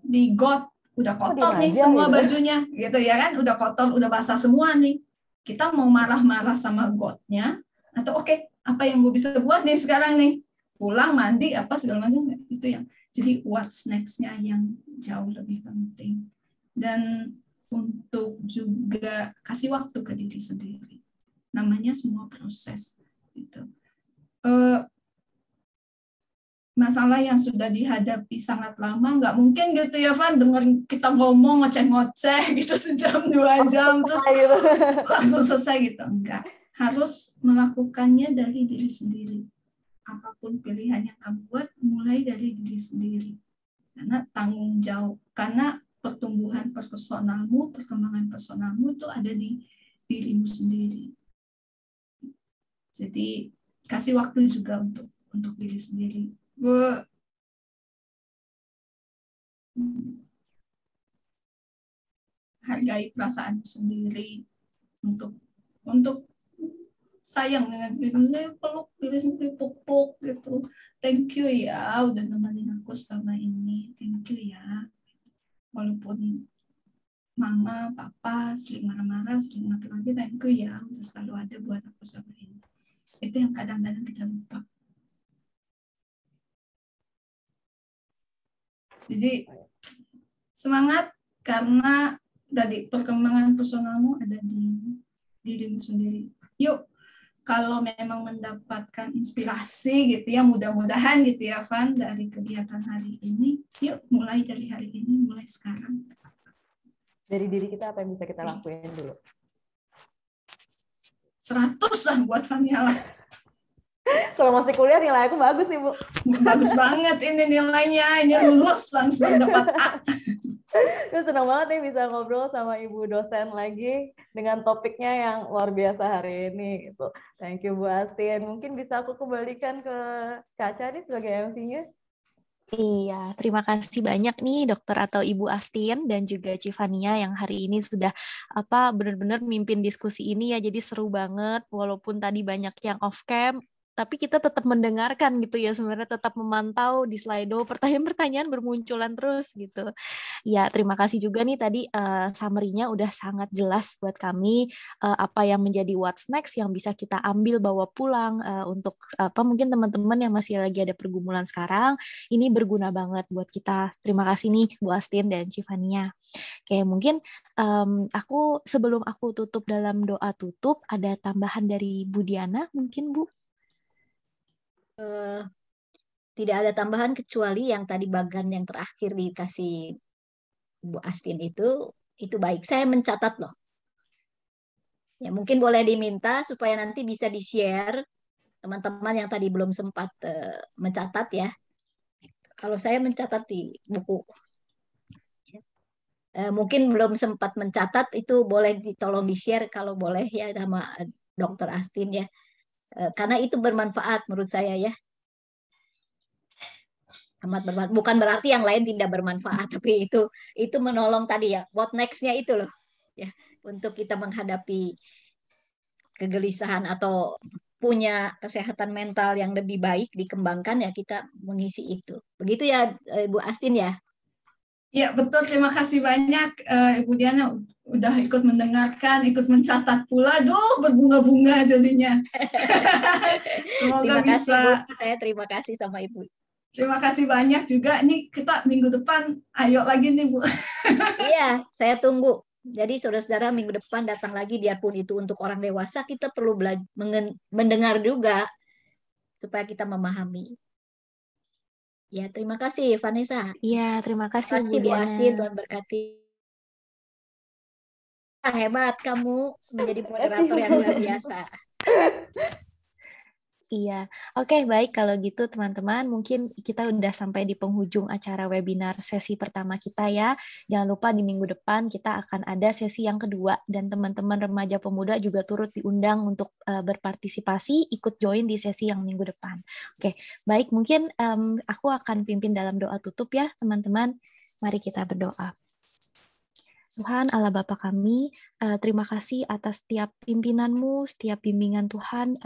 di got, udah kotor nih semua bajunya, gitu ya kan? Udah kotor, udah basah semua nih. Kita mau marah-marah sama gotnya, atau apa yang gue bisa buat nih sekarang nih? Pulang, mandi, apa segala macam, itu yang. Jadi what's next-nya yang jauh lebih penting. Dan untuk juga kasih waktu ke diri sendiri. Namanya semua proses. Gitu. Masalah yang sudah dihadapi sangat lama, nggak mungkin gitu ya Van, dengar kita ngomong ngoceh-ngoceh gitu sejam 2 jam terus langsung selesai gitu, enggak. Harus melakukannya dari diri sendiri. apapun pilihan yang kamu buat, mulai dari diri sendiri. Karena tanggung jawab, karena pertumbuhan personalmu, perkembangan personalmu itu ada di dirimu sendiri. Jadi kasih waktu juga untuk diri sendiri. Hargai perasaanmu sendiri, untuk sayang dengan diri sendiri, peluk diri sendiri, pupuk gitu. Thank you ya udah nemenin aku selama ini. Thank you ya. Walaupun mama, papa sering marah-marah, sering maki-maki, thank you ya udah selalu ada buat aku selama ini. Itu yang kadang-kadang kita lupa. Jadi semangat, karena dari perkembangan personalmu ada di dirimu sendiri. Yuk, kalau memang mendapatkan inspirasi gitu ya, mudah-mudahan gitu ya Van, dari kegiatan hari ini, yuk mulai dari hari ini, mulai sekarang. Dari diri kita apa yang bisa kita lakuin dulu? 100 lah buat Vaniala. Kalau masih kuliah nilai aku bagus nih Bu. Bagus banget ini nilainya, ini lulus langsung dapat A. Senang banget nih bisa ngobrol sama Ibu dosen lagi dengan topiknya yang luar biasa hari ini gitu. Thank you Bu Astin. Mungkin bisa aku kembalikan ke Caca nih sebagai MC-nya. Iya, terima kasih banyak nih Dokter atau Ibu Astin dan juga Civania yang hari ini sudah benar-benar mimpin diskusi ini ya. Jadi seru banget walaupun tadi banyak yang off cam, tapi kita tetap mendengarkan gitu ya, sebenarnya tetap memantau di Slido, pertanyaan-pertanyaan bermunculan terus gitu. Ya, terima kasih juga nih tadi summary-nya udah sangat jelas buat kami apa yang menjadi what's next yang bisa kita ambil bawa pulang untuk mungkin teman-teman yang masih lagi ada pergumulan sekarang, ini berguna banget buat kita. Terima kasih nih Bu Astin dan Civania. Oke, mungkin sebelum aku tutup dalam doa tutup, ada tambahan dari Bu Diana mungkin Bu? Tidak ada tambahan kecuali yang tadi bagian yang terakhir dikasih Bu Astin itu baik. Saya mencatat loh. Ya mungkin boleh diminta supaya nanti bisa di-share teman-teman yang tadi belum sempat mencatat ya. Kalau saya mencatat di buku. Mungkin belum sempat mencatat, itu boleh tolong di-share kalau boleh ya sama Dr. Astin ya. Karena itu bermanfaat menurut saya ya. Amat bermanfaat. Bukan berarti yang lain tidak bermanfaat, tapi itu menolong tadi ya. What next-nya itu loh. Ya, untuk kita menghadapi kegelisahan atau punya kesehatan mental yang lebih baik dikembangkan ya, kita mengisi itu. Begitu ya Ibu Astin ya. Ya betul, terima kasih banyak Ibu Diana udah ikut mendengarkan, ikut mencatat pula. Duh, berbunga-bunga jadinya. Semoga terima bisa. Kasih, Bu. Saya terima kasih sama Ibu. Terima kasih banyak juga. Nih kita minggu depan ayo lagi nih Bu. Iya, saya tunggu. Jadi saudara-saudara minggu depan datang lagi, biarpun itu untuk orang dewasa, kita perlu mendengar juga supaya kita memahami. Ya, terima kasih Vanessa. Iya, terima kasih Bu Astin, Tuhan berkati. Hebat kamu menjadi moderator yang luar biasa. Iya, oke, baik kalau gitu teman-teman, mungkin kita udah sampai di penghujung acara webinar sesi pertama kita ya. Jangan lupa di minggu depan kita akan ada sesi yang kedua dan teman-teman remaja pemuda juga turut diundang untuk berpartisipasi, ikut join di sesi yang minggu depan. Oke, baik, mungkin aku akan pimpin dalam doa tutup ya teman-teman. Mari kita berdoa. Tuhan Allah Bapa kami, terima kasih atas setiap pimpinan-Mu, setiap bimbingan Tuhan,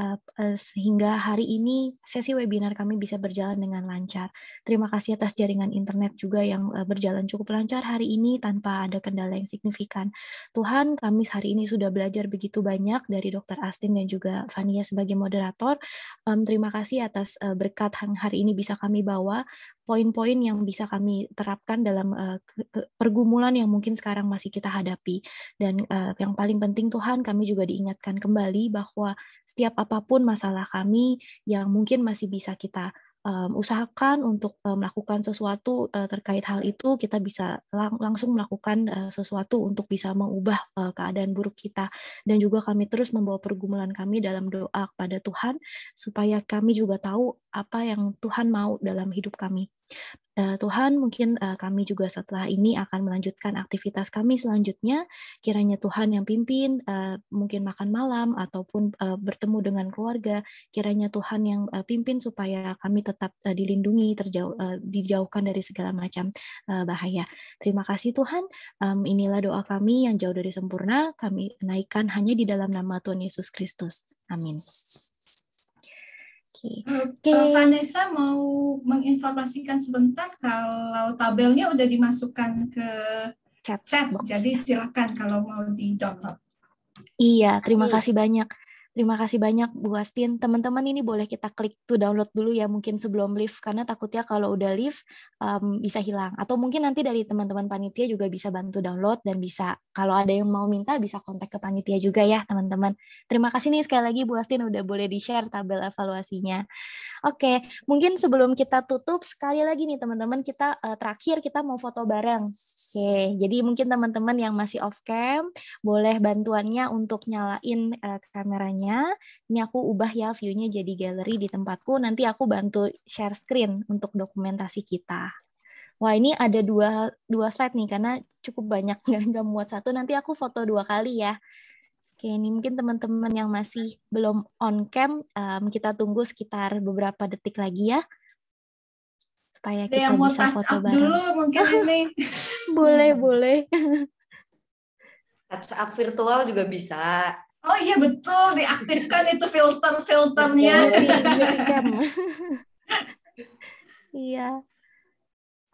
sehingga hari ini sesi webinar kami bisa berjalan dengan lancar. Terima kasih atas jaringan internet juga yang berjalan cukup lancar hari ini tanpa ada kendala yang signifikan. Tuhan, kami hari ini sudah belajar begitu banyak dari Dr. Astin dan juga Vania sebagai moderator. Terima kasih atas berkat yang hari ini bisa kami bawa, poin-poin yang bisa kami terapkan dalam pergumulan yang mungkin sekarang masih kita hadapi. Dan yang paling penting Tuhan, kami juga diingatkan kembali bahwa setiap apapun masalah kami yang mungkin masih bisa kita usahakan untuk melakukan sesuatu terkait hal itu. Kita bisa langsung melakukan sesuatu untuk bisa mengubah keadaan buruk kita. Dan juga kami terus membawa pergumulan kami dalam doa kepada Tuhan, supaya kami juga tahu apa yang Tuhan mau dalam hidup kami. Tuhan, mungkin kami juga setelah ini akan melanjutkan aktivitas kami selanjutnya. Kiranya Tuhan yang pimpin, mungkin makan malam ataupun bertemu dengan keluarga. Kiranya Tuhan yang pimpin supaya kami tetap dilindungi, dijauhkan dari segala macam bahaya. Terima kasih Tuhan. Inilah doa kami yang jauh dari sempurna. Kami naikkan hanya di dalam nama Tuhan Yesus Kristus. Amin. Vanessa mau menginformasikan sebentar kalau tabelnya udah dimasukkan ke chat. Jadi silakan kalau mau di-download. Iya, terima kasih banyak. Terima kasih banyak Bu Astin. Teman-teman ini boleh kita klik to download dulu ya mungkin sebelum live, karena takutnya kalau udah live bisa hilang. Atau mungkin nanti dari teman-teman panitia juga bisa bantu download, dan bisa kalau ada yang mau minta bisa kontak ke panitia juga ya teman-teman. Terima kasih nih sekali lagi Bu Astin udah boleh di-share tabel evaluasinya. Oke, mungkin sebelum kita tutup sekali lagi nih teman-teman, kita terakhir kita mau foto bareng. Oke, jadi mungkin teman-teman yang masih off cam boleh bantuannya untuk nyalain kameranya. Ini aku ubah ya view-nya jadi galeri di tempatku. Nanti aku bantu share screen untuk dokumentasi kita. Wah, ini ada dua slide nih karena cukup banyak, nggak muat satu. Nanti aku foto 2 kali ya. Oke, ini mungkin teman-teman yang masih belum on cam, kita tunggu sekitar beberapa detik lagi ya, supaya kita bisa foto bareng. Dulu mungkin ini. Boleh. Touch up virtual juga bisa. Oh iya betul, diaktifkan itu filternya. Iya.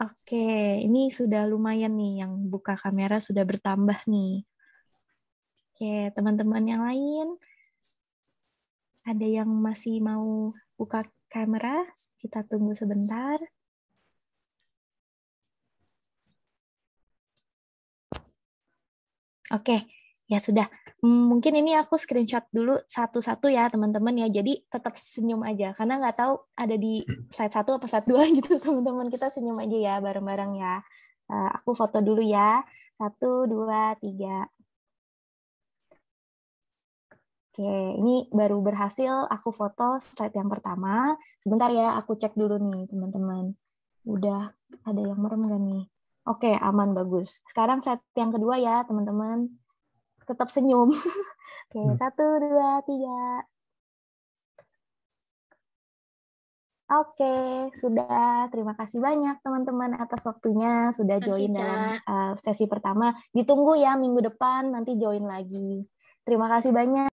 Oke, ini sudah lumayan nih yang buka kamera sudah bertambah nih. Oke, teman-teman yang lain, ada yang masih mau buka kamera? Kita tunggu sebentar. Oke, ya sudah. Mungkin ini aku screenshot dulu satu-satu ya teman-teman ya. Jadi tetap senyum aja karena nggak tahu ada di slide 1 atau slide 2 gitu teman-teman. Kita senyum aja ya bareng-bareng ya. Aku foto dulu ya. 1, 2, 3. Oke, ini baru berhasil aku foto slide yang pertama. Sebentar ya, aku cek dulu nih teman-teman. Udah ada yang merem nggak nih? Oke, aman, bagus. Sekarang slide yang kedua ya teman-teman. Tetap senyum. Oke, 1, 2, 3. Oke, sudah. Terima kasih banyak teman-teman atas waktunya. Sudah join dalam sesi pertama. Ditunggu ya minggu depan, nanti join lagi. Terima kasih banyak.